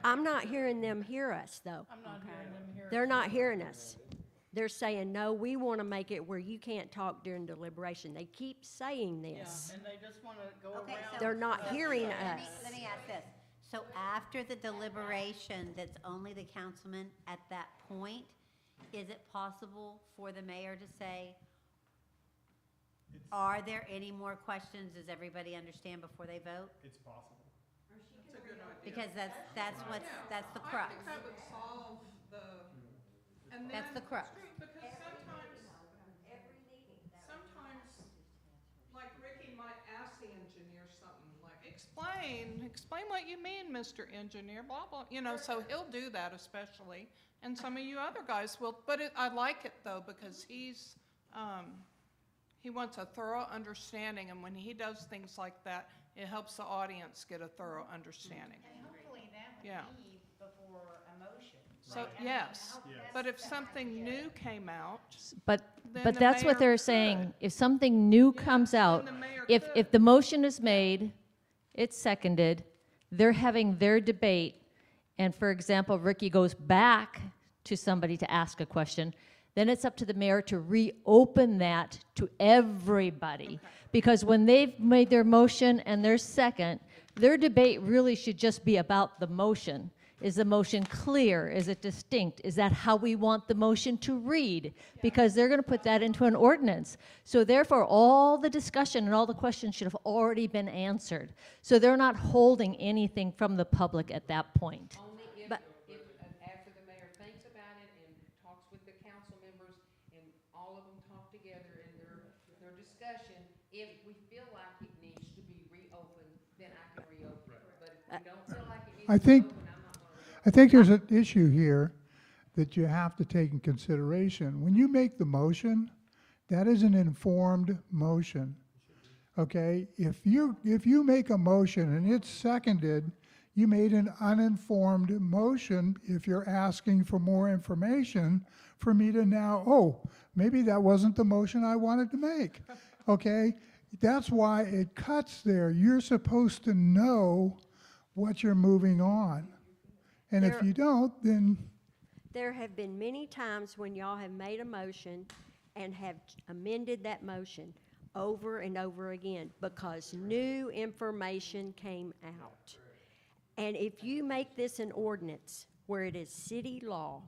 I'm not hearing them hear us, though. I'm not hearing them here. They're not hearing us. They're saying, no, we want to make it where you can't talk during deliberation. They keep saying this. And they just want to go Okay, around. so- They're not hearing Let me- us. Let me ask this. So after the deliberation, that's only the councilman at that point, is it possible for the mayor to say, are there any more questions? Does everybody understand before they vote? It's possible. That's a good idea. Because that's the crux. I think that would solve the, and then. That's the crux. It's true, because sometimes, like Ricky might ask the engineer something, like, explain what you mean, Mr. Engineer, blah, blah, so he'll do that especially, and some of you other guys will, but I like it though, because he wants a thorough understanding, and when he does things like that, it helps the audience get a thorough understanding. And hopefully that Yeah. would be before a motion. So, Right? I mean, yes, I hope that's but if the something idea. new came out, But then but the that's what mayor they're could. saying. If something new Yes, comes then out, the mayor if could. the motion is made, it's seconded, they're having their debate, and for example, Ricky goes back to somebody to ask a question, then it's up to the mayor to reopen that to everybody. Because when they've made their motion and their second, their debate really should just be about the motion. Is the motion clear? Is it distinct? Is that how we want the motion to read? Because they're going to put that into an ordinance. So therefore, all the discussion and all the questions should have already been answered. So they're not holding anything from the public at that point. Only if, But- after the mayor thinks about it and talks with the council members, and all of them talk together in their discussion, if we feel like it needs to be reopened, then I can reopen it. But if we don't feel like it needs I to be think, opened, I'm not gonna reopen it. I think there's an issue here that you have to take in consideration. When you make the motion, that is an informed motion. Okay? If you make a motion and it's seconded, you made an uninformed motion if you're asking for more information for me to now, oh, maybe that wasn't the motion I wanted to make. Okay? That's why it cuts there. You're supposed to know what you're moving on. And if There- you don't, then There have been many times when y'all have made a motion and have amended that motion over and over again because new information came out. And if you make this an ordinance where it is city law,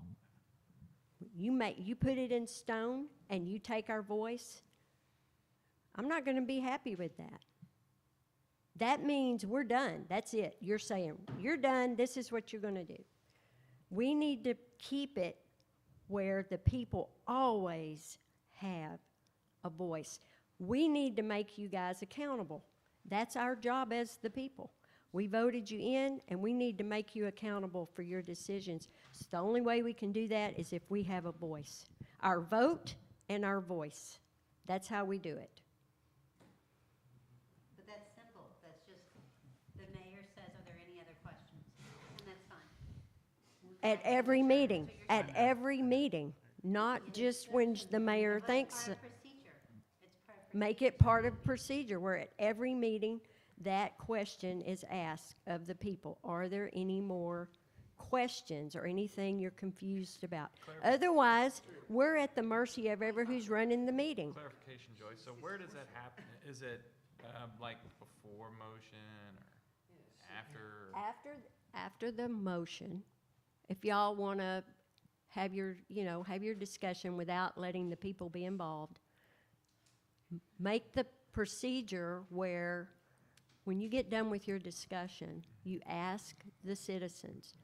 you put it in stone and you take our voice, I'm not gonna be happy with that. That means we're done. That's it. You're saying, you're done, this is what you're gonna do. We need to keep it where the people always have a voice. We need to make you guys accountable. That's our job as the people. We voted you in, and we need to make you accountable for your decisions. So the only way we can do that is if we have a voice. Our vote and our voice. That's how we do it. But that's simple. That's just, the mayor says, are there any other questions? And that's fine. At every meeting, not just when the mayor thinks. Part of procedure. It's part of Make it part of procedure where at every meeting, that question is asked of the people. Are there any more questions or anything you're confused about? Otherwise, we're at the mercy of everyone who's running the meeting. Clarification, Joyce. So where does that happen? Is it like before motion or after? After the motion, if y'all want to have your discussion without letting the people be involved, make the procedure where, when you get done with your discussion, you ask the citizens,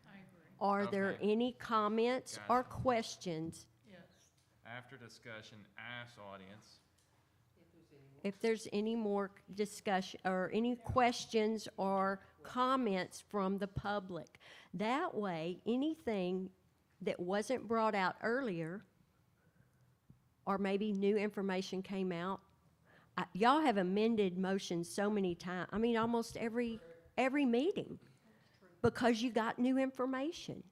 are there Okay. any comments or questions? After discussion, ask audience. If there's any more discussion, or any questions or comments from the public. That way, anything that wasn't brought out earlier, or maybe new information came out, y'all have amended motions so many times, I mean, almost every meeting, because you got new information.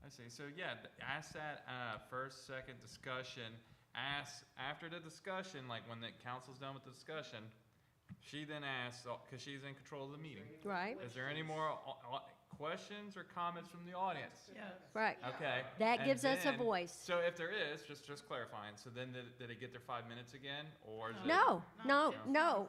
I see. So yeah, ask that first, second discussion. Ask after the discussion, like when the council's done with the discussion, she then asks, because she's in control of the meeting. Right. Is there any more questions or comments from the audience? Right. Okay. That and gives us a then- voice. So if there is, just clarifying, so then did it get their 5 minutes again, or is it? No, no, Yeah. no,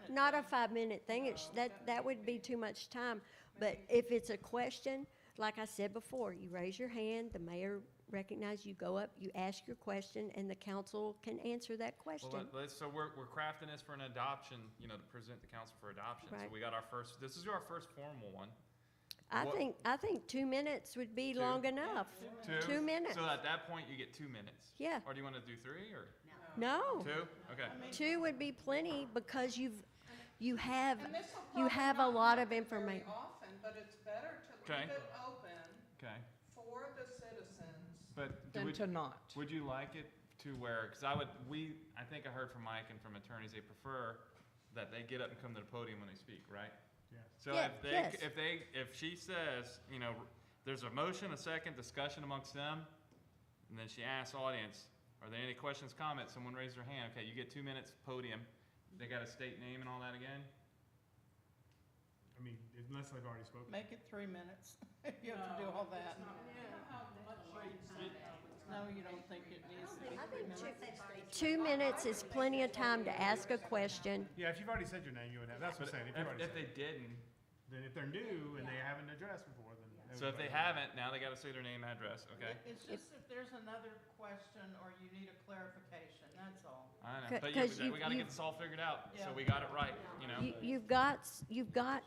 not a 5-minute thing. That would be too much time. But if it's a question, like I said before, you raise your hand, the mayor recognizes you, go up, you ask your question, and the council can answer that question. Well, so we're crafting this for an adoption, to present the council for adoption. So Right. we got this is our first formal one. I What- think 2 minutes would be Two? long enough. 2 minutes. So at that point, you get 2 minutes? Yeah. Or do you want to do 3, or? No. 2? Okay. 2 would be plenty, because you have And this will a probably lot not of happen very information. often, but it's better to Okay. leave it open Okay. for the citizens But than to not. Would you like it to where, because I think I heard from Mike and from attorneys, they prefer that they get up and come to the podium when they speak, right? Yes. So Yeah, yes. if she says, there's a motion, a second, discussion amongst them, and then she asks audience, are there any questions, comments? Someone raise their hand. Okay, you get 2 minutes podium. They got to state name and all that again? I mean, unless they've already spoken. Make it 3 minutes. You have to do all that. No, you don't think it needs to be 3 minutes? 2 minutes is plenty of time to ask a question. Yeah, if you've already said your name, you would have, that's what I'm saying, if you've already If said they didn't, then if they're new and they haven't addressed before, then. so if they haven't, now they got to say their name, address, okay? It's just if there's another question or you need a clarification, that's all. I know, C- but 'cause we got to you- get this all figured out, so Yeah. we got it right, You've got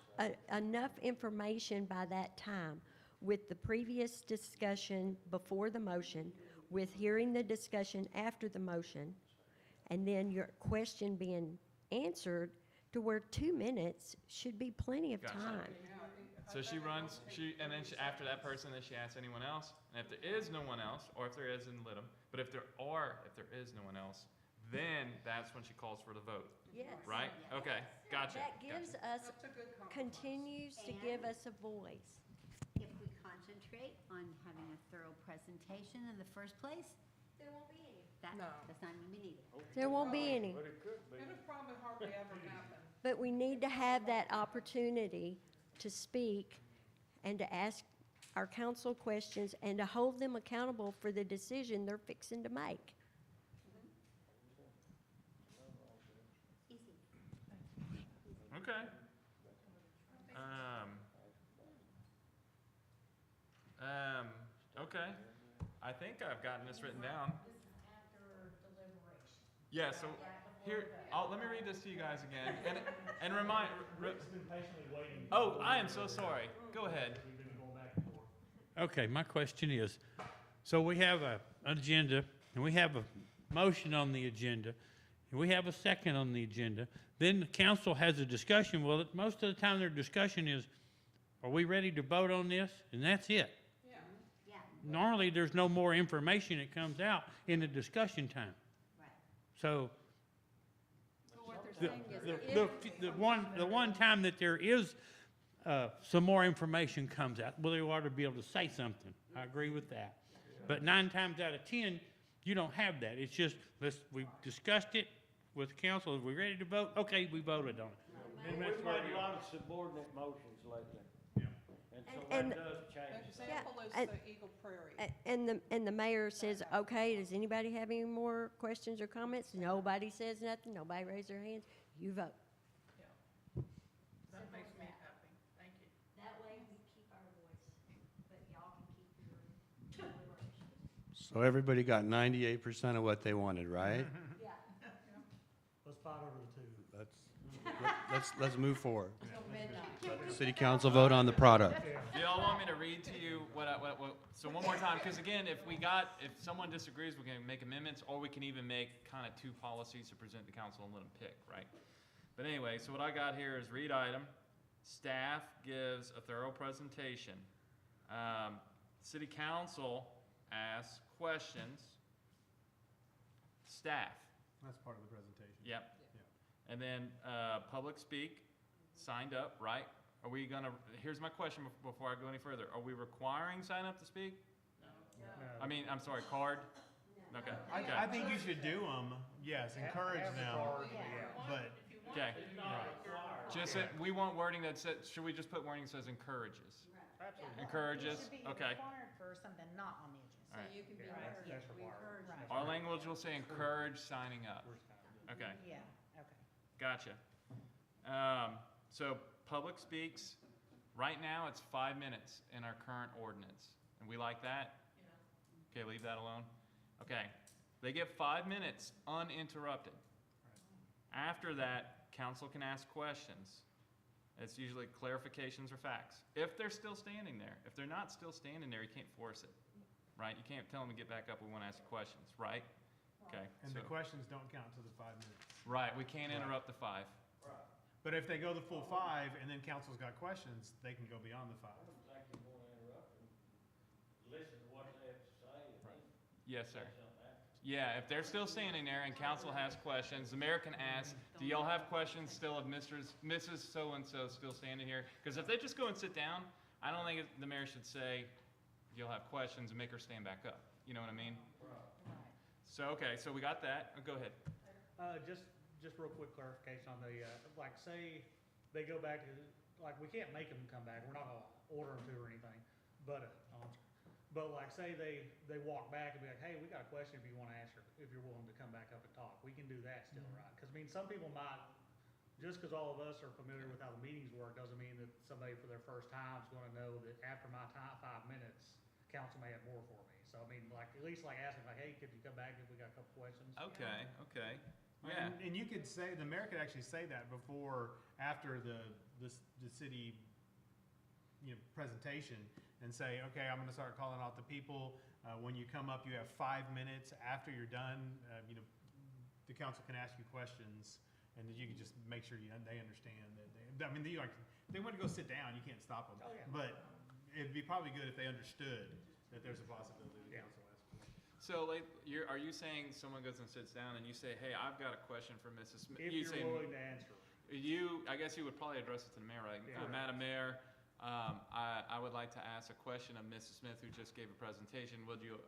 enough information by that time, with the previous discussion before the motion, with hearing the discussion after the motion, and then your question being answered, to where 2 minutes should be plenty of Gotcha. time. So she runs, and then after that person, then she asks anyone else, and if there is no one else, or if there is, then let them, but if there is no one else, then that's when she calls for the vote, Yes. right? Okay, gotcha. That gives us, continues to give us a voice. If we concentrate on having a thorough presentation in the first place, There won't be any. that No. does not mean we need it. There won't be any. It'll probably hardly ever happen. But we need to have that opportunity to speak and to ask our council questions and to hold them accountable for the decision they're fixing to make. Easy. Okay. Okay. I think I've gotten this written down. Yeah, so here, let me read this to you guys again, and remind, oh, I am so sorry. Go ahead. Okay, my question is, so we have an agenda, and we have a motion on the agenda, and we have a second on the agenda. Then the council has a discussion. Well, most of the time their discussion is, are we ready to vote on this? And that's it. Yeah, Normally, there's no more information that comes out in the discussion time. right. So what the, they're saying is the one time that there is some more information comes out, well, they ought to be able to say something. I agree with that. But 9 times out of 10, you don't have that. It's just, we discussed it with the council. Are we ready to vote? Okay, we voted on it. And we've made a lot of subordinate motions lately. And so And- that does change. Example is and- the Eagle Prairie. And the mayor says, okay, does anybody have any more questions or comments? Nobody says nothing, nobody raised their hands, you vote. That makes me happy. Thank you. That way we keep our voice, but y'all can keep your deliberations. So everybody got 98% of what they wanted, right? Yeah. let's move forward. City council vote on the product. Do y'all want me to read to you so one more time, because again, if someone disagrees, we can make amendments, or we can even make kind of two policies to present to council and let them pick, right? But anyway, so what I got here is read item. Staff gives a thorough presentation. City council asks questions. Staff. That's part of the presentation. Yep. And then public speak, signed up, right? Are we gonna, here's my question before I go any further. Are we requiring sign up to speak? No. I mean, I'm sorry, card? Okay. I think you should do them, yes, encourage them, but. Okay. Just, we want wording that says, should we just put wording that says encourages? Absolutely. Encourages, okay. required for something not on the agenda. All right. You can be Right. encouraged. That's We required. encourage. Our language will say encourage signing up. Okay. Yeah, okay. Gotcha. So public speaks, right now it's 5 minutes in our current ordinance. And we like that? Okay, leave that alone. Okay, they get 5 minutes uninterrupted. After that, council can ask questions. It's usually clarifications or facts. If they're still standing there. If they're not still standing there, you can't force it, right? You can't tell them to get back up, we want to ask questions, right? Okay. And the questions don't count to the 5 minutes. Right, we can't interrupt the 5. But if they go the full 5 and then council's got questions, they can go beyond the 5. Yes, sir. Yeah, if they're still standing there and council has questions, the mayor can ask, do y'all have questions still of Mrs. So-and-so still standing here? Because if they just go and sit down, I don't think the mayor should say, you'll have questions and make her stand back up. You know what I mean? So, okay, so we got that. Go ahead. Just real quick clarification on the, like, say they go back to, like, we can't make them come back. We're not gonna order them to or anything. But like, say they walk back and be like, hey, we got a question if you want to ask her, if you're willing to come back up and talk. We can do that still, right? Because, I mean, some people might, just because all of us are familiar with how the meetings work, doesn't mean that somebody for their first time is going to know that after my 5 minutes, council may have more for me. So, I mean, like, at least like asking, like, hey, could you come back if we got a couple questions? Okay, okay. Yeah. And you could say, the mayor could actually say that after the city, presentation, and say, okay, I'm gonna start calling out the people. When you come up, you have 5 minutes. After you're done, the council can ask you questions, and then you can just make sure they understand that they want to go sit down, you can't stop them. Oh, yeah. But it'd be probably good if they understood that there's a possibility the council asks questions. So, like, are you saying someone goes and sits down and you say, hey, I've got a question for Mrs. Smith? If you're willing to answer. I guess you would probably address it to the mayor, right? Yeah. Madam Mayor, I would like to ask a question of Mrs. Smith, who just gave a presentation. Would you,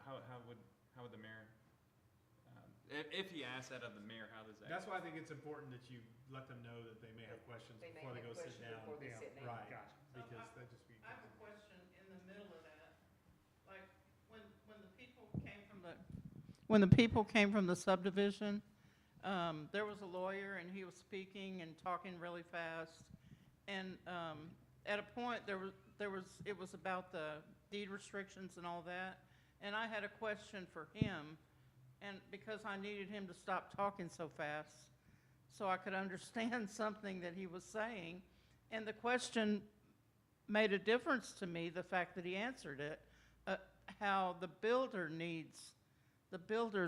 how would the mayor, if he asked that of the mayor, how does that? That's why I think it's important that you let them know that they may have questions They may before they have go sit questions down. before they sit down. Right, Gotcha. because that just be. I have a question in the middle of that. Like, when the people came from the subdivision, there was a lawyer and he was speaking and talking really fast. And at a point, it was about the deed restrictions and all that. And I had a question for him, and because I needed him to stop talking so fast so I could understand something that he was saying. And the question made a difference to me, the fact that he answered it, how the builders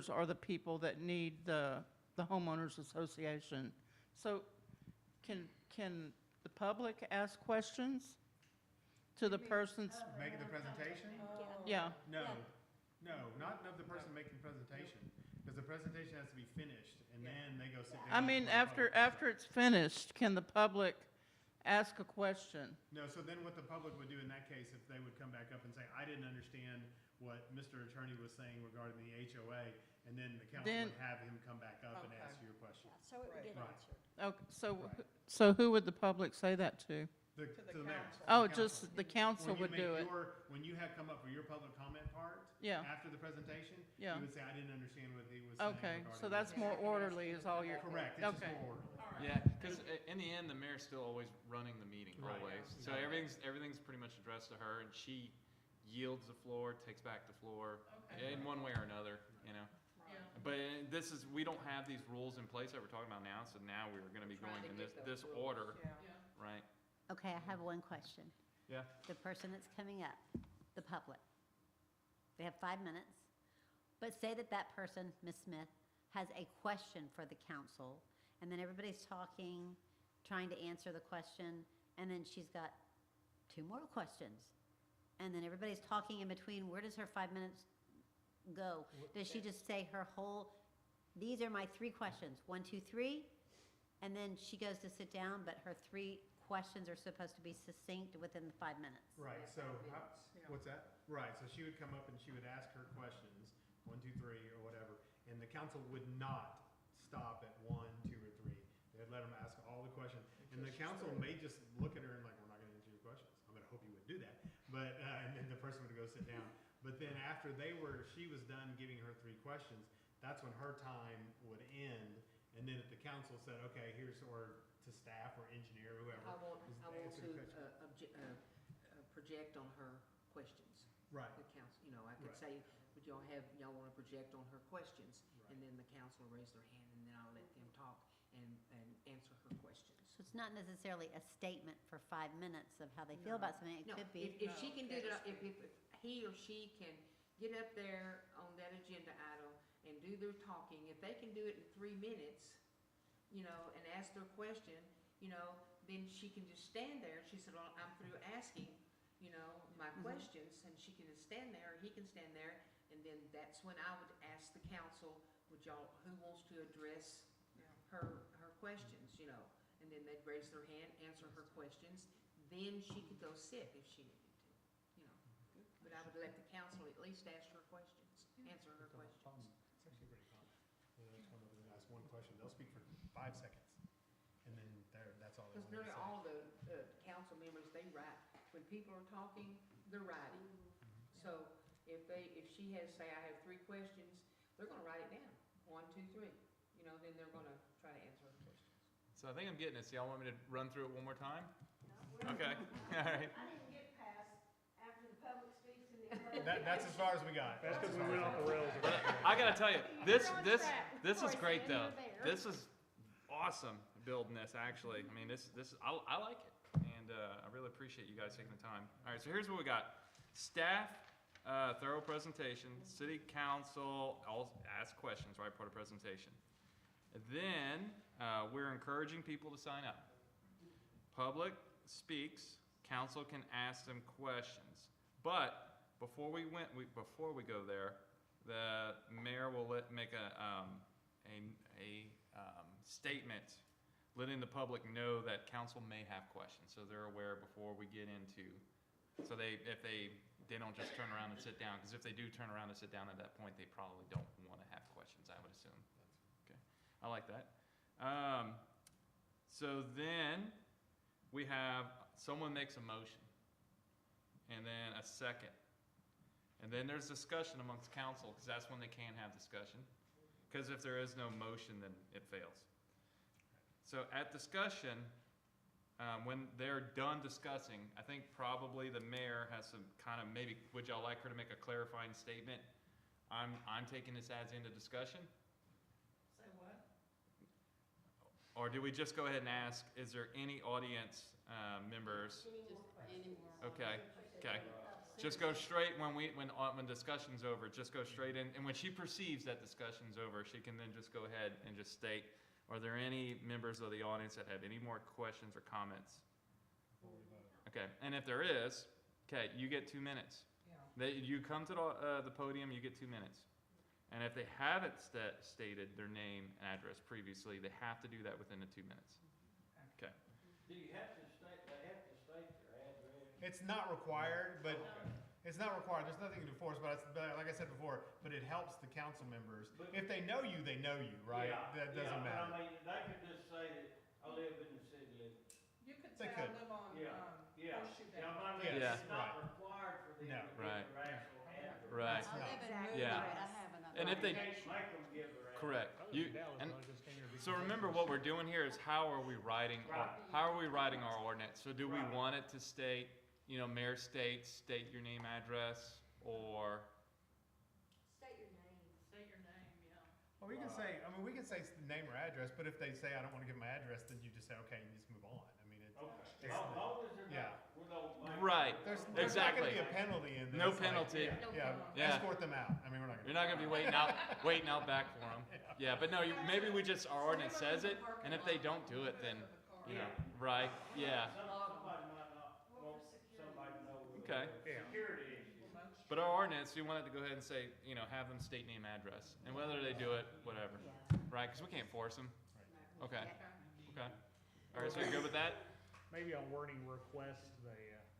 are the people that need the homeowners association. So can the public ask questions to the persons? Making the presentation? Yeah. No, not of the person making the presentation, because the presentation has to be finished, and then they go sit down. I mean, after it's finished, can the public ask a question? No, so then what the public would do in that case, if they would come back up and say, I didn't understand what Mr. Attorney was saying regarding the HOA, and then the council would have him come back up and ask you a question. So it would get Right. answered. Okay, so who would the public say that to? To the mayor. Oh, The council. just the council would do it. When you have come up for your public comment part, Yeah. after the presentation, Yeah. you would say, I didn't understand what he was saying. Okay, regarding so that's this." more orderly is all you're. Correct, it's just Okay. more orderly. Yeah, because in the end, the mayor's still always running the meeting, Right. always. So everything's pretty much addressed to her, and she yields the floor, takes back the floor, in one way or another, But this is, we don't have these rules in place that we're talking about now, so now we're gonna be Trying going to in get this those rules. order, Yeah. right? Okay, I have one question. Yeah. The person that's coming up, the public, they have 5 minutes, but say that that person, Ms. Smith, has a question for the council, and then everybody's talking, trying to answer the question, and then she's got 2 more questions. And then everybody's talking in between, where does her 5 minutes go? Does she just say her whole, these are my 3 questions, 1, 2, 3, and then she goes to sit down, but her 3 questions are supposed to be succinct within the 5 minutes? Right, so, what's that? Right, so she would come up and she would ask her questions, 1, 2, 3, or whatever, and the council would not stop at 1, 2, or 3. They'd let them ask all the questions, and the council may just look at her and like, we're not gonna answer your questions. I'm gonna hope you would do that, but, and then the person would go sit down. But then after she was done giving her 3 questions, that's when her time would end, and then if the council said, okay, or to staff or engineer, whoever. I want is to answer the question. project on her questions. Right. The council, you know, I could Right. say, would y'all want to project on her questions? Right. And then the council will raise their hand, and then I'll let them talk and answer her questions. So it's not necessarily a statement for 5 minutes of how they feel about something, it No, could be. if she can do it, if he or she can get up there on that agenda item and do their talking, if they can do it in 3 minutes, you know, and ask their question, you know, then she can just stand there. She said, well, I'm through asking, you know, my questions, and she can just stand there, or he can stand there, and then that's when I would ask the council, who wants to address her questions, you know? And then they'd raise their hand, answer her questions, then she could go sit if she needed to, you know? But I would let the council at least ask her questions, answer her questions. It's actually pretty common. They'll come over and ask one question, they'll speak for 5 seconds, and then that's all they Because want to nearly say. all the council members, they write. When people are talking, they're writing. So if she has, say, I have 3 questions, they're gonna write it down, 1, 2, 3. You know, then they're gonna try to answer her questions. So I think I'm getting this. Y'all want me to run through it one more time? Okay, all right. I didn't get past after the public speaks and the. That's as far as we got. That's because we went off the rails. But I gotta tell you, this is Sorry, great Sam, though. you're there. This is awesome building this actually. I mean, I like it, and I really appreciate you guys taking the time. All right, so here's what we got: staff, thorough presentation, city council, all ask questions, right? Part of presentation. Then we're encouraging people to sign up. Public speaks, council can ask them questions. But before we go there, the mayor will make a statement letting the public know that council may have questions, so they're aware before we get into. So if they don't just turn around and sit down, because if they do turn around and sit down at that point, they probably don't want to have questions, I would assume. Okay, I like that. So then we have someone makes a motion, and then a second. And then there's discussion amongst council, because that's when they can have discussion. Because if there is no motion, then it fails. So at discussion, when they're done discussing, I think probably the mayor has some kind of, maybe, would y'all like her to make a clarifying statement? I'm taking this as into discussion? Say what? Or do we just go ahead and ask, is there any audience members? Okay, okay. Just go straight when discussion's over, just go straight in. And when she perceives that discussion's over, she can then just go ahead and just state, are there any members of the audience that have any more questions or comments? Okay, and if there is, okay, you get 2 minutes. You come to the podium, you get 2 minutes. And if they haven't stated their name and address previously, they have to do that within the 2 minutes. Okay. Do you have to state, they have to state their address? It's not required, but it's not required. There's nothing to enforce, but like I said before, but it helps the council members. If they know you, they know you, right? That doesn't matter. But I mean, they could just say that I live in the city limits. You could They say I could. live on, Yeah. Horseshoe Yeah, Down. but I mean, Yeah. it's not required for them No. to give Right. their actual address. Right. I live in Yeah. Woodbury. I have an And if they, You can't make them give their address. correct. I live in Dallas, And but I just came here to be so remember what we're doing here is how are we writing our ordinance? So do we Right. want it to state, mayor state your name, address, or State your name. State your name, yeah. we can say, I mean, we can say name or address, but if they say, I don't want to give my address, then you just say, okay, you just move on. I mean, yeah. Right, There's not exactly. gonna be a penalty in this. No like, penalty. Yeah, Yeah. escort them out. I mean, we're not You're gonna. not gonna be waiting out back for them. Yeah, but no, maybe we just, our ordinance says it, and if they don't do it, then, you know, right, yeah. Somebody might not want somebody to know. Okay. Yeah. But our ordinance, we wanted to go ahead and say, you know, have them state name, address, and whether they do it, whatever, right? Because we can't force them. Okay, okay. All right, so you're good with that? Maybe on wording request,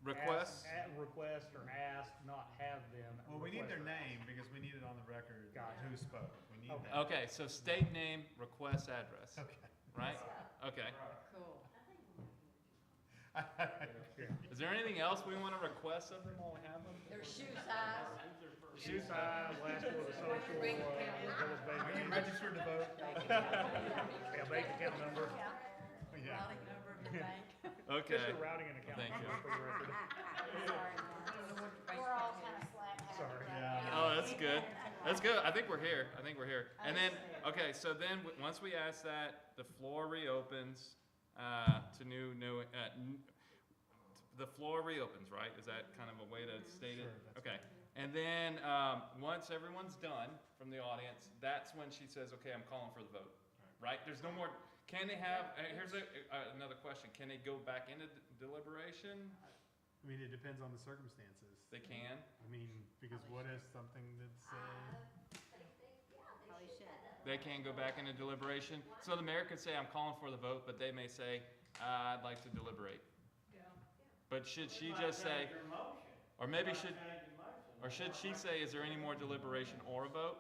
Request? request or ask, not have them. Well, we need their request. name because we need it on the record. Gotcha. Who spoke? We need Okay. that. Okay, so state name, request address, Okay. right? Okay. Cool. Is there anything else we want to request of them while we have them? Their shoe size. Shoe size, last four of the social, village bank. Are you registered to vote? Yeah, bank account number. Yeah. Okay. Just your routing and account Thank you. number for the record. We're all kind of slack. Sorry. Yeah. Oh, that's good. That's good. I think we're here. I think we're here. And then, okay, so then, once we ask that, the floor reopens to the floor reopens, right? Is that kind of a way to state it? Sure, that's Okay. And then, once everyone's done from the audience, that's when she says, okay, I'm calling for the vote, right? There's no more, can they have, here's another question. Can they go back into deliberation? I mean, it depends on the circumstances. They can? I mean, because what if something that's, Probably should. They can go back into deliberation. So the mayor could say, I'm calling for the vote, but they may say, I'd like to deliberate. But should she just say, or maybe should she say, is there any more deliberation or a vote?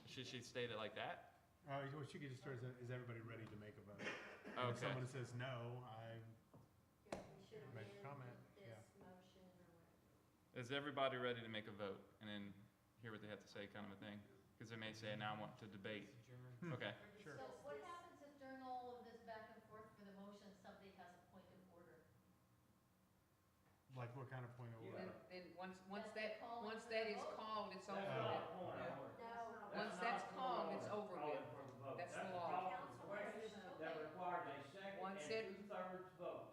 Should she state it like that? well, she could just start, is everybody ready to make a vote? And if Okay. someone says no, I make a comment, yeah. Is everybody ready to make a vote? And then hear what they have to say, kind of a thing? Because they may say, now I want to debate. Okay. Sure. So what happens if during all of this back and forth for the motion, somebody has a point of order? Like what kind of point of order? Then once that is called, it's over with. Once that's called, it's over with. That's the law. That requires a second Once and it- two-thirds vote.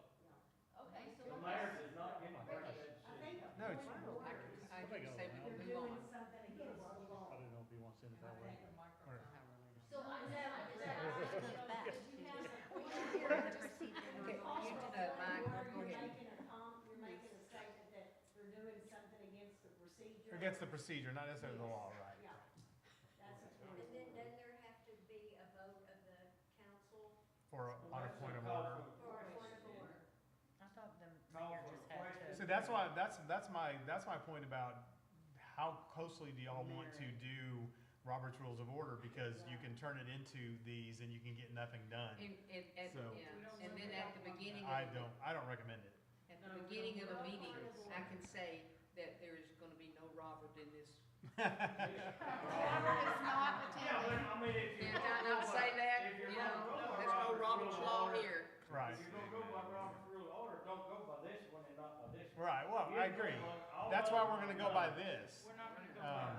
Okay, so The what mayor happens? does not get to bring that decision. No, it's, I can say we can move on. I don't know if he wants to send it that way. So I'm just Goes back. Okay, Mike, go ahead. You're making a statement that they're doing something against the procedure. against the procedure, not necessarily the law, right? Yeah. That's a point. And then doesn't there have to be a vote of the council On a point of order. for a point of order? I thought the mayor just had to. So that's why, that's my point about how closely do y'all want to do Robert's Rules of Order, because you can turn it into these and you can get nothing done. So- And then at the beginning I of, don't recommend it. at the beginning of a meeting, I can say that there is gonna be no Robert in this. Robert is not Yeah, but attending. I mean, if you're. Can I not say that? You know, there's no Robert's law here. Right, If you're gonna go by Robert's Rule of Order, don't go by this one and not by this one. right, well, I agree. That's why we're gonna go by this.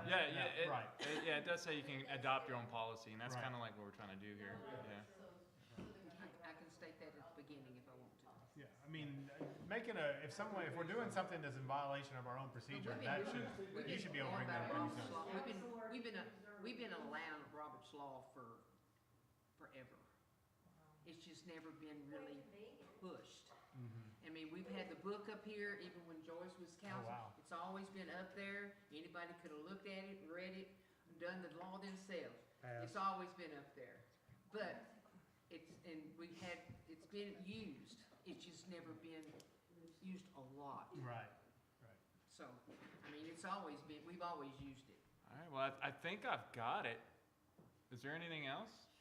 Yeah, Right. it does say you can adopt your own policy, and that's Right. kind of like what we're trying to do here. Yeah. I can state that at the beginning if I want to. Yeah, I mean, if we're doing something that's in violation of our own procedure, you should be able to bring that up anytime. We've been allowing Robert's law for forever. It's just never been really pushed. I mean, we've had the book up here, even when Joyce was counsel. wow. It's always been up there. Anybody could have looked at it, read it, done the law themselves. It's always been up there. But it's been used. It's just never been used a lot. Right. So, I mean, we've always used it. All right, well, I think I've got it. Is there anything else?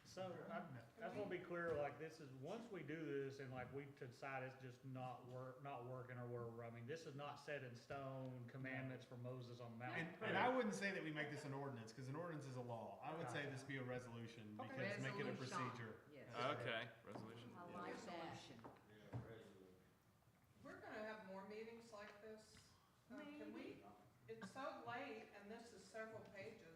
So, I just want to be clear, like, this is, once we do this and like we decide it's just not working or I mean, this is not set in stone commandments from Moses on the mountain. And I wouldn't say that we make this an ordinance, because an ordinance is a law. I would say this be a resolution, because make it a procedure. Yes. Okay, resolution. I like that. Resolution. We're gonna have more meetings like this. Can we, it's so late and this is several pages.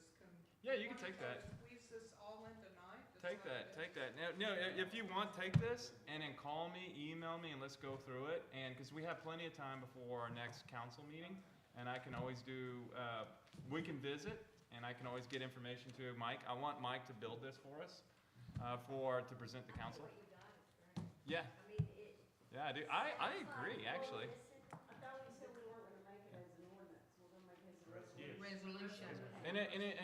Yeah, you can take that. Squeeze this all in tonight? Take that, take that. No, if you want, take this and then call me, email me, and let's go through it. And, because we have plenty of time before our next council meeting, and I can always do, we can visit, and I can always get information to Mike. I want Mike to build this for us, to present to council. Yeah. Yeah, I do. I agree, actually. I thought we said we weren't gonna make it as an ordinance, we're gonna make it as a resolution. Resolution. And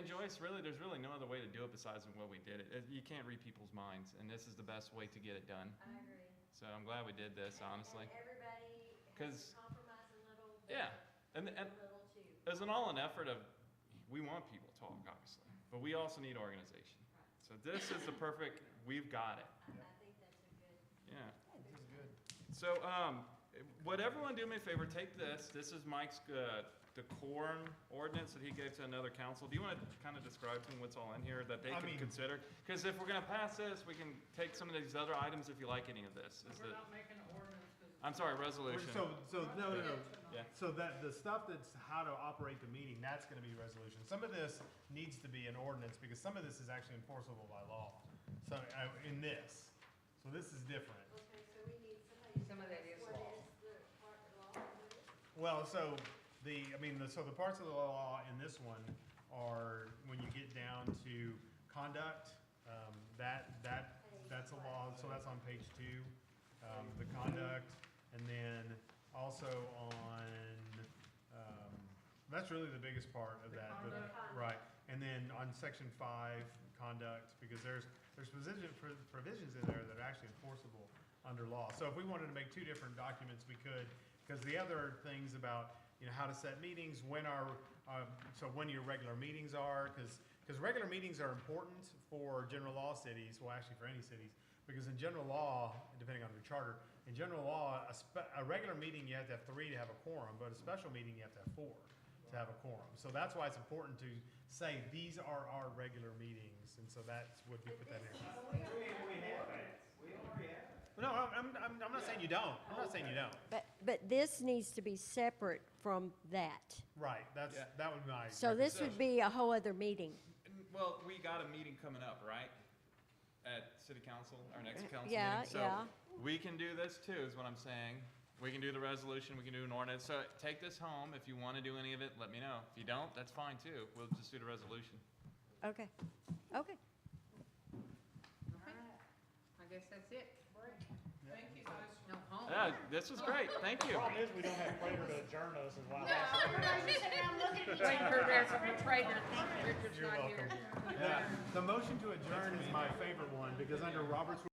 Joyce, really, there's really no other way to do it besides the way we did it. You can't read people's minds, and this is the best way to get it done. I agree. So I'm glad we did this, honestly. Everybody has 'Cause- to compromise a little, Yeah, and a little too. as an all-in effort of, we want people to talk, obviously, but we also need organization. So this is the perfect, we've got it. I think that's a good. Yeah. So, would everyone do me a favor, take this, this is Mike's, decorum ordinance that he gave to another council. Do you want to kind of describe to them what's all in here that they can consider? Because if we're gonna pass this, we can take some of these other items if you like any of this. We're not making an ordinance. I'm sorry, resolution. No. Yeah. So that, the stuff that's how to operate the meeting, that's gonna be resolution. Some of this needs to be an ordinance, because some of this is actually enforceable by law. So, in this. So this is different. Okay, so we need somebody. Some of that is What law. is the part of law? What is- Well, so the parts of the law in this one are when you get down to conduct, that's a law, so that's on page 2, the conduct, and then also on, that's really the biggest part of that. Right, and then on section 5, conduct, because there's provisions in there that are actually enforceable under law. So if we wanted to make 2 different documents, we could, because the other things about, how to set meetings, when your regular meetings are, because regular meetings are important for general law cities, well, actually for any cities, because in general law, depending on your charter, in general law, a regular meeting, you have to have 3 to have a quorum, but a special meeting, you have to have 4 to have a quorum. So that's why it's important to say, these are our regular meetings, and so that's what we put that in. No, I'm not saying you don't. I'm not saying you don't. But this needs to be separate from that. Right, that would be my. So this would be a whole other meeting. Well, we got a meeting coming up, right? At city council, our next council Yeah, meeting. So yeah. we can do this too, is what I'm saying. We can do the resolution, we can do an ordinance. So take this home. If you want to do any of it, let me know. If you don't, that's fine too. We'll just do the resolution. Okay, okay. I guess that's it. Thank you, guys. No, home. Yeah, this was great. Thank you. Problem is, we don't have Prater to adjourn us is why. Waiting for there's a trader, Richard's You're not here. welcome. Yeah, the motion to adjourn is my favorite one, because under Robert's